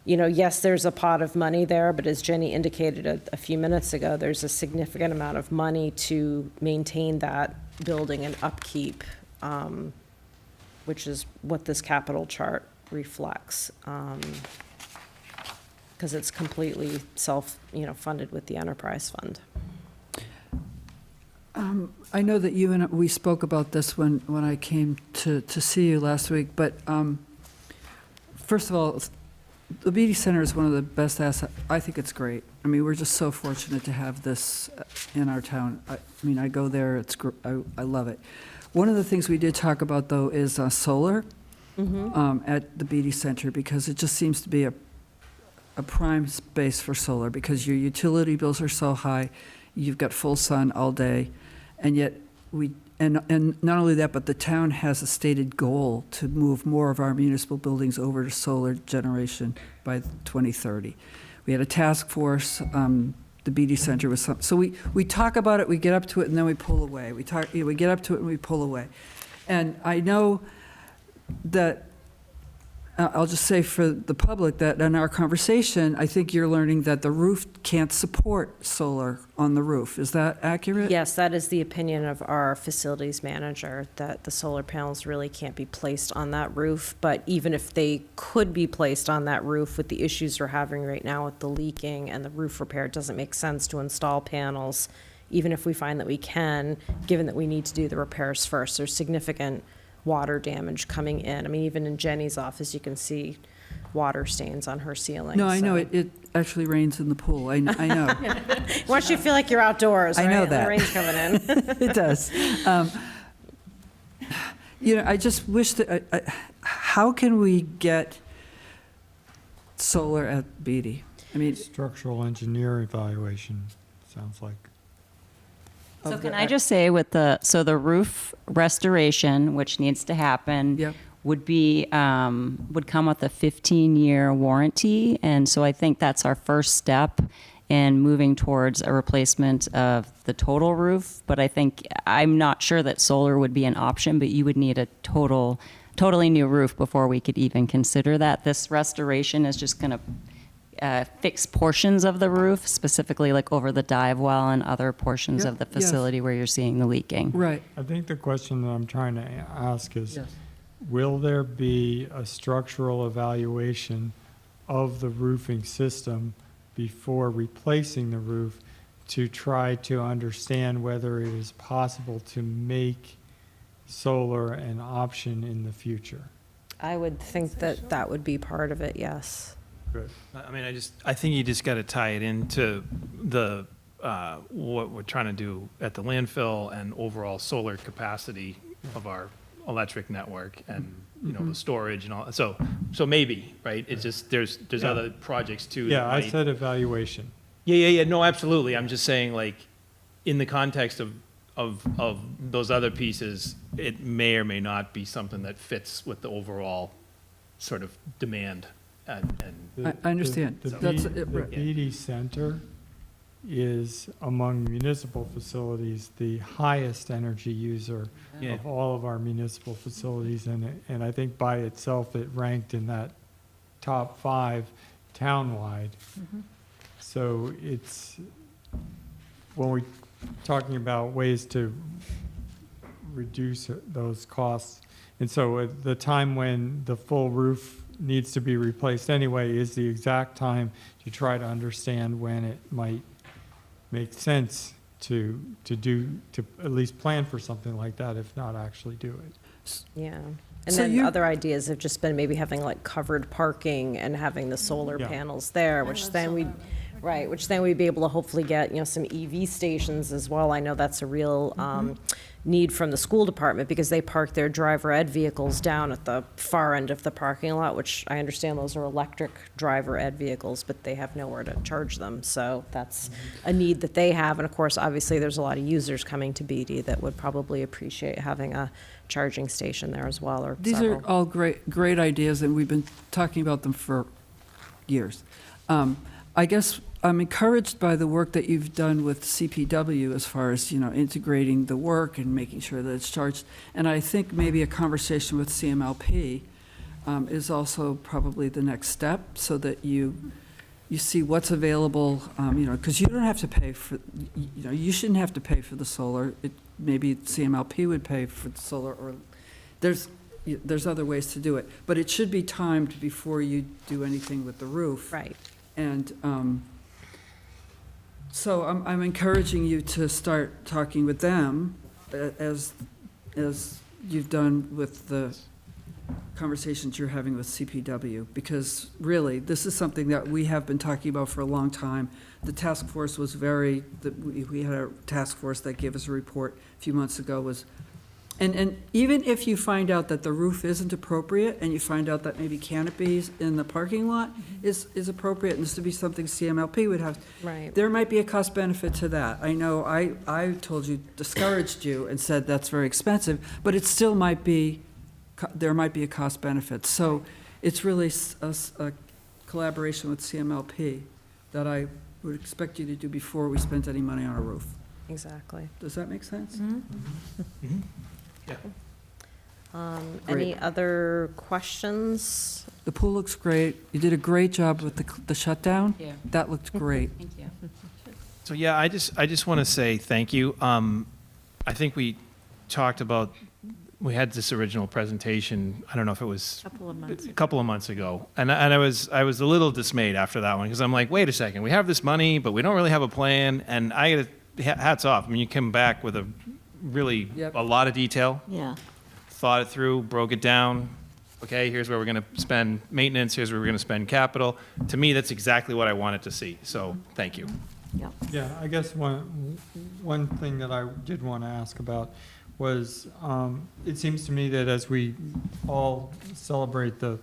yes, there's a pot of money there, but as Jenny indicated a few minutes ago, there's a significant amount of money to maintain that building and upkeep, which is what this capital chart reflects, because it's completely funded with the enterprise fund. I know that you and we spoke about this when I came to see you last week, but first of all, the BD Center is one of the best assets. I think it's great. I mean, we're just so fortunate to have this in our town. I mean, I go there, I love it. One of the things we did talk about, though, is solar at the BD Center, because it just seems to be a prime space for solar, because your utility bills are so high, you've got full sun all day, and yet and not only that, but the town has a stated goal to move more of our municipal buildings over to solar generation by 2030. We had a task force, the BD Center was so we talk about it, we get up to it, and then we pull away. We get up to it and we pull away. And I know that, I'll just say for the public that in our conversation, I think you're learning that the roof can't support solar on the roof. Is that accurate? Yes, that is the opinion of our facilities manager, that the solar panels really can't be placed on that roof. But even if they could be placed on that roof, with the issues we're having right now with the leaking and the roof repair, it doesn't make sense to install panels, even if we find that we can, given that we need to do the repairs first. There's significant water damage coming in. I mean, even in Jenny's office, you can see water stains on her ceiling. No, I know, it actually rains in the pool, I know. Once you feel like you're outdoors, I right? know And that. the rain's coming in. It does. I just wish that, how can we get solar at BD? I mean, Structural engineer evaluation, sounds like. So can I just say with the roof restoration, which needs to happen, Yep. would come with a 15-year warranty. And so I think that's our first step in moving towards a replacement of the total roof. But I'm not sure that solar would be an option, but you would need a totally new roof before we could even consider that. This restoration is just going to fix portions of the roof, specifically like over the dive well and other portions Yep, of the yes. facility where you're seeing the leaking. Right. I think the question that I'm trying to ask is, Yes. will there be a structural evaluation of the roofing system before replacing the roof to try to understand whether it is possible to make solar an option in the future? I would think that that would be part of it, yes. Good. I mean, I think you just got to tie it into the, what we're trying to do at the landfill and overall solar capacity of our electric network and, you know, the storage and all. So maybe, right? It's just, there's Yeah. other projects too. Yeah, that I might- said evaluation. Yeah. No, absolutely. I'm just saying, like, in the context of those other pieces, it may or may not be something that fits with the overall sort of demand and I understand. That's it, The right. BD Center is among municipal facilities, the highest energy user Yeah. of all of our municipal facilities. And I think by itself, it ranked in that top 5 townwide. So it's, when we're talking about ways to reduce those costs, and so at the time when the full roof needs to be replaced anyway is the exact time to try to understand when it might make sense to at least plan for something like that, if not actually do it. Yeah. And So then you- other ideas have just been maybe having like covered parking and having the solar Yeah. panels there, which then we'd be able to hopefully get, some EV stations as well. I know that's a real need from the school department because they park their driver ed vehicles down at the far end of the parking lot, which I understand those are electric driver ed vehicles, but they have nowhere to charge them. So that's a need that they have. And of course, obviously, there's a lot of users coming to BD that would probably appreciate having a charging station there as well, or These several. are all great ideas, and we've been talking about them for years. I guess I'm encouraged by the work that you've done with CPW as far as, integrating the work and making sure that it's charged. And I think maybe a conversation with CMLP is also probably the next step, so that you see what's available, because you don't have to pay for, you shouldn't have to pay for the solar. Maybe CMLP would pay for the solar, or there's other ways to do it. But it should be timed before you do anything with the roof. Right. And so I'm encouraging you to start talking with them as you've done with the conversations you're having with CPW, because really, this is something that we have been talking about for a long time. The task force was we had a task force that gave us a report a few months ago, and even if you find out that the roof isn't appropriate, and you find out that maybe canopies in the parking lot is appropriate, and this would be something CMLP would have. Right. There might be a cost benefit to that. I know I told you, discouraged you, and said that's very expensive, but it still might be, there might be a cost benefit. So it's really a collaboration with CMLP that I would expect you to do before we spend any money on a roof. Exactly. Does that make sense? Yeah. Any other questions? The pool looks great. You did a great job with the shutdown. Thank you. That looked great. Thank you. So yeah, I just want to say thank you. I think we talked about, we had this original presentation, I don't know if it was a couple of months ago. And I was a little dismayed after that one, because I'm like, wait a second, we have this money, but we don't really have a plan. And I got hats off. I mean, you come back with a lot of detail. Yeah. Thought it through, broke it down. Okay, here's where we're going to spend maintenance, here's where we're going to spend capital. To me, that's exactly what I wanted to see. So thank you. Yep. Yeah, I guess one thing that I did want to ask about was, it seems to me that as we all celebrate the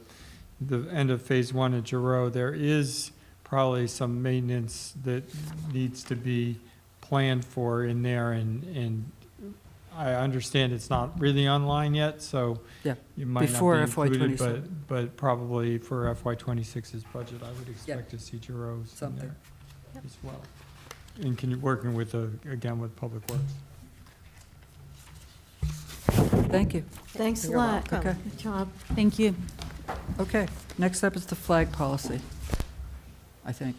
end of Phase 1 at Giroux, there is probably some maintenance that needs to be planned for in there, and I understand it's not really online yet, so Yeah, you might not before be FY included, '27. but probably for FY '26's budget, I would expect to see Giroux in Something. there as well. And working with, again, with Public Works. Thank you. Thanks a You're lot. welcome. Okay. Good job. Thank you. Okay, next up is the flag policy, I think.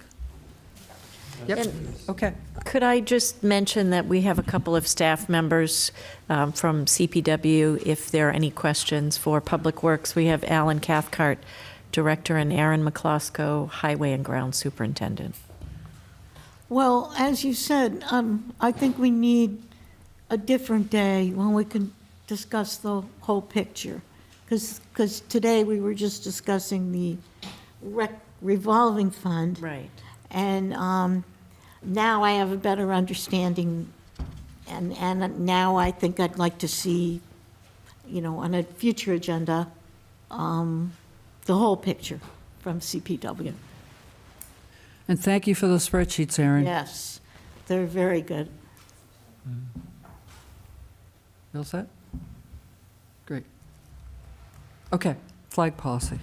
Yep, And- okay. Could I just mention that we have a couple of staff members from CPW, if there are any questions for Public Works. We have Alan Cathcart, Director, and Aaron McCloskey, Highway and Ground Superintendent. Well, as you said, I think we need a different day when we can discuss the whole picture. Because today we were just discussing the revolving fund. Right. And now I have a better understanding, and now I think I'd like to see, on a future agenda, the whole picture from CPW. And thank you for those spreadsheets, Aaron. Yes, they're very good. You all set? Great. Okay, flag policy.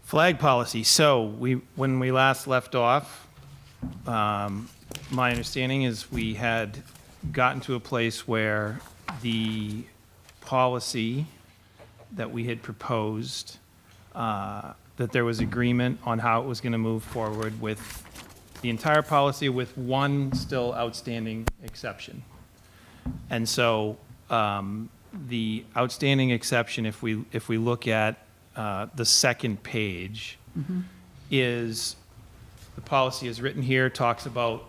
Flag policy. So when we last left off, my understanding is we had gotten to a place where the policy that we had proposed, that there was agreement on how it was going to move forward with the entire policy with one still outstanding exception. And so the outstanding exception, if we look at the second page, is the policy is written here, talks about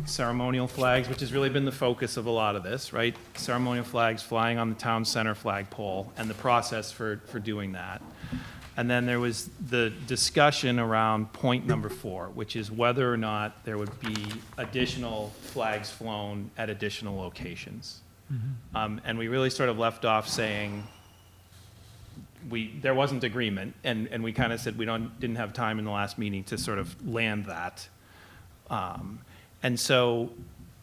ceremonial flags, which has really been the focus of a lot of this, right? Ceremonial flags flying on the town center flagpole and the process for doing that. And then there was the discussion around point number 4, which is whether or not there would be additional flags flown at additional locations. And we really sort of left off saying there wasn't agreement, and we kind of said we didn't have time in the last meeting to sort of land that. And so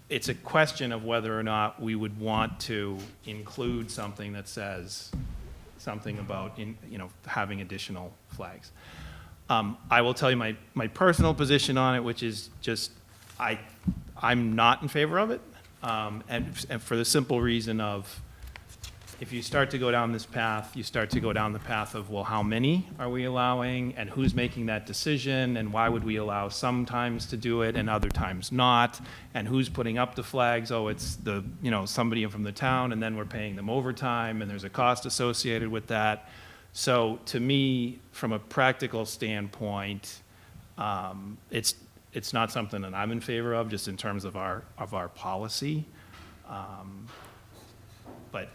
it's a question of whether or not we would want to include something that says something about having additional flags. I will tell you my personal position on it, which is just I'm not in favor of it, and for the simple reason of, if you start to go down this path, you start to go down the path of, well, how many are we allowing, and who's making that decision, and why would we allow some times to do it and other times not, and who's putting up the flags? Oh, it's somebody from the town, and then we're paying them overtime, and there's a cost associated with that. So to me, from a practical standpoint, it's not something that I'm in favor of, just in terms of our policy. But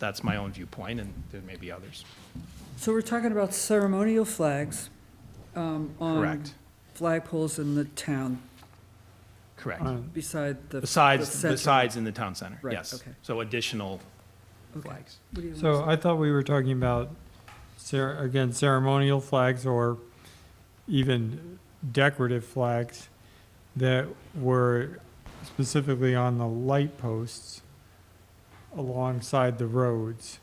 that's my own viewpoint, and there may be others. So we're talking about ceremonial flags on Correct. flagpoles in the town. Correct. Beside the Besides in the town center, Right, yes. okay. So additional Okay. flags. What do you So want to I thought we were talking about, again, ceremonial flags or even decorative flags that were specifically on the light posts alongside the roads.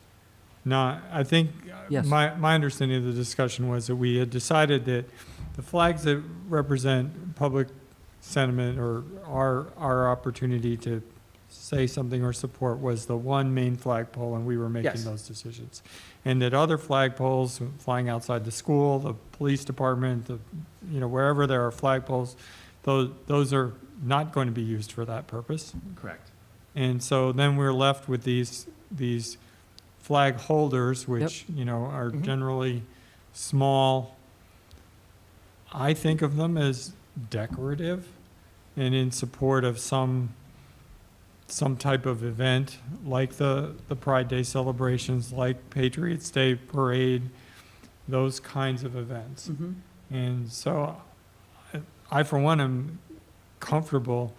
Now, I think Yes. my understanding of the discussion was that we had decided that the flags that represent public sentiment or our opportunity to say something or support was the one main flagpole, and we were making Yes. those decisions. And that other flagpoles flying outside the school, the police department, wherever there are flagpoles, those are not going to be used for that purpose. Correct. And so then we're left with these flag holders, which, are generally small. I think of them as decorative and in support of some type of event, like the Pride Day celebrations, like Patriots Day parade, those kinds of events. And so I, for one, am comfortable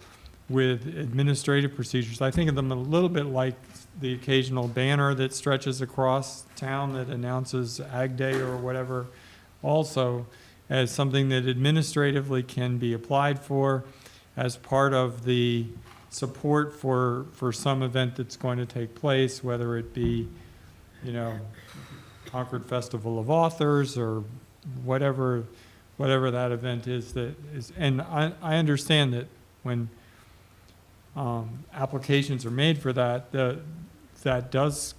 with administrative procedures. I think of them a little bit like the occasional banner that stretches across town that announces Ag Day or whatever, also as something that administratively can be applied for as part of the support for some event that's going to take place, whether it be, Concord Festival of Authors or whatever that event is and I understand that when applications are made for that, that does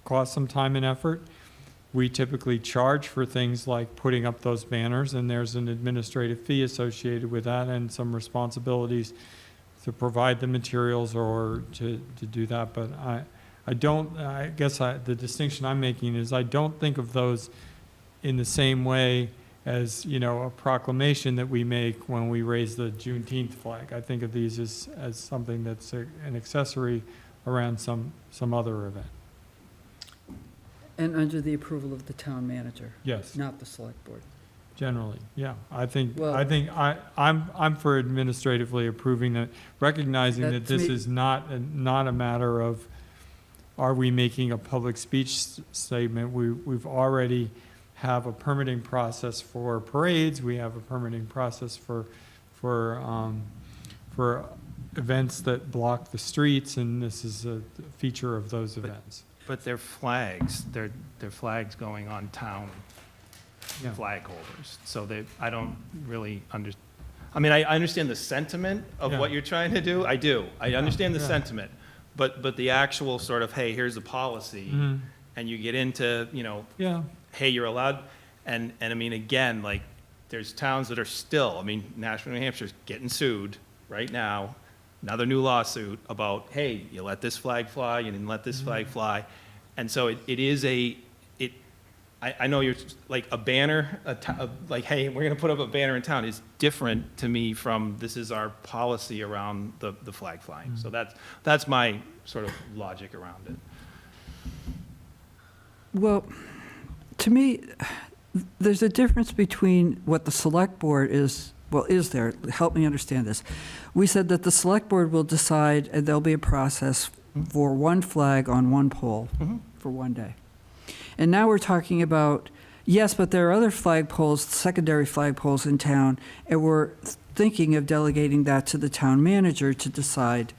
cost some time and effort. We typically charge for things like putting up those banners, and there's an administrative fee associated with that and some responsibilities to provide the materials or to do that. But the distinction I'm making is I don't think of those in the same way as, a proclamation that we make when we raise the Juneteenth flag. I think of these as something that's an accessory around some other event. And under the approval of the town manager? Yes. Not the select board? Generally, yeah. I'm for administratively approving that, recognizing that to this me- is not a matter of, are we making a public speech statement? We've already have a permitting process for parades. We have a permitting process for events that block the streets, and this is a feature of those events. But they're flags, they're flags going on town Yeah. flag holders. So I don't really I understand the sentiment of what you're trying to do. I do. I understand the sentiment. But the actual sort of, hey, here's a policy, and you get into, hey, you're allowed, and I mean, again, like, there's towns that are still, Nashville, New Hampshire's getting sued right now, another new lawsuit about, hey, you let this flag fly, you didn't let this flag fly, and so it is I know you're, like, a banner, like, hey, we're gonna put up a banner in town is different to me from, this is our policy around the flag flying. So that's my sort of logic around it. Well, to me, there's a difference between what the select board is there. Help me understand this. We said that the select board will decide, and there'll be a process for one flag on one pole for one day. And now we're talking about, yes, but there are other flagpoles, secondary flagpoles in town, and we're thinking of delegating that to the town manager to decide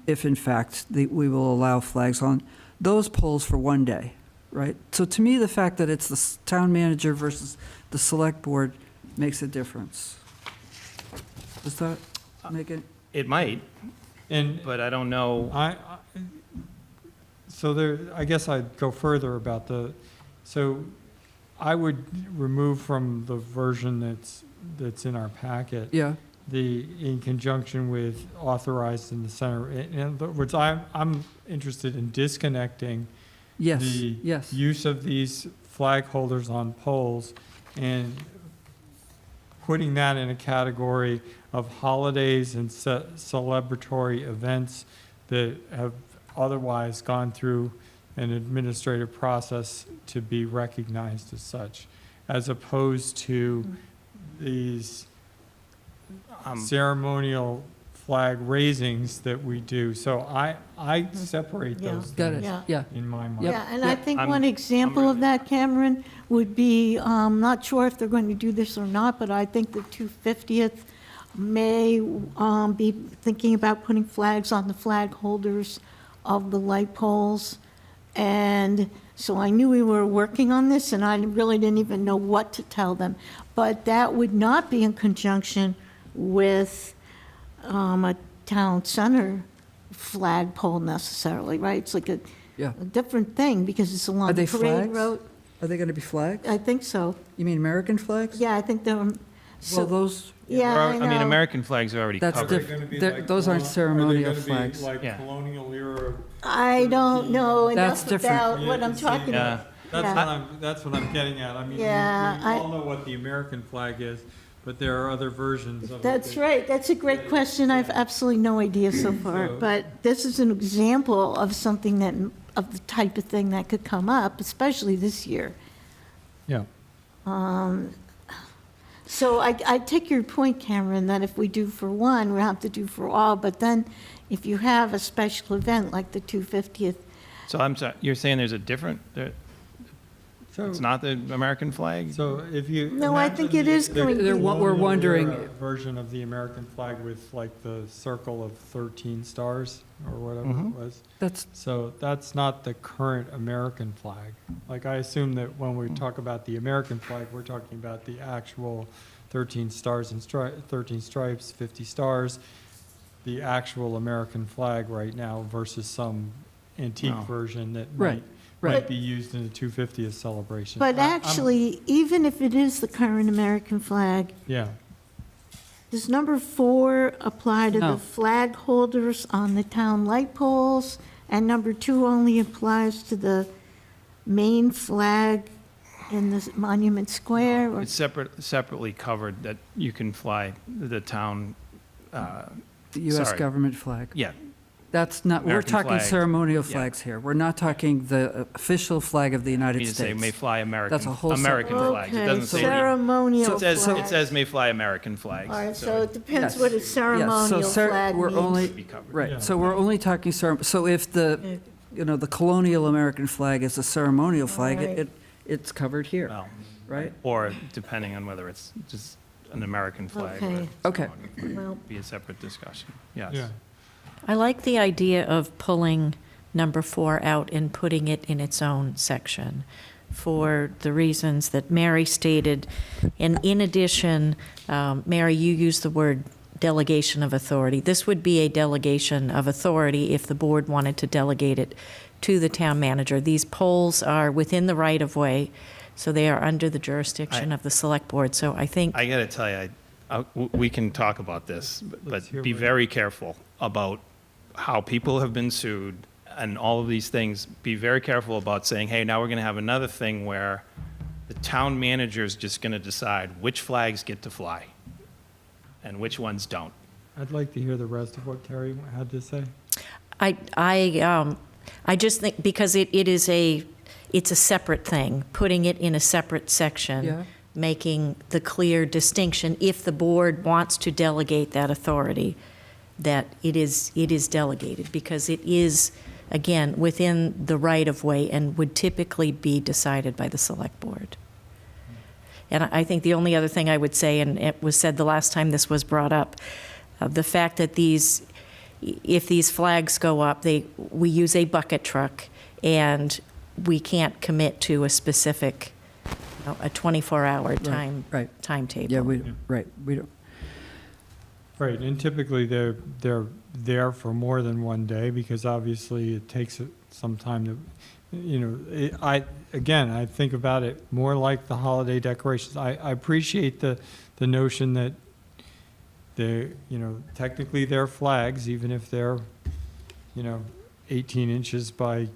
if, in fact, we will allow flags on those poles for one day, right? So to me, the fact that it's the town manager versus the select board makes a difference. Does that make it? It might, but I don't know. I guess I'd go further about so I would remove from the version that's in our packet. Yeah. In conjunction with authorized in the center. In other words, I'm interested in disconnecting the use of these flag holders on poles and putting that in a category of holidays and celebratory events that have otherwise gone through an administrative process to be recognized as such, as opposed to these ceremonial flag raisings that we do. So I separate those things in my mind. Yeah, and I think one example of that, Cameron, would be, not sure if they're going to do this or not, but I think the 250th may be thinking about putting flags on the flag holders of the light poles. And so I knew we were working on this, and I really didn't even know what to tell them. But that would not be in conjunction with a town center flagpole necessarily, right? It's like a different thing because it's along Are they the parade flags? road. Are they going to be flags? I think so. You mean American flags? Yeah, I think they're. Well, those. Yeah, I know. American flags are already That's covered. different. Those aren't ceremonial flags. Like colonial era. I don't know That's enough different. about what I'm talking about. That's what I'm getting at. We all know what the American flag is, but there are other versions of it. That's right. That's a great question. I have absolutely no idea so far. But this is an example of something of the type of thing that could come up, especially this year. Yeah. So I take your point, Cameron, that if we do for one, we have to do for all. But then if you have a special event like the 250th. So I'm sorry, you're saying there's a different, It's not the American flag? So if you. No, I think it is going to be. We're wondering- colonial era version of the American flag with like the circle of 13 stars or whatever it was. So that's not the current American flag. Like I assume that when we talk about the American flag, we're talking about the actual 13 stars and 13 stripes, 50 stars, the actual American flag right now versus some antique version that might be used in a 250th celebration. But actually, even if it is the current American flag, Yeah. does number 4 apply to No. the flag holders on the town light poles? And number 2 only applies to the main flag in the Monument Square? Or- It's separately covered that you can fly the town, The U.S. government flag. Yeah. That's not, we're American talking flag. ceremonial Yeah. flags here. We're not talking the official flag of the United You say States. may fly American, That's a whole American separate- flags. It Okay, doesn't say. ceremonial It says, flags. it says may fly American flags. All right, so it depends Yes. what a Yes, so ceremonial flag we're means. only, Be covered. right, Yeah. so we're only talking, so if the, the colonial American flag is a ceremonial flag, Right. it's covered here, Well, right? or depending on whether it's just an American flag or Okay. a Okay. ceremonial flag. Well- Be a separate discussion. Yes. Yeah. I like the idea of pulling number 4 out and putting it in its own section for the reasons that Mary stated. And in addition, Mary, you used the word delegation of authority. This would be a delegation of authority if the board wanted to delegate it to the town manager. These polls are within the right-of-way, so they are under the jurisdiction of the select board. So I think I got to tell you, we can talk about this, Let's hear but be what- very careful about how people have been sued and all of these things. Be very careful about saying, hey, now we're going to have another thing where the town manager is just going to decide which flags get to fly and which ones don't. I'd like to hear the rest of what Carrie had to say. I just think, because it's a separate thing, putting it in a separate section, Yeah. making the clear distinction, if the board wants to delegate that authority, that it is delegated, because it is, again, within the right-of-way and would typically be decided by the select board. And I think the only other thing I would say, and it was said the last time this was brought up, the fact that if these flags go up, we use a bucket truck, and we can't commit to a specific, a 24-hour timetable. Yeah, we don't. Right, and typically they're there for more than one day because obviously it takes some time to, I think about it more like the holiday decorations. I appreciate the notion that technically they're flags, even if they're, 18 inches by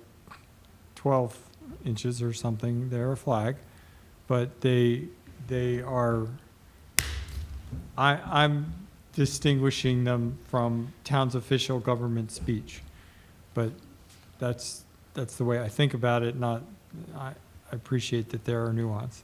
12 inches or something, they're a flag. But they are, I'm distinguishing them from town's official government speech. But that's the way I think about it, I appreciate that there are nuances.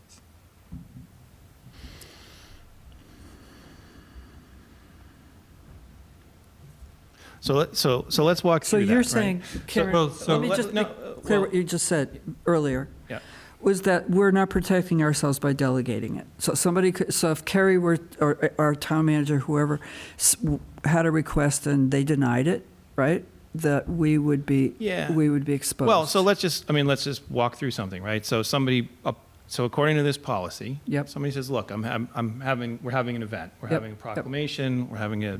So let's walk So through that. you're right? saying, Karen, let me just no, be clear what you just said earlier. Yeah. Was that we're not protecting ourselves by delegating it. So so if Kerry were, or our town manager, whoever, had a request and they denied it, right? That we would be exposed. Well, so let's just walk through something, right? So so according to this policy, somebody says, look, we're having an event, we're having a proclamation, we're having a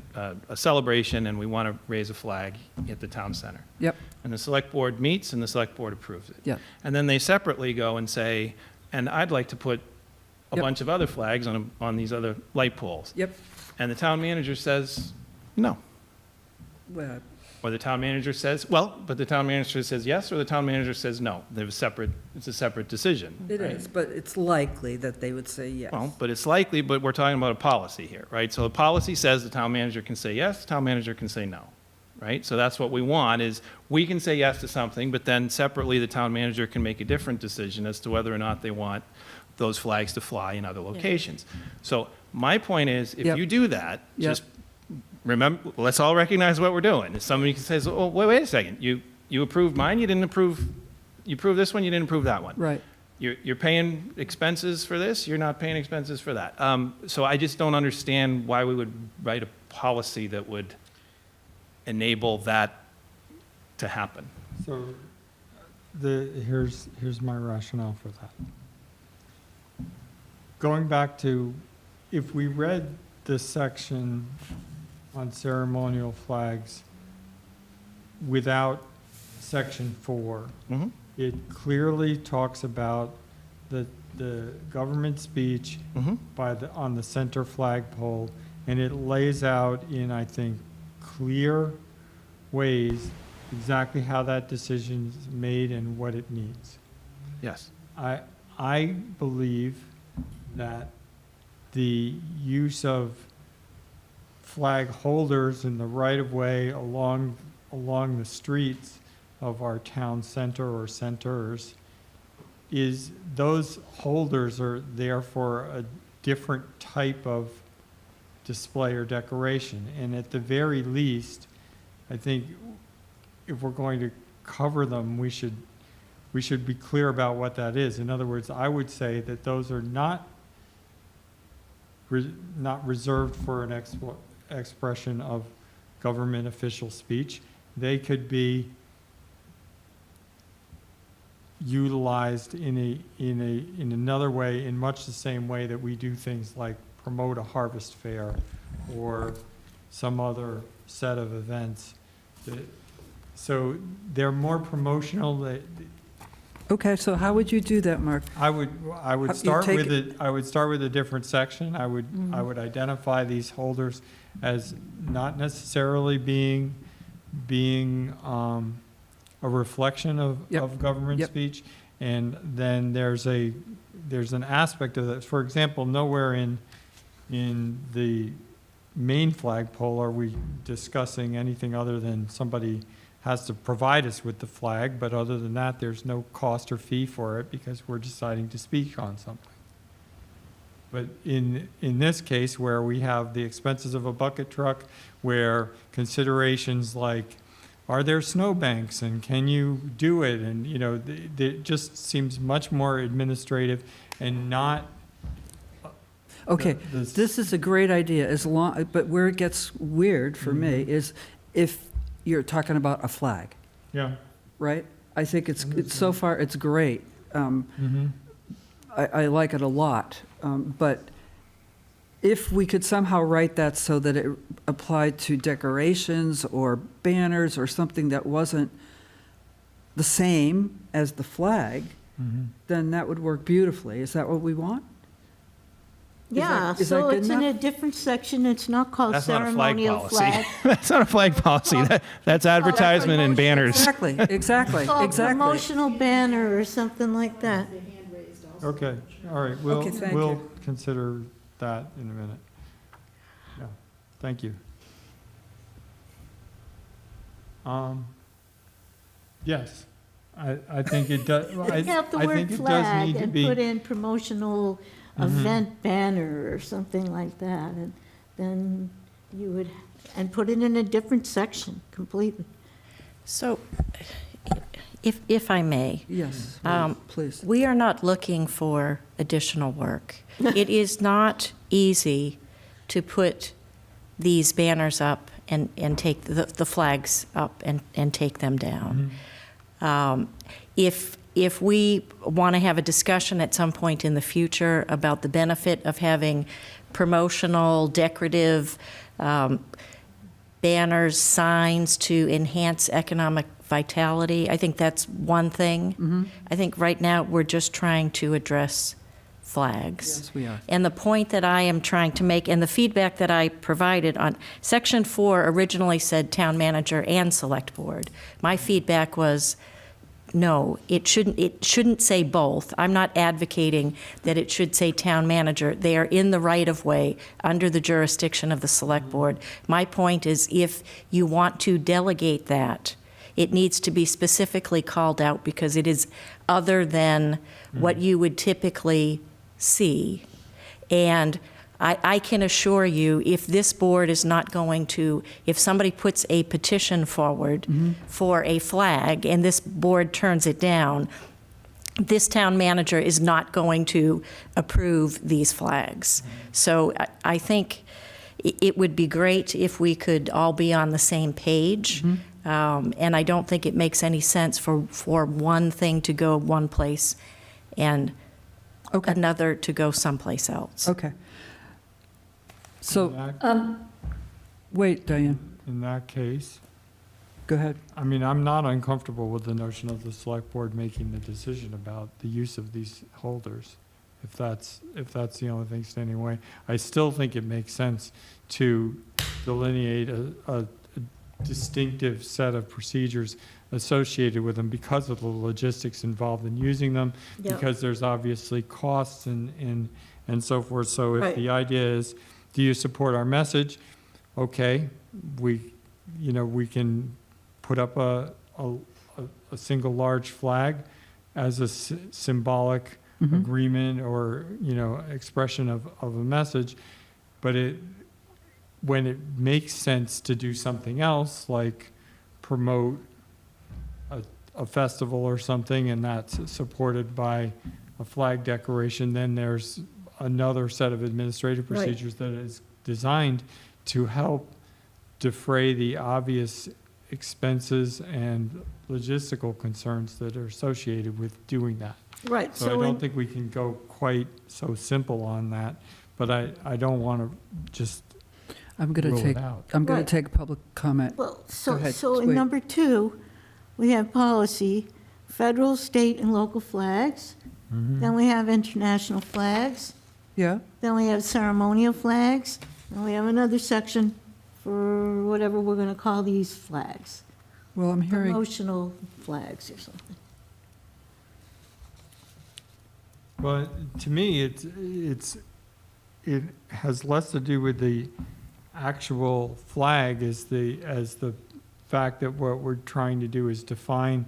celebration, and we want to raise a flag at the town center. Yep. And the select board meets, and the select board approves it. Yep. And then they separately go and say, and I'd like to put a bunch of other flags on these other light poles. Yep. And the town manager says, no. Well, Or the town manager says, but the town manager says yes, or the town manager says no. It's a separate decision. it is, but it's likely that they would say yes. Well, but it's likely, but we're talking about a policy here, right? So the policy says the town manager can say yes, the town manager can say no, right? So that's what we want, is we can say yes to something, but then separately, the town manager can make a different decision as to whether or not they want those flags to fly in other locations. So my point is, if you do that, just remember, let's all recognize what we're doing. If somebody says, oh, wait a second, you approved mine, you didn't approve, you approved this one, you didn't approve that one. Right. you're paying expenses for this, you're not paying expenses for that. So I just don't understand why we would write a policy that would enable that to happen. So here's my rationale for that. Going back to, if we read the section on ceremonial flags without section 4, it clearly talks about the government speech on the center flagpole, and it lays out in, I think, clear ways exactly how that decision is made and what it means. Yes. I believe that the use of flag holders in the right-of-way along the streets of our town center or centers is, those holders are there for a different type of display or decoration. And at the very least, I think if we're going to cover them, we should be clear about what that is. In other words, I would say that those are not reserved for an expression of government official speech. They could be utilized in another way, in much the same way that we do things like promote a harvest fair or some other set of events. So they're more promotional. Okay, so how would you do that, Mark? I would You start take with it. I would start with a different section. I would identify these holders as not necessarily being a reflection of government speech, and then there's an aspect of that. For example, nowhere in the main flagpole are we discussing anything other than somebody has to provide us with the flag, but other than that, there's no cost or fee for it because we're deciding to speak on something. But in this case, where we have the expenses of a bucket truck, where considerations like, are there snowbanks and can you do it? And, it just seems much more administrative and not. Okay, this is a great idea, but where it gets weird for me is if you're talking about a flag. Yeah. Right? I think it's so far, it's great. I like it a lot. But if we could somehow write that so that it applied to decorations or banners or something that wasn't the same as the flag, then that would work beautifully. Is that what we want? Yeah, is so that good it's in enough? a different section. It's not called That's not a flag ceremonial policy. flag. That's not a flag policy. That's advertisement and banners. Exactly. It's called promotional banner or something like that. Okay, all right, Okay, thank we'll you. consider that in a minute. Yeah, thank you. Yes, I think it does. Take out the I word think it does flag need to and be. put in promotional event banner or something like that, and then you would, and put it in a different section completely. So, if I may. Yes, please. We are not looking for additional work. It is not easy to put these banners up and take the flags up and take them down. If we want to have a discussion at some point in the future about the benefit of having promotional, decorative banners, signs to enhance economic vitality, I think that's one thing. I think right now we're just trying to address flags. Yes, we are. And the point that I am trying to make, and the feedback that I provided on Section 4 originally said town manager and select board. My feedback was, no, it shouldn't say both. I'm not advocating that it should say town manager. They are in the right of way under the jurisdiction of the select board. My point is, if you want to delegate that, it needs to be specifically called out because it is other than what you would typically see. And I can assure you, if this board is not going to, if somebody puts a petition forward for a flag and this board turns it down, this town manager is not going to approve these flags. So I think it would be great if we could all be on the same page. And I don't think it makes any sense for one thing to go one place and another to go someplace else. Okay. So, wait, Diane, In that case, go ahead. I mean, I'm not uncomfortable with the notion of the select board making the decision about the use of these holders, if that's the only thing standing in the way. I still think it makes sense to delineate a distinctive set of procedures associated with them because of the logistics involved in using them, Yep. because there's obviously costs and so forth. So if Right. the idea is, do you support our message? Okay, we can put up a single large flag as a symbolic agreement or, expression of a message. But when it makes sense to do something else, like promote a festival or something, and that's supported by a flag decoration, then there's another set of administrative Right. procedures that is designed to help defray the obvious expenses and logistical concerns that are associated with doing that. Right, So I don't think we can go quite so simple on that, but I don't want to just I'm going rule to it take, out. I'm going Right. to take public comment. Well, Go ahead. so in Wait. number 2, we have policy, federal, state, and local flags. Then we have international flags. Yeah, Then we have ceremonial flags. And we have another section for whatever we're going to call these flags. well, I'm hearing, Promotional flags or something. Well, to me, it has less to do with the actual flag as the fact that what we're trying to do is define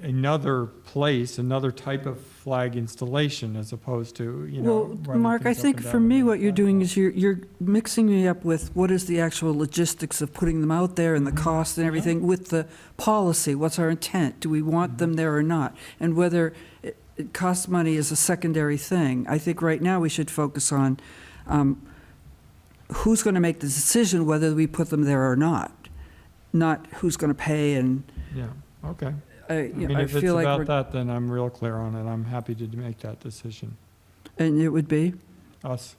another place, another type of flag installation as opposed to, well, running Mark, I things up think and for down me, the what you're doing is you're mixing me up with what is the actual logistics of putting them out there and the cost and everything with the policy. What's our intent? Do we want them there or not? And whether it costs money is a secondary thing. I think right now we should focus on who's going to make the decision whether we put them there or not who's going to pay. And Yeah, okay. I I mean, if it's feel like about we're, that, then I'm real clear on it. I'm happy to make that decision. and it would be Us.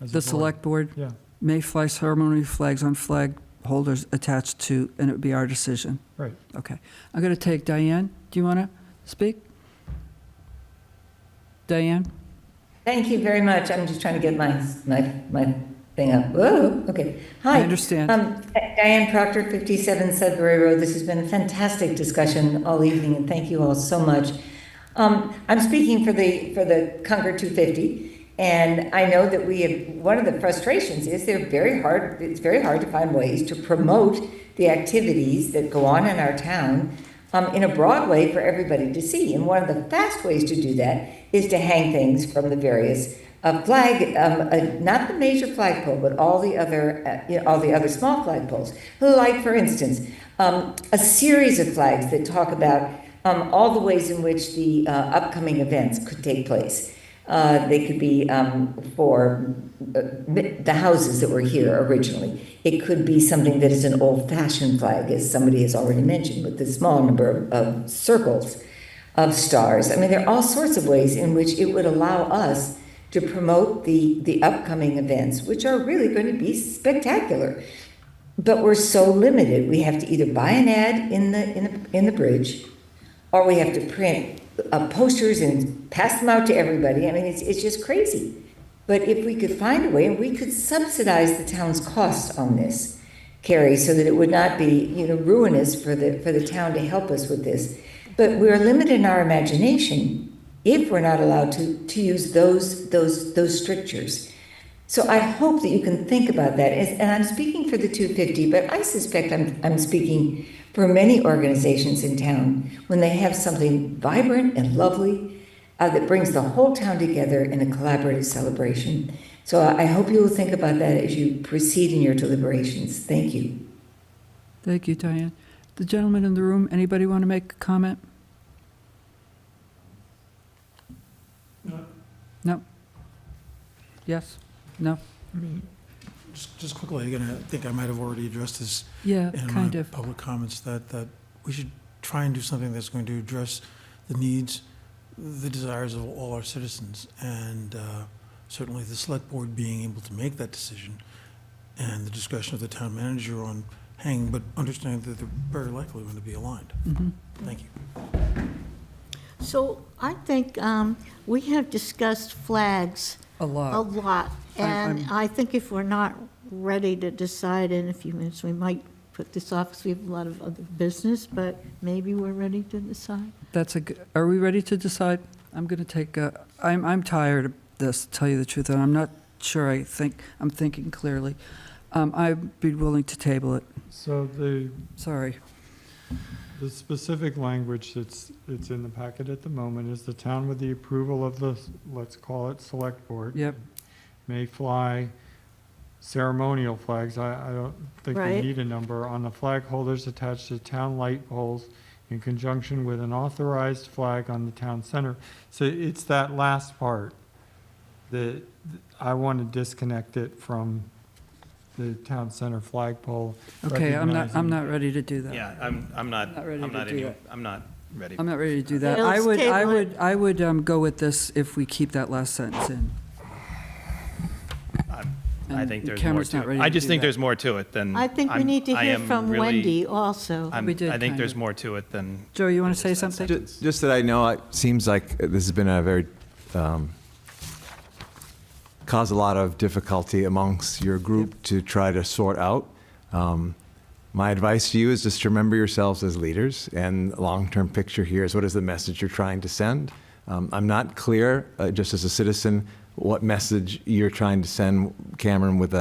as a the board. select board Yeah, may fly ceremony flags on flag holders attached to, and it would be our decision. right. Okay. I'm going to take Diane. Do you want to speak? Diane? Thank you very much. I'm just trying to get my thing up. Whoa, okay. Hi. I understand. Diane Proctor, 57 Sudbury Road. This has been a fantastic discussion all evening, and thank you all so much. I'm speaking for the Concord 250, and I know that we have, one of the frustrations is it's very hard to find ways to promote the activities that go on in our town in a broad way for everybody to see. And one of the fast ways to do that is to hang things from the various flag, not the major flagpole, but all the other small flagpoles. Like, for instance, a series of flags that talk about all the ways in which the upcoming events could take place. They could be for the houses that were here originally. It could be something that is an old-fashioned flag, as somebody has already mentioned, with the small number of circles of stars. I mean, there are all sorts of ways in which it would allow us to promote the upcoming events, which are really going to be spectacular. But we're so limited. We have to either buy an ad in the bridge, or we have to print posters and pass them out to everybody. I mean, it's just crazy. But if we could find a way, and we could subsidize the town's cost on this, Carrie, so that it would not be, ruinous for the town to help us with this. But we're limited in our imagination if we're not allowed to use those strictures. So I hope that you can think about that. And I'm speaking for the 250, but I suspect I'm speaking for many organizations in town when they have something vibrant and lovely that brings the whole town together in a collaborative celebration. So I hope you will think about that as you proceed in your deliberations. Thank you. Thank you, Diane. The gentleman in the room, anybody want to make a comment? No? Yes? No? I mean, just quickly, again, I think I might have already addressed this Yeah, in kind my of. public comments, that we should try and do something that's going to address the needs, the desires of all our citizens, and certainly the select board being able to make that decision, and the discretion of the town manager on hanging, but understanding that they're very likely going to be aligned. Mhm. Thank you. So I think we have discussed flags A lot. a lot. And I'm- I think if we're not ready to decide in a few minutes, we might put this off because we have a lot of other business, but maybe we're ready to decide. That's a good, are we ready to decide? I'm going to take, I'm tired of this, to tell you the truth, and I'm not sure I'm thinking clearly. I'd be willing to table it. So Sorry. the specific language it's in the packet at the moment is the town with the approval of the, let's call it, select board. Yep. May fly ceremonial flags, I don't think we Right. need a number, on the flag holders attached to town light poles in conjunction with an authorized flag on the town center. So it's that last part that I want to disconnect it from the town center flagpole. Okay, I'm recognizing- not ready to do that. Yeah, I'm not, Not ready I'm to not, do that. I'm not ready. I'm not ready to do that. Yeah, let's table it. I would go with this if we keep that last sentence in. I And think there's more Cameron's to not it. ready I to just do think that. there's more to it than. I think we I'm- need to I hear am from really- Wendy also. I'm- We did, I think kind there's of. more to it than. Joe, you want to say something? Just that I know, it seems like this has been a very, caused a lot of difficulty amongst your group to try to sort out. My advice to you is just to remember yourselves as leaders, and the long-term picture here is what is the message you're trying to send. I'm not clear, just as a citizen, what message you're trying to send, Cameron, with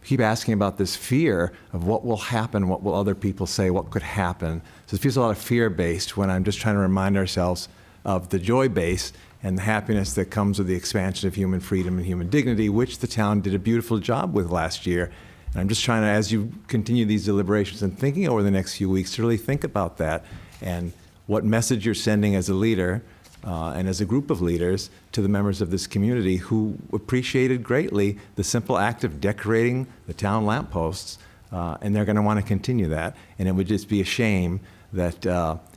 keep asking about this fear of what will happen, what will other people say, what could happen. So it feels a lot of fear-based when I'm just trying to remind ourselves of the joy-based and the happiness that comes with the expansion of human freedom and human dignity, which the town did a beautiful job with last year. And I'm just trying to, as you continue these deliberations and thinking over the next few weeks, to really think about that and what message you're sending as a leader and as a group of leaders to the members of this community who appreciated greatly the simple act of decorating the town lampposts, and they're going to want to continue that. And it would just be a shame that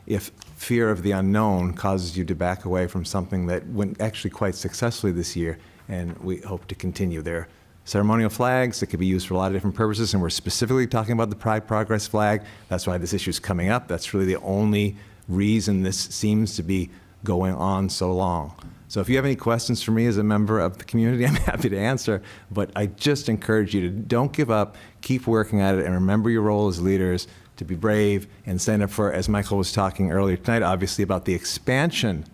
if fear of the unknown causes you to back away from something that went actually quite successfully this year, and we hope to continue. There ceremonial flags that could be used for a lot of different purposes, and we're specifically talking about the Pride Progress flag. That's why this issue is coming up. That's really the only reason this seems to be going on so long. So if you have any questions for me as a member of the community, I'm happy to answer, but I just encourage you to don't give up, keep working at it, and remember your role as leaders to be brave and stand up for, as Michael was talking earlier tonight, obviously about the expansion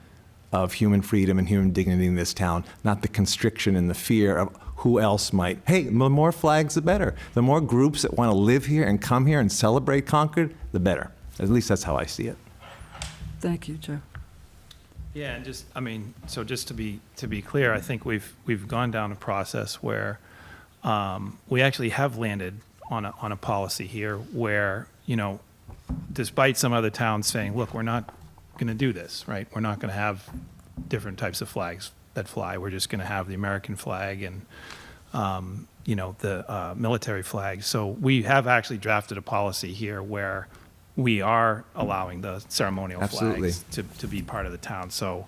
of human freedom and human dignity in this town, not the constriction and the fear of who else might. Hey, the more flags, the better. The more groups that want to live here and come here and celebrate Concord, the better. At least that's how I see it. Thank you, Joe. Yeah, and just, I mean, so just to be clear, I think we've gone down a process where we actually have landed on a policy here where, you know, despite some other towns saying, look, we're not going to do this, right? We're not going to have different types of flags that fly. We're just going to have the American flag and, you know, the military flag. So we have actually drafted a policy here where we are allowing the ceremonial Absolutely. flags to be part of the town. So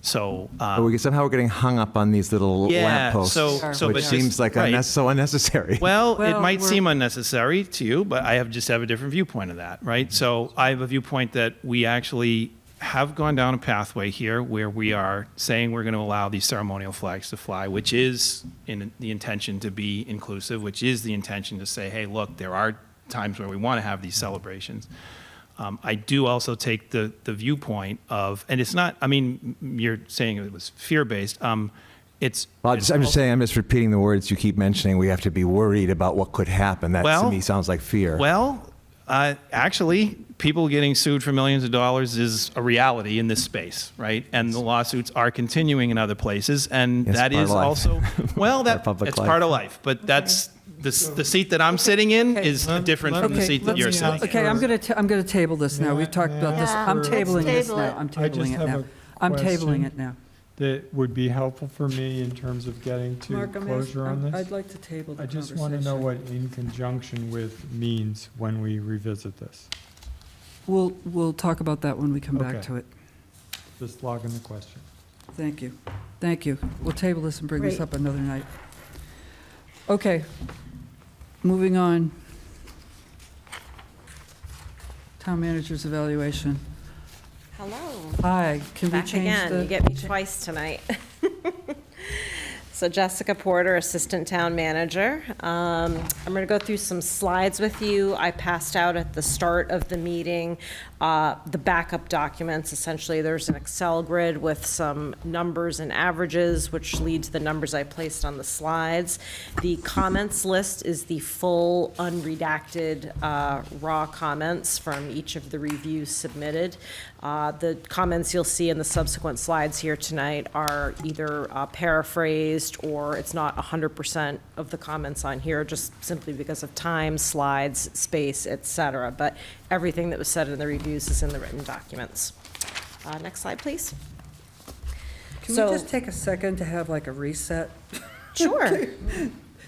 But somehow we're getting hung up on these little yeah, lampposts, but which just- seems like right. so unnecessary. Well, it might we're- seem unnecessary to you, but I just have a different viewpoint of that, right? So I have a viewpoint that we actually have gone down a pathway here where we are saying we're going to allow these ceremonial flags to fly, which is in the intention to be inclusive, which is the intention to say, hey, look, there are times where we want to have these celebrations. I do also take the viewpoint of, and it's not, I mean, you're saying it was fear-based. It's. Well, I'm just saying, I'm just repeating the words you keep mentioning. We have to be worried about what could happen. That to me sounds like fear. Well, actually, people getting sued for millions of dollars is a reality in this space, right? And the lawsuits are continuing in other places, and It's that part of is life. also, well, Part of public it's life. part of life. But that's the seat that I'm sitting in is different from the Okay, seat that you're sitting in. Okay, I'm going to table this now. We've talked about this. Yeah, I'm let's tabling this table now. it. I'm I just tabling it have now. a I'm tabling question. it now. that would be helpful for me in terms of getting to Mark, closure on this? I'd like to table the I conversation. just want to know what in conjunction with means when we revisit this. We'll talk about that when we come back Okay. to it. Just log in the question. Thank you. Thank you. We'll table this and bring this Great. up another night. Okay, moving on. Town manager's evaluation. Hello. Hi, can we Back change again. the? You get me twice tonight. So Jessica Porter, Assistant Town Manager. I'm going to go through some slides with you. I passed out at the start of the meeting the backup documents. Essentially, there's an Excel grid with some numbers and averages, which lead to the numbers I placed on the slides. The comments list is the full unredacted raw comments from each of the reviews submitted. The comments you'll see in the subsequent slides here tonight are either paraphrased or it's not 100% of the comments on here, just simply because of time, slides, space, etc. But everything that was said in the reviews is in the written documents. Next slide, please. Can we just take a second to have like a reset? Sure.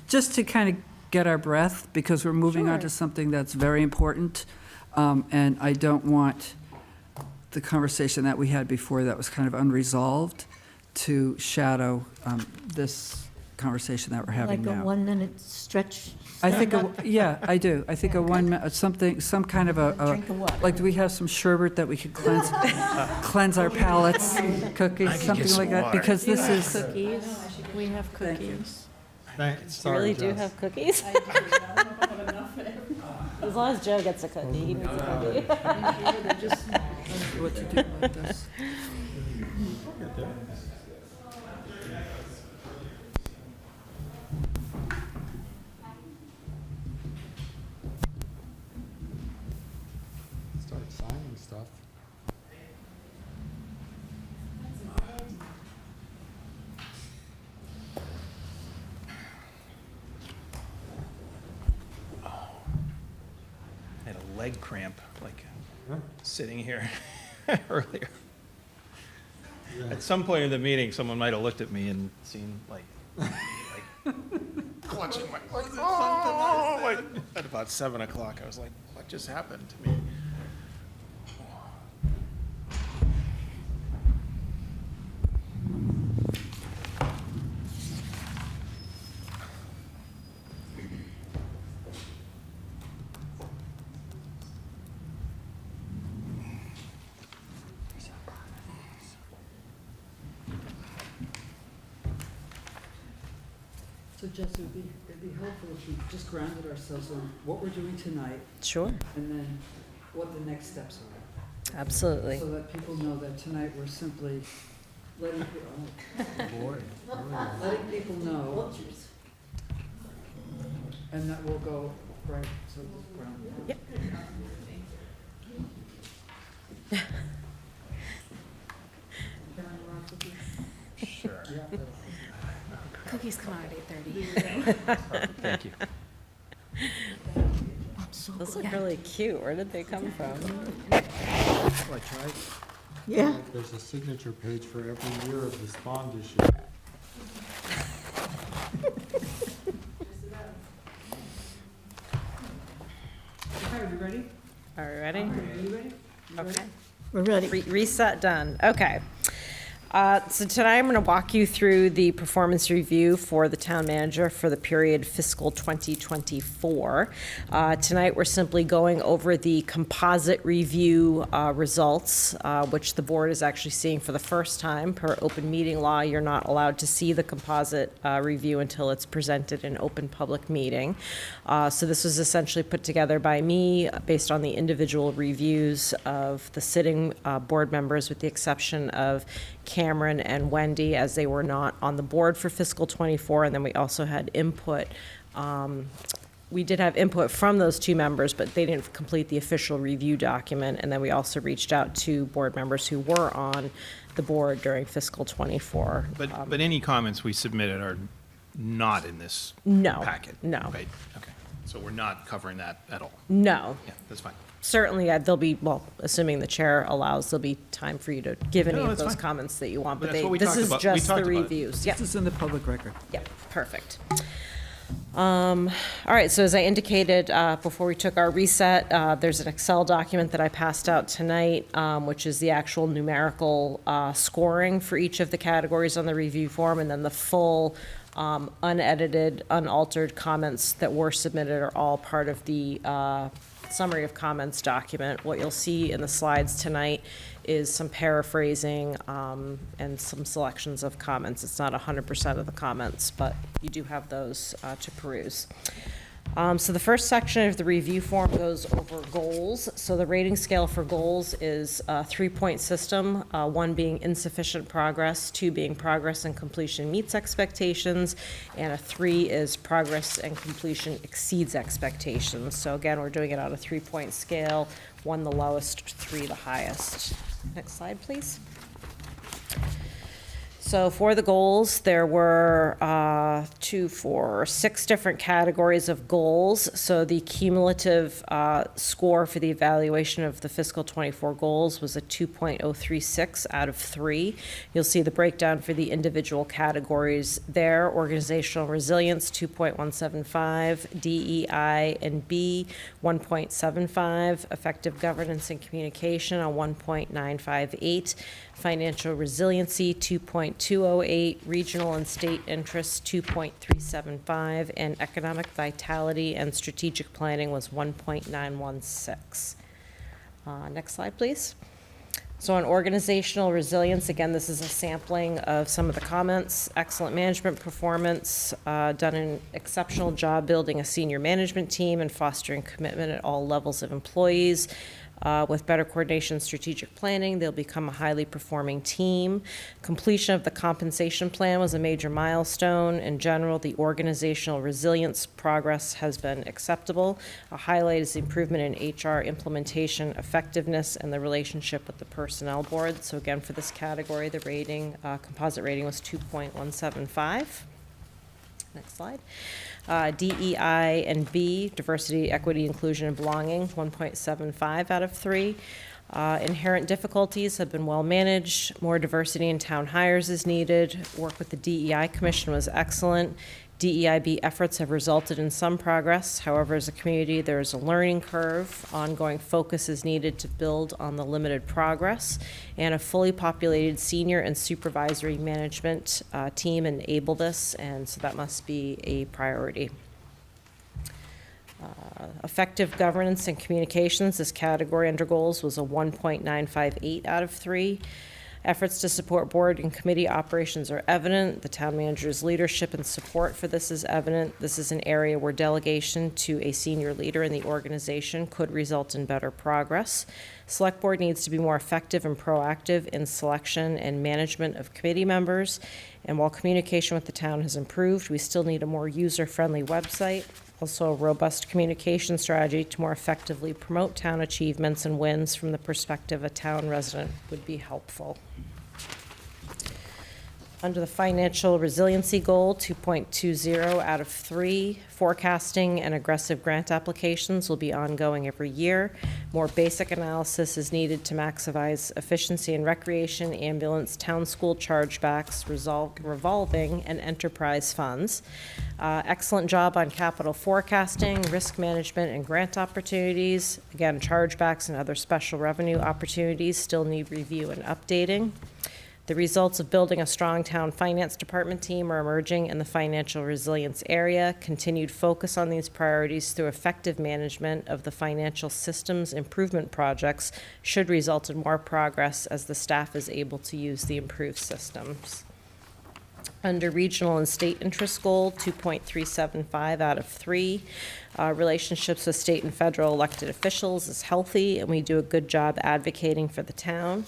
Just to kind of get our breath, because we're moving on to something that's very important. And I don't want the conversation that we had before that was kind of unresolved to shadow this conversation that we're having Like now. a 1-minute stretch? I think, yeah, I do. I think a 1 minute, something, some kind of a, Drink of water. like, do we have some sherbet that we could cleanse our palates, cookies, something like that? Because this is, Cookies. We have cookies. You really do have cookies? As long as Joe gets a cookie, he needs a cookie. what to do about this. Start signing stuff. I had a leg cramp, like, sitting here earlier. At some point in the meeting, someone might have looked at me and seen, like clutching my, like, oh, like, at about 7 o'clock, I was like, what just happened to me? So Jess, it'd be helpful if we just grounded ourselves on what we're doing tonight. Sure. And then what the next steps are. Absolutely. So that people know that tonight we're simply letting, letting people know. And that will go, right, so ground. Yep. Sure. Cookies come out at 8:30. Thank you. Those look really cute. Where did they come from? I tried. Yeah. There's a signature page for every year of this bond issue. Okay, are we ready? Are we ready? Are you ready? Okay. We're ready. Reset done. Okay. So tonight I'm going to walk you through the performance review for the town manager for the period fiscal 2024. Tonight we're simply going over the composite review results, which the board is actually seeing for the first time. Per open meeting law, you're not allowed to see the composite review until it's presented in open public meeting. So this was essentially put together by me based on the individual reviews of the sitting board members, with the exception of Cameron and Wendy, as they were not on the board for fiscal 24, and then we also had input. We did have input from those two members, but they didn't complete the official review document, and then we also reached out to board members who were on the board during fiscal 24. But any comments we submitted are not in this No, packet? no. Right, okay. So we're not covering that at all? No. Yeah, that's fine. Certainly, there'll be, well, assuming the chair allows, there'll be time for you to give any No, of that's those fine. comments that you want, but That's what we this talked is about. We just talked the about it. reviews. Yep. This is in the public record. Yep, perfect. All right, so as I indicated before we took our reset, there's an Excel document that I passed out tonight, which is the actual numerical scoring for each of the categories on the review form, and then the full unedited, unaltered comments that were submitted are all part of the summary of comments document. What you'll see in the slides tonight is some paraphrasing and some selections of comments. It's not 100% of the comments, but you do have those to peruse. So the first section of the review form goes over goals. So the rating scale for goals is a 3-point system, 1 being insufficient progress, 2 being progress and completion meets expectations, and a 3 is progress and completion exceeds expectations. So again, we're doing it on a 3-point scale, 1 the lowest, 3 the highest. Next slide, please. So for the goals, there were 6 different categories of goals. So the cumulative score for the evaluation of the fiscal 24 goals was a 2.036 out of 3. You'll see the breakdown for the individual categories there. Organizational resilience, 2.175, DEI and B, 1.75, effective governance and communication, a 1.958, financial resiliency, 2.208, regional and state interests, 2.375, and economic vitality and strategic planning was 1.916. Next slide, please. So on organizational resilience, again, this is a sampling of some of the comments. Excellent management performance, done an exceptional job building a senior management team and fostering commitment at all levels of employees. With better coordination and strategic planning, they'll become a highly performing team. Completion of the compensation plan was a major milestone. In general, the organizational resilience progress has been acceptable. A highlight is the improvement in HR implementation effectiveness and the relationship with the personnel board. So again, for this category, the rating, composite rating was 2.175. Next slide. DEI and B, diversity, equity, inclusion, and belonging, 1.75 out of 3. Inherent difficulties have been well managed. More diversity in town hires is needed. Work with the DEI Commission was excellent. DEIB efforts have resulted in some progress. However, as a community, there is a learning curve. Ongoing focus is needed to build on the limited progress. And a fully populated senior and supervisory management team enable this, and so that must be a priority. Effective governance and communications, this category under goals was a 1.958 out of 3. Efforts to support board and committee operations are evident. The town manager's leadership and support for this is evident. This is an area where delegation to a senior leader in the organization could result in better progress. Select board needs to be more effective and proactive in selection and management of committee members. And while communication with the town has improved, we still need a more user-friendly website. Also, a robust communication strategy to more effectively promote town achievements and wins from the perspective of a town resident would be helpful. Under the financial resiliency goal, 2.20 out of 3, forecasting and aggressive grant applications will be ongoing every year. More basic analysis is needed to maximize efficiency in recreation, ambulance, town school chargebacks, revolving, and enterprise funds. Excellent job on capital forecasting, risk management, and grant opportunities. Again, chargebacks and other special revenue opportunities still need review and updating. The results of building a strong town finance department team are emerging in the financial resilience area. Continued focus on these priorities through effective management of the financial systems improvement projects should result in more progress as the staff is able to use the improved systems. Under regional and state interest goal, 2.375 out of 3. Relationships with state and federal elected officials is healthy, and we do a good job advocating for the town.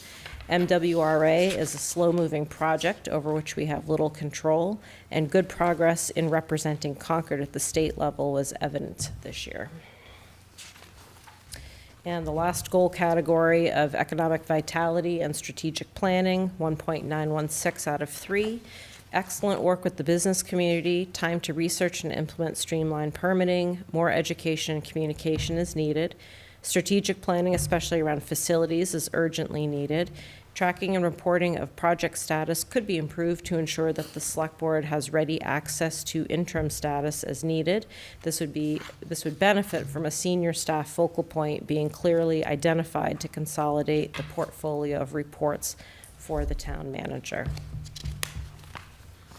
MWRA is a slow-moving project over which we have little control, and good progress in representing Concord at the state level was evident this year. And the last goal category of economic vitality and strategic planning, 1.916 out of 3. Excellent work with the business community, time to research and implement streamlined permitting, more education and communication is needed. Strategic planning, especially around facilities, is urgently needed. Tracking and reporting of project status could be improved to ensure that the select board has ready access to interim status as needed. This would benefit from a senior staff focal point being clearly identified to consolidate the portfolio of reports for the town manager.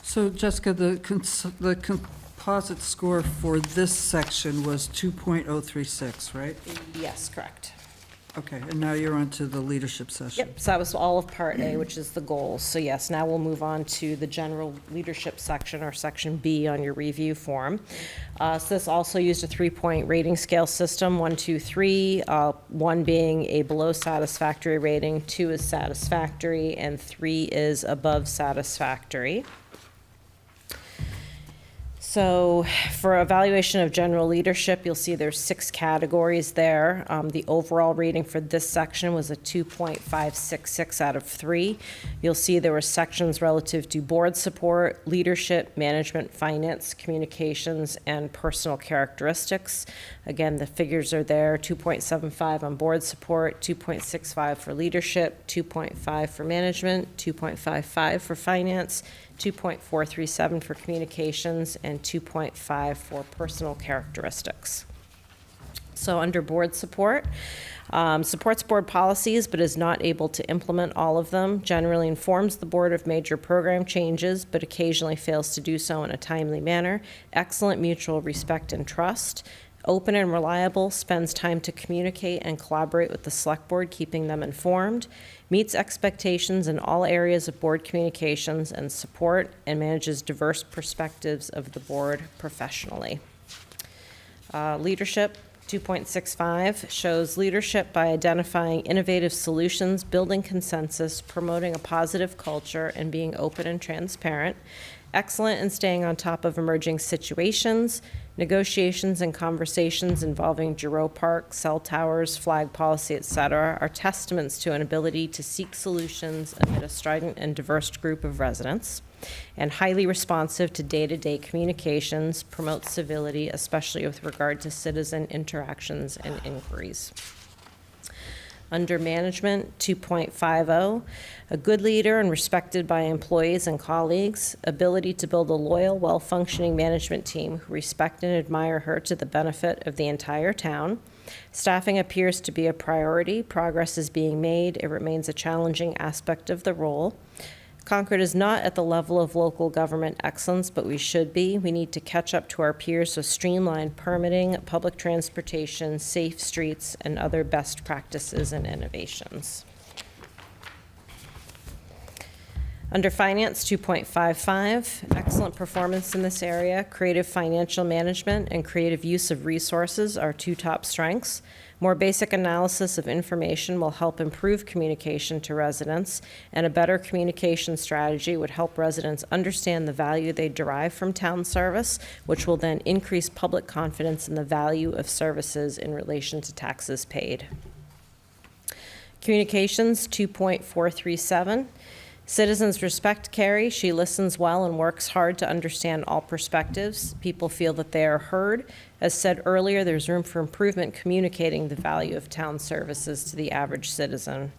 So Jessica, the composite score for this section was 2.036, right? Yes, correct. Okay, and now you're on to the leadership session. Yep, so that was all of Part A, which is the goals. So yes, now we'll move on to the general leadership section, or Section B on your review form. So this also used a 3-point rating scale system, 1, 2, 3, 1 being a below satisfactory rating, 2 is satisfactory, and 3 is above satisfactory. So for evaluation of general leadership, you'll see there's 6 categories there. The overall rating for this section was a 2.566 out of 3. You'll see there were sections relative to board support, leadership, management, finance, communications, and personal characteristics. Again, the figures are there, 2.75 on board support, 2.65 for leadership, 2.5 for management, 2.55 for finance, 2.437 for communications, and 2.5 for personal characteristics. So under board support, supports board policies but is not able to implement all of them, generally informs the board of major program changes but occasionally fails to do so in a timely manner, excellent mutual respect and trust, open and reliable, spends time to communicate and collaborate with the select board, keeping them informed, meets expectations in all areas of board communications and support, and manages diverse perspectives of the board professionally. Leadership, 2.65, shows leadership by identifying innovative solutions, building consensus, promoting a positive culture, and being open and transparent. Excellent in staying on top of emerging situations. Negotiations and conversations involving Giroux Park, cell towers, flag policy, etc., are testaments to an ability to seek solutions amid a strident and diverse group of residents. And highly responsive to day-to-day communications, promotes civility, especially with regard to citizen interactions and inquiries. Under management, 2.50, a good leader and respected by employees and colleagues, ability to build a loyal, well-functioning management team who respect and admire her to the benefit of the entire town. Staffing appears to be a priority. Progress is being made. It remains a challenging aspect of the role. Concord is not at the level of local government excellence, but we should be. We need to catch up to our peers with streamlined permitting, public transportation, safe streets, and other best practices and innovations. Under finance, 2.55, excellent performance in this area. Creative financial management and creative use of resources are 2 top strengths. More basic analysis of information will help improve communication to residents, and a better communication strategy would help residents understand the value they derive from town service, which will then increase public confidence in the value of services in relation to taxes paid. Communications, 2.437. Citizens respect Carrie. She listens well and works hard to understand all perspectives. People feel that they are heard. As said earlier, there's room for improvement communicating the value of town services to the average citizen.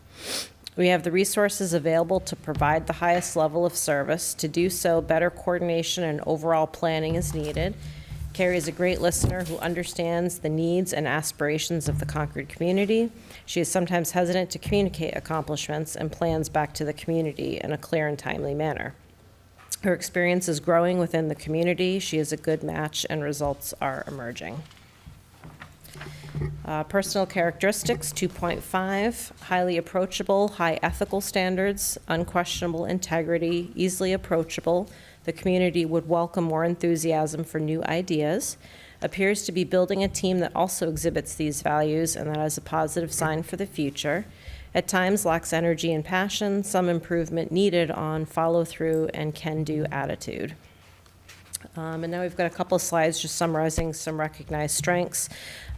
We have the resources available to provide the highest level of service. To do so, better coordination and overall planning is needed. Carrie is a great listener who understands the needs and aspirations of the Concord community. She is sometimes hesitant to communicate accomplishments and plans back to the community in a clear and timely manner. Her experience is growing within the community. She is a good match and results are emerging. Personal characteristics, 2.5, highly approachable, high ethical standards, unquestionable integrity, easily approachable. The community would welcome more enthusiasm for new ideas. Appears to be building a team that also exhibits these values, and that is a positive sign for the future. At times lacks energy and passion, some improvement needed on follow-through and can-do attitude. And now we've got a couple of slides just summarizing some recognized strengths.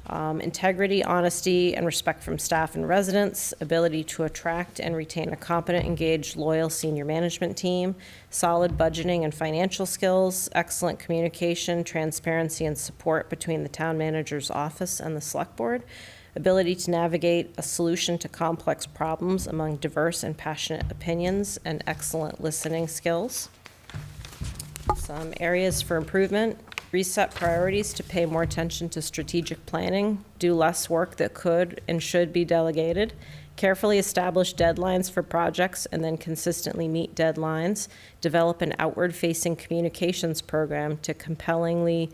Integrity, honesty, and respect from staff and residents, ability to attract and retain a competent, engaged, loyal senior management team, solid budgeting and financial skills, excellent communication, transparency, and support between the town manager's office and the select board, ability to navigate a solution to complex problems among diverse and passionate opinions, and excellent listening skills. Some areas for improvement: reset priorities to pay more attention to strategic planning, do less work that could and should be delegated, carefully establish deadlines for projects and then consistently meet deadlines, develop an outward-facing communications program to compellingly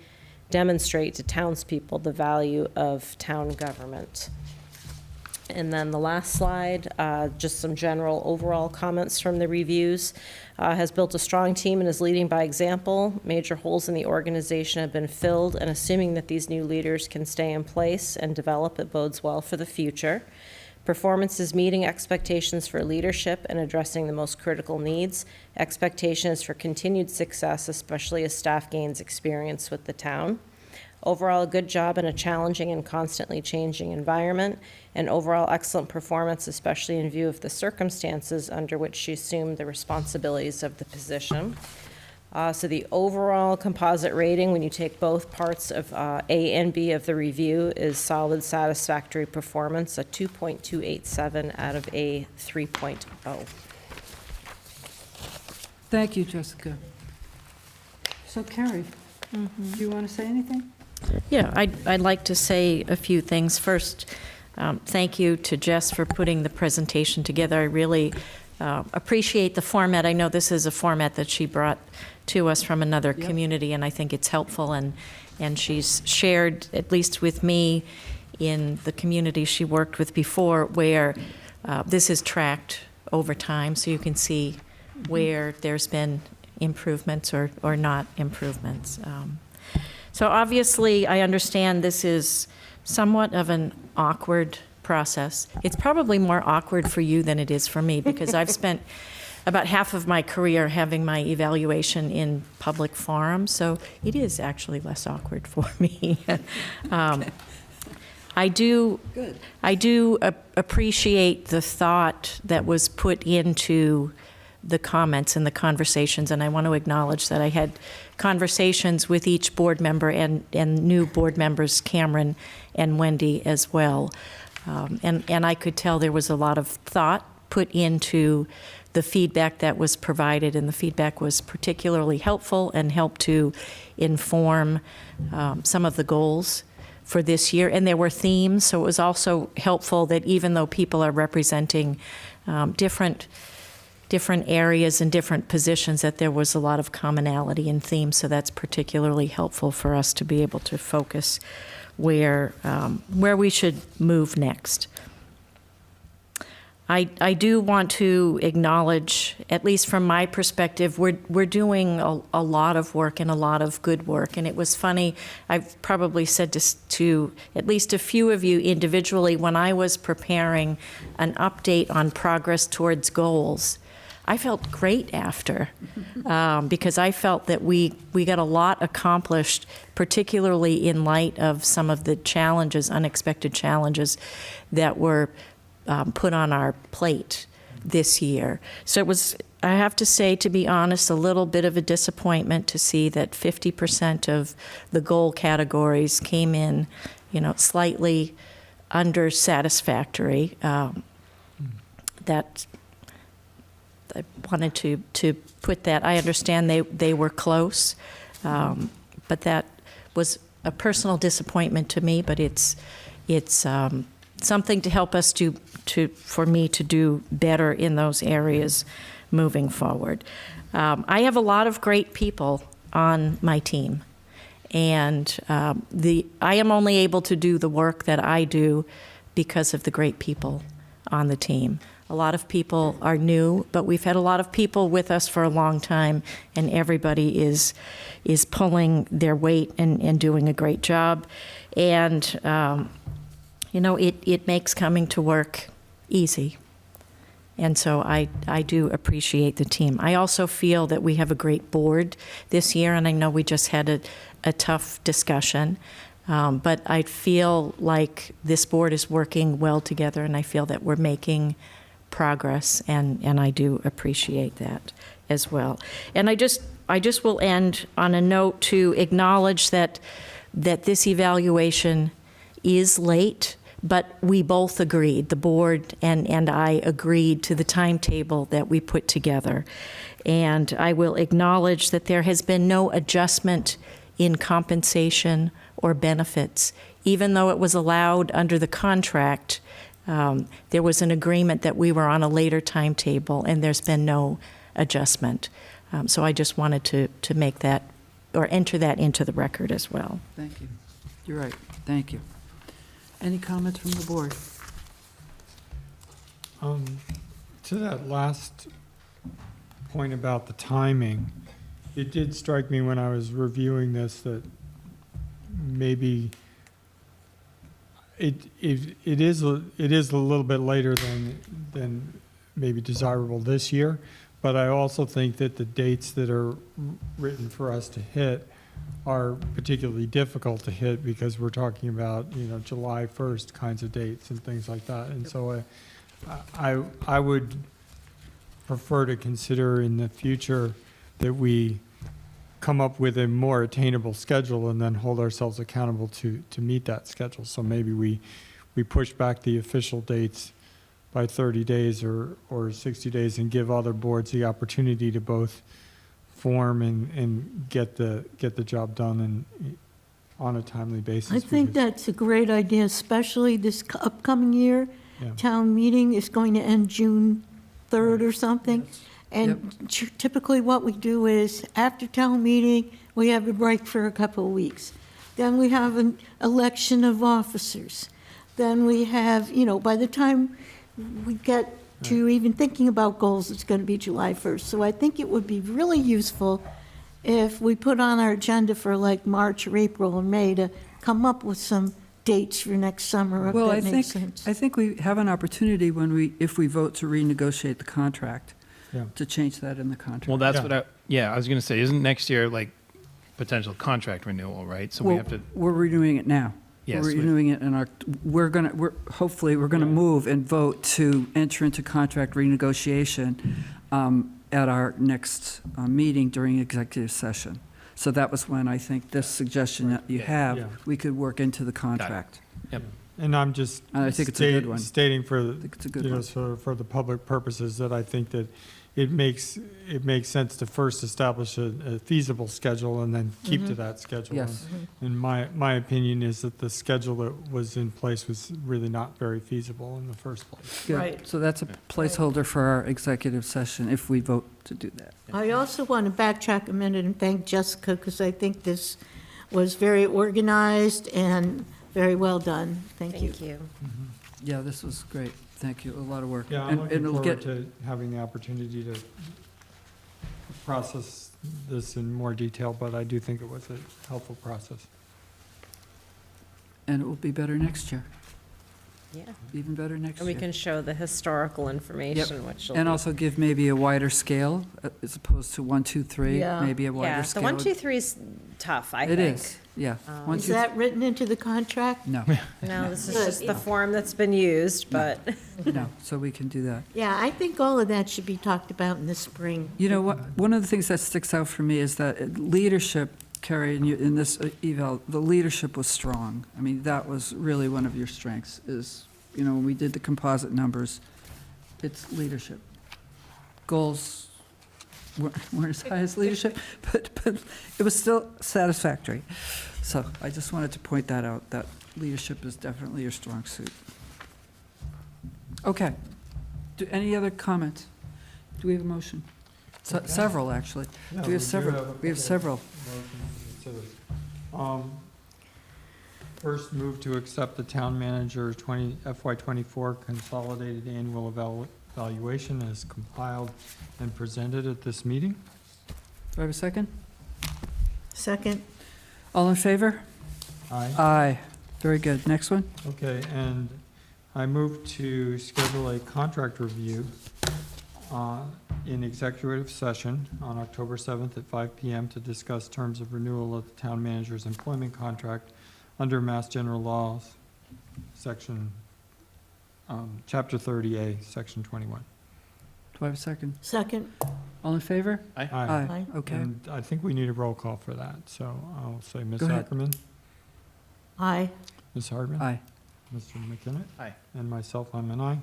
demonstrate to townspeople the value of town government. And then the last slide, just some general overall comments from the reviews. Has built a strong team and is leading by example. Major holes in the organization have been filled, and assuming that these new leaders can stay in place and develop, it bodes well for the future. Performance is meeting expectations for leadership and addressing the most critical needs. Expectation is for continued success, especially as staff gains experience with the town. Overall, a good job in a challenging and constantly changing environment, and overall excellent performance, especially in view of the circumstances under which she assumed the responsibilities of the position. So the overall composite rating, when you take both parts of A and B of the review, is solid, satisfactory performance, a 2.287 out of a 3.0. Thank you, Jessica. So Carrie, do you want to say anything? Yeah, I'd like to say a few things. First, thank you to Jess for putting the presentation together. I really appreciate the format. I know this is a format that she brought to us from another community, and I think it's helpful, and she's shared, at least with me, in the community she worked with before, where this is tracked over time, so you can see where there's been improvements or not improvements. So obviously, I understand this is somewhat of an awkward process. It's probably more awkward for you than it is for me, because I've spent about half of my career having my evaluation in public forums, so it is actually less awkward for me. I do appreciate the thought that was put into the comments and the conversations, and I want to acknowledge that I had conversations with each board member and new board members, Cameron and Wendy as well. And I could tell there was a lot of thought put into the feedback that was provided, and the feedback was particularly helpful and helped to inform some of the goals for this year. And there were themes, so it was also helpful that even though people are representing different areas and different positions, that there was a lot of commonality in themes, so that's particularly helpful for us to be able to focus where we should move next. I do want to acknowledge, at least from my perspective, we're doing a lot of work and a lot of good work. And it was funny, I've probably said to at least a few of you individually, when I was preparing an update on progress towards goals, I felt great after, because I felt that we got a lot accomplished, particularly in light of some of the challenges, unexpected challenges that were put on our plate this year. So it was, I have to say, to be honest, a little bit of a disappointment to see that 50% of the goal categories came in, slightly under satisfactory. That I wanted to put that. I understand they were close, but that was a personal disappointment to me. But it's something to help us for me to do better in those areas moving forward. I have a lot of great people on my team, and I am only able to do the work that I do because of the great people on the team. A lot of people are new, but we've had a lot of people with us for a long time, and everybody is pulling their weight and doing a great job. And it makes coming to work easy. And so I do appreciate the team. I also feel that we have a great board this year, and I know we just had a tough discussion. But I feel like this board is working well together, and I feel that we're making progress, and I do appreciate that as well. And I just will end on a note to acknowledge that this evaluation is late, but we both agreed, the board and I agreed to the timetable that we put together. And I will acknowledge that there has been no adjustment in compensation or benefits. Even though it was allowed under the contract, there was an agreement that we were on a later timetable, and there's been no adjustment. So I just wanted to make that, or enter that into the record as well. Thank you. You're right. Thank you. Any comments from the board? To that last point about the timing, it did strike me when I was reviewing this that maybe it is a little bit later than maybe desirable this year, but I also think that the dates that are written for us to hit are particularly difficult to hit because we're talking about, July 1st kinds of dates and things like that. And so I would prefer to consider in the future that we come up with a more attainable schedule and then hold ourselves accountable to meet that schedule. So maybe we push back the official dates by 30 days or 60 days and give other boards the opportunity to both form and get the job done and on a timely basis. I think that's a great idea, especially this upcoming year. Yeah. Town meeting is going to end June 3rd or something. And typically what we do is, after town meeting, we have a break for a couple of weeks. Then we have an election of officers. Then we have, by the time we get to even thinking about goals, it's going to be July 1st. So I think it would be really useful if we put on our agenda for like March or April or May to come up with some dates for next summer, if Well, that makes sense. I think we have an opportunity if we vote to renegotiate the contract, to change that in the contract. Well, that's what I was going to say. Isn't next year like potential contract renewal, right? So we have to. We're renewing it now. Yes, We're renewing it hopefully we're gonna move and vote to enter into contract renegotiation at our next meeting during executive session. So that was when I think this suggestion that you have, we could work into the contract. Yep. And I'm just I think it's a good one. stating for it's a good one. for the public purposes that I think that it makes sense to first establish a feasible schedule and then keep to that schedule. Yes. And my opinion is that the schedule that was in place was really not very feasible in the first place. Good. Right. So that's a placeholder for our executive session if we vote to do that. I also want to backtrack a minute and thank Jessica, because I think this was very organized and very well done. Thank you. Thank you. Yeah, this was great. Thank you. A lot of work. Yeah, I'm And looking it'll forward get- to having the opportunity to process this in more detail, but I do think it was a helpful process. And it will be better next year. Yeah. Even better next And year. we can show the historical information, which will And be- also give maybe a wider scale as opposed to 1, 2, 3, Yeah. maybe a wider Yeah, the scale. 1, 2, 3 is tough, I think. It is, yeah. 1, Is 2, that written into the contract? No, No, this is Good. just the form that's been used, but no, so we can do that. Yeah, I think all of that should be talked about in the spring. You know what, one of the things that sticks out for me is that leadership, Carrie, in this eval, the leadership was strong. I mean, that was really one of your strengths is, when we did the composite numbers, it's leadership. Goals weren't as high as leadership, but it was still satisfactory. So I just wanted to point that out, that leadership is definitely your strong suit. Okay. Any other comments? Do we have a motion? Several, actually. Yeah, Do we have do several? have a We have couple several. motions to consider. First, move to accept the town manager FY24 consolidated annual evaluation as compiled and presented at this meeting. Do I have a second? Second. All in favor? Aye. Aye. Very good. Next one? Okay, and I move to schedule a contract review in executive session on October 7th at 5 PM to discuss terms of renewal of the town manager's employment contract under Mass General Laws, Section, Chapter 30A, Section 21. Do I have a second? Second. All in favor? Aye. Aye, okay. And I think we need a roll call for that, so I'll say Ms. Go ahead. Ackerman, Aye. Ms. Hardman. Aye. Mr. McKinnon. Aye. And myself, I'm an aye.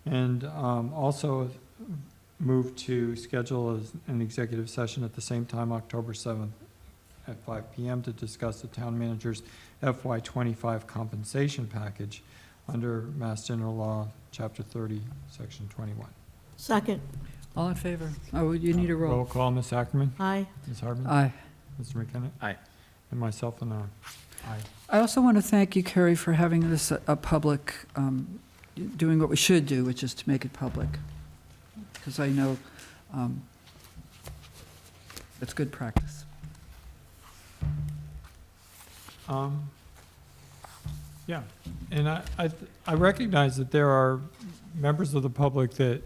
And also move to schedule an executive session at the same time, October 7th at 5 PM to discuss the town manager's FY25 compensation package under Mass General Law, Chapter 30, Section 21. Second. All in favor? Oh, you need a Roll roll. call, Ms. Ackerman. Aye. Ms. Hardman. Aye. Mr. McKinnon. Aye. And myself, an aye. Aye. I also want to thank you, Carrie, for having this a public, doing what we should do, which is to make it public. Because I know it's good practice. Yeah, and I recognize that there are members of the public that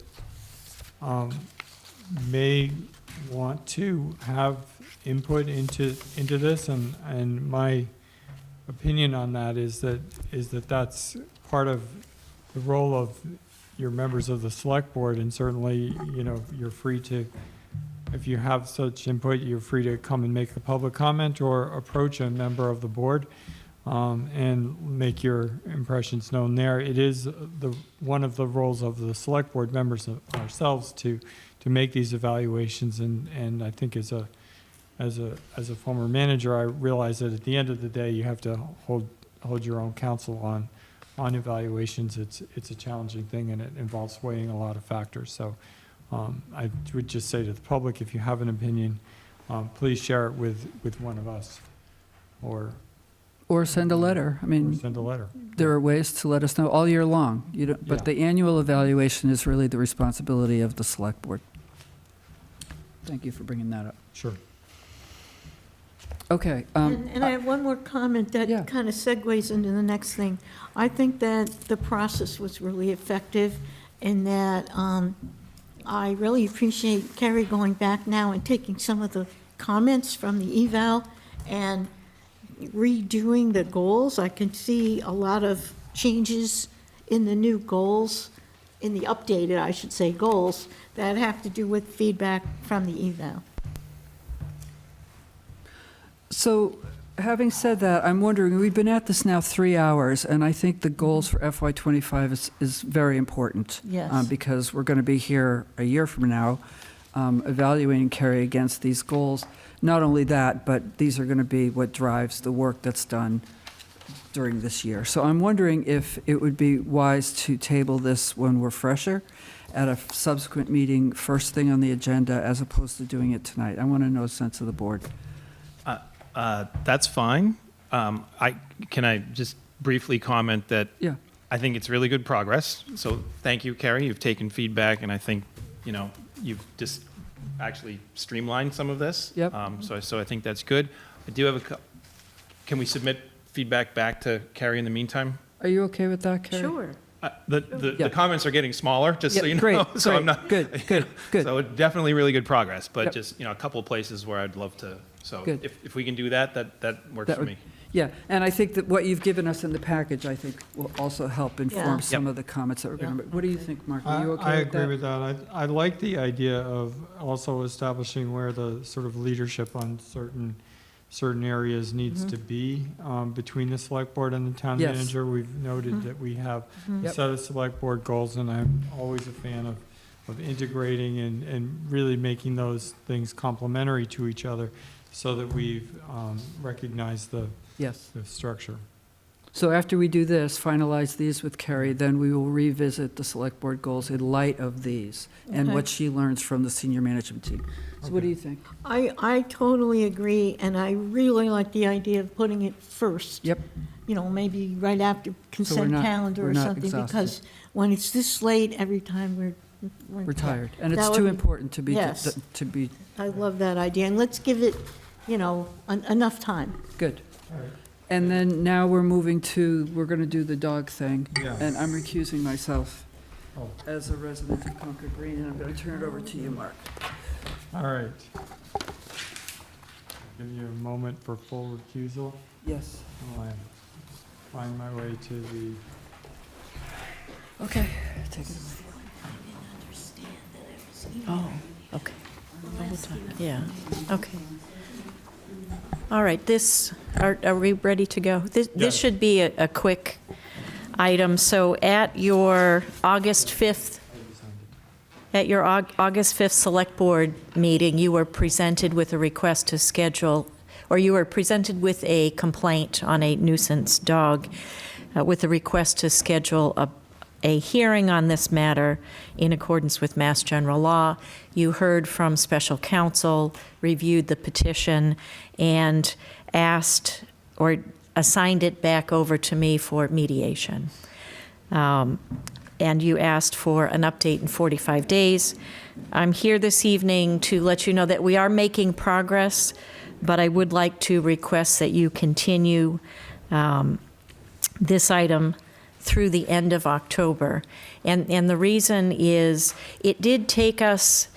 may want to have input into this, and my opinion on that is that that's part of the role of your members of the select board, and certainly, you know, you're free to, if you have such input, you're free to come and make a public comment or approach a member of the board and make your impressions known there. It is one of the roles of the select board members ourselves to make these evaluations, and I think as a former manager, I realize that at the end of the day, you have to hold your own counsel on evaluations. It's a challenging thing, and it involves weighing a lot of factors. So I would just say to the public, if you have an opinion, please share it with one of us, or send a letter. I mean, send a letter. There are ways to let us know all year long. You don't, but the annual evaluation is really the responsibility of the select board. Thank you for bringing that up. Sure. Okay. And I have one more comment that kind of segues into the next thing. I think that the process was really effective in that I really appreciate Kerry going back now and taking some of the comments from the eval and redoing the goals. I can see a lot of changes in the new goals, in the updated, I should say, goals that have to do with feedback from the eval. So, having said that, I'm wondering, we've been at this now 3 hours, and I think the goals for FY25 is very important. Yes. Because we're going to be here a year from now, evaluating Kerry against these goals. Not only that, but these are going to be what drives the work that's done during this year. So I'm wondering if it would be wise to table this when we're fresher at a subsequent meeting, first thing on the agenda, as opposed to doing it tonight. I want to know a sense of the board. That's fine. Can I just briefly comment that Yeah. I think it's really good progress. So thank you, Carrie. You've taken feedback, and I think, you know, you've just actually streamlined some of this. Yep. So I think that's good. I do have can we submit feedback back to Carrie in the meantime? Are you okay with that, Carrie? Sure. The comments are getting smaller, just so Yeah, you know. great, So great. I'm not Good. So definitely really good progress, but Yep. just, you know, a couple of places where I'd love to. So Good. if we can do that works That for would- me. Yeah, and I think that what you've given us in the package, I think, will also help inform Yeah. some of the comments that we're going to make. What do you think, Mark? Are you okay I with that? agree with that. I like the idea of also establishing where the sort of leadership on certain areas needs to be between the select board and the town Yes. manager. We've noted that we have a Yep. set of select board goals, and I'm always a fan of integrating and really making those things complementary to each other so that we've recognized the Yes. structure. So after we do this, finalize these with Carrie, then we will revisit the select board goals in light of these and Okay. what she learns from the senior management team. So what do you think? I totally agree, and I really like the idea of putting it first. Yep. You know, maybe right after consent not- calendar we're or not something, exhausted. because when it's this late, every time we're Retired. And it's That too would be- important to be, Yes. to be, I love that idea, and let's give it, you know, enough time. good. And then now we're moving to, we're going to do the dog thing. Yeah. And I'm recusing myself. as a resident of Concord Green, and I'm going to turn it over to you, Mark. All right. Give you a moment for full recusal. Yes. While I find my way to the. Okay, take it away. Oh, okay. Yeah, okay. All right, are we ready to go? This Yes. should be a quick item. So at your August 5th Select Board meeting, you were presented with a request to schedule, or you were presented with a complaint on a nuisance dog with a request to schedule a hearing on this matter in accordance with Mass General Law. You heard from special counsel, reviewed the petition, and asked or assigned it back over to me for mediation. And you asked for an update in 45 days. I'm here this evening to let you know that we are making progress, but I would like to request that you continue this item through the end of October. And the reason is it did take us,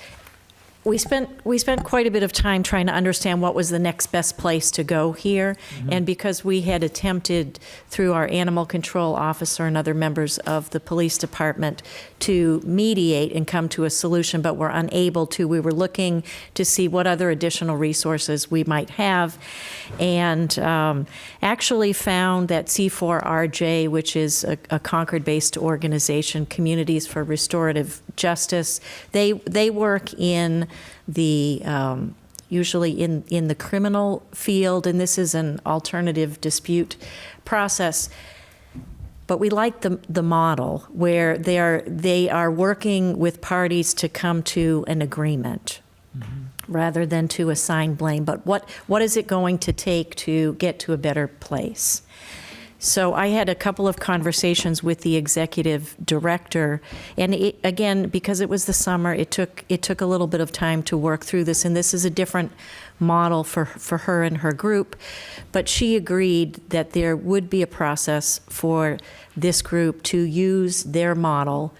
we spent quite a bit of time trying to understand what was the next best place to go here. And because we had attempted through our animal control officer and other members of the police department to mediate and come to a solution, but were unable to, we were looking to see what other additional resources we might have. And actually found that C4RJ, which is a Concord-based organization, Communities for Restorative Justice, they work in the usually in the criminal field, and this is an alternative dispute process. But we like the model where they are working with parties to come to an agreement rather than to assign blame. But what is it going to take to get to a better place? So I had a couple of conversations with the executive director, and again, because it was the summer, it took a little bit of time to work through this, and this is a different model for her and her group. But she agreed that there would be a process for this group to use their model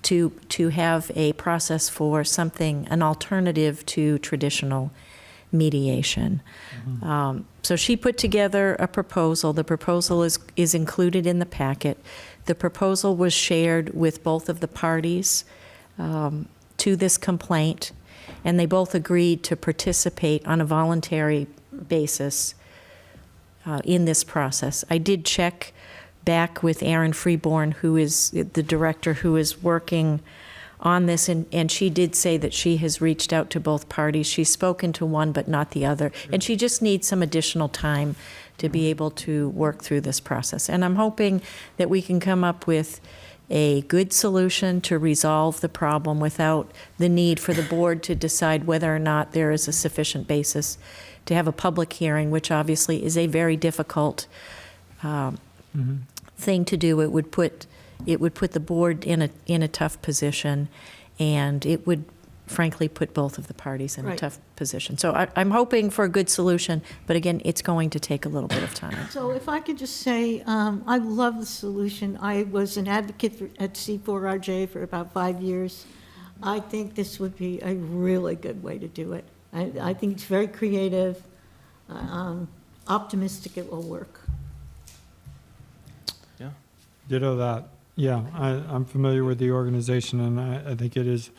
to have a process for something, an alternative to traditional mediation. So she put together a proposal. The proposal is included in the packet. The proposal was shared with both of the parties to this complaint, and they both agreed to participate on a voluntary basis in this process. I did check back with Erin Freeborn, who is the director who is working on this, and she did say that she has reached out to both parties. She's spoken to one but not the other, and she just needs some additional time to be able to work through this process. And I'm hoping that we can come up with a good solution to resolve the problem without the need for the board to decide whether or not there is a sufficient basis to have a public hearing, which obviously is a very difficult thing to do. It would put the board in a tough position, and it would frankly put both of the parties in a tough position. So I'm hoping for a good solution, but again, it's going to take a little bit of time. So if I could just say, I love the solution. I was an advocate at C4RJ for about 5 years. I think this would be a really good way to do it. I think it's very creative, optimistic it will work. Yeah. Ditto that. Yeah, I'm familiar with the organization, and I think it is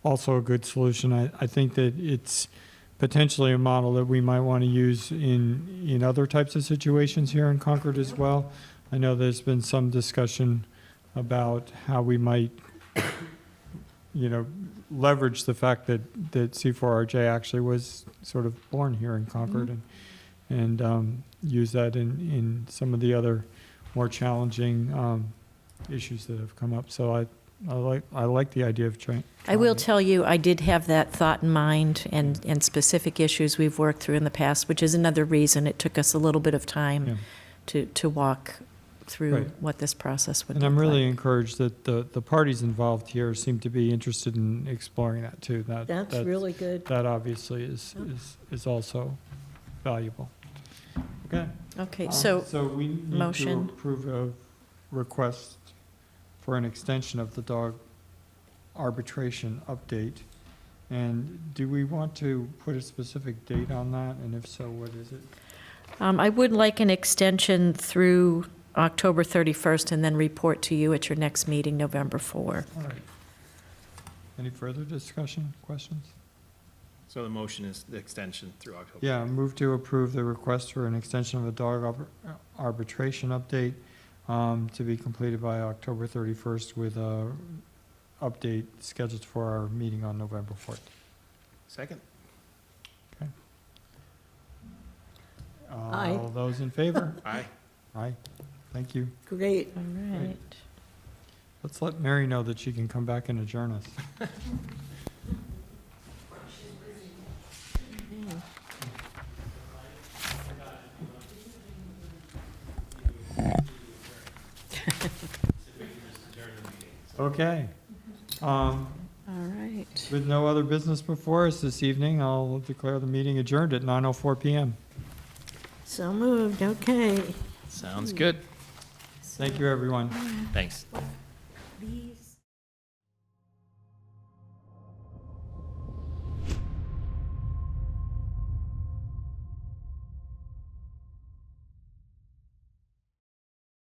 also a good solution. I think that it's potentially a model that we might want to use in other types of situations here in Concord as well. I know there's been some discussion about how we might, leverage the fact that C4RJ actually was sort of born here in Concord, and use that in some of the other more challenging issues that have come up. So I like the idea of trying. I will tell you, I did have that thought in mind, and specific issues we've worked through in the past, which is another reason it took us a little bit of time to walk through what this process would look like. And I'm really encouraged that the parties involved here seem to be interested in exploring that too. That's really good. That obviously is also valuable. Okay. Okay, so we need motion. to approve a request for an extension of the dog arbitration update. And do we want to put a specific date on that? And if so, what is it? I would like an extension through October 31st and then report to you at your next meeting, November 4. All right. Any further discussion, questions? So the motion is the extension through October. Yeah, move to approve the request for an extension of a dog arbitration update to be completed by October 31st with a update scheduled for our meeting on November 4th. Second? Okay. Aye. All those in favor? Aye. Aye. Thank you. Great. All right. Let's let Mary know that she can come back and adjourn us. Okay. All right. With no other business before us this evening, I'll declare the meeting adjourned at 9:04 PM. So moved, okay. Sounds good. Thank you, everyone. Thanks. These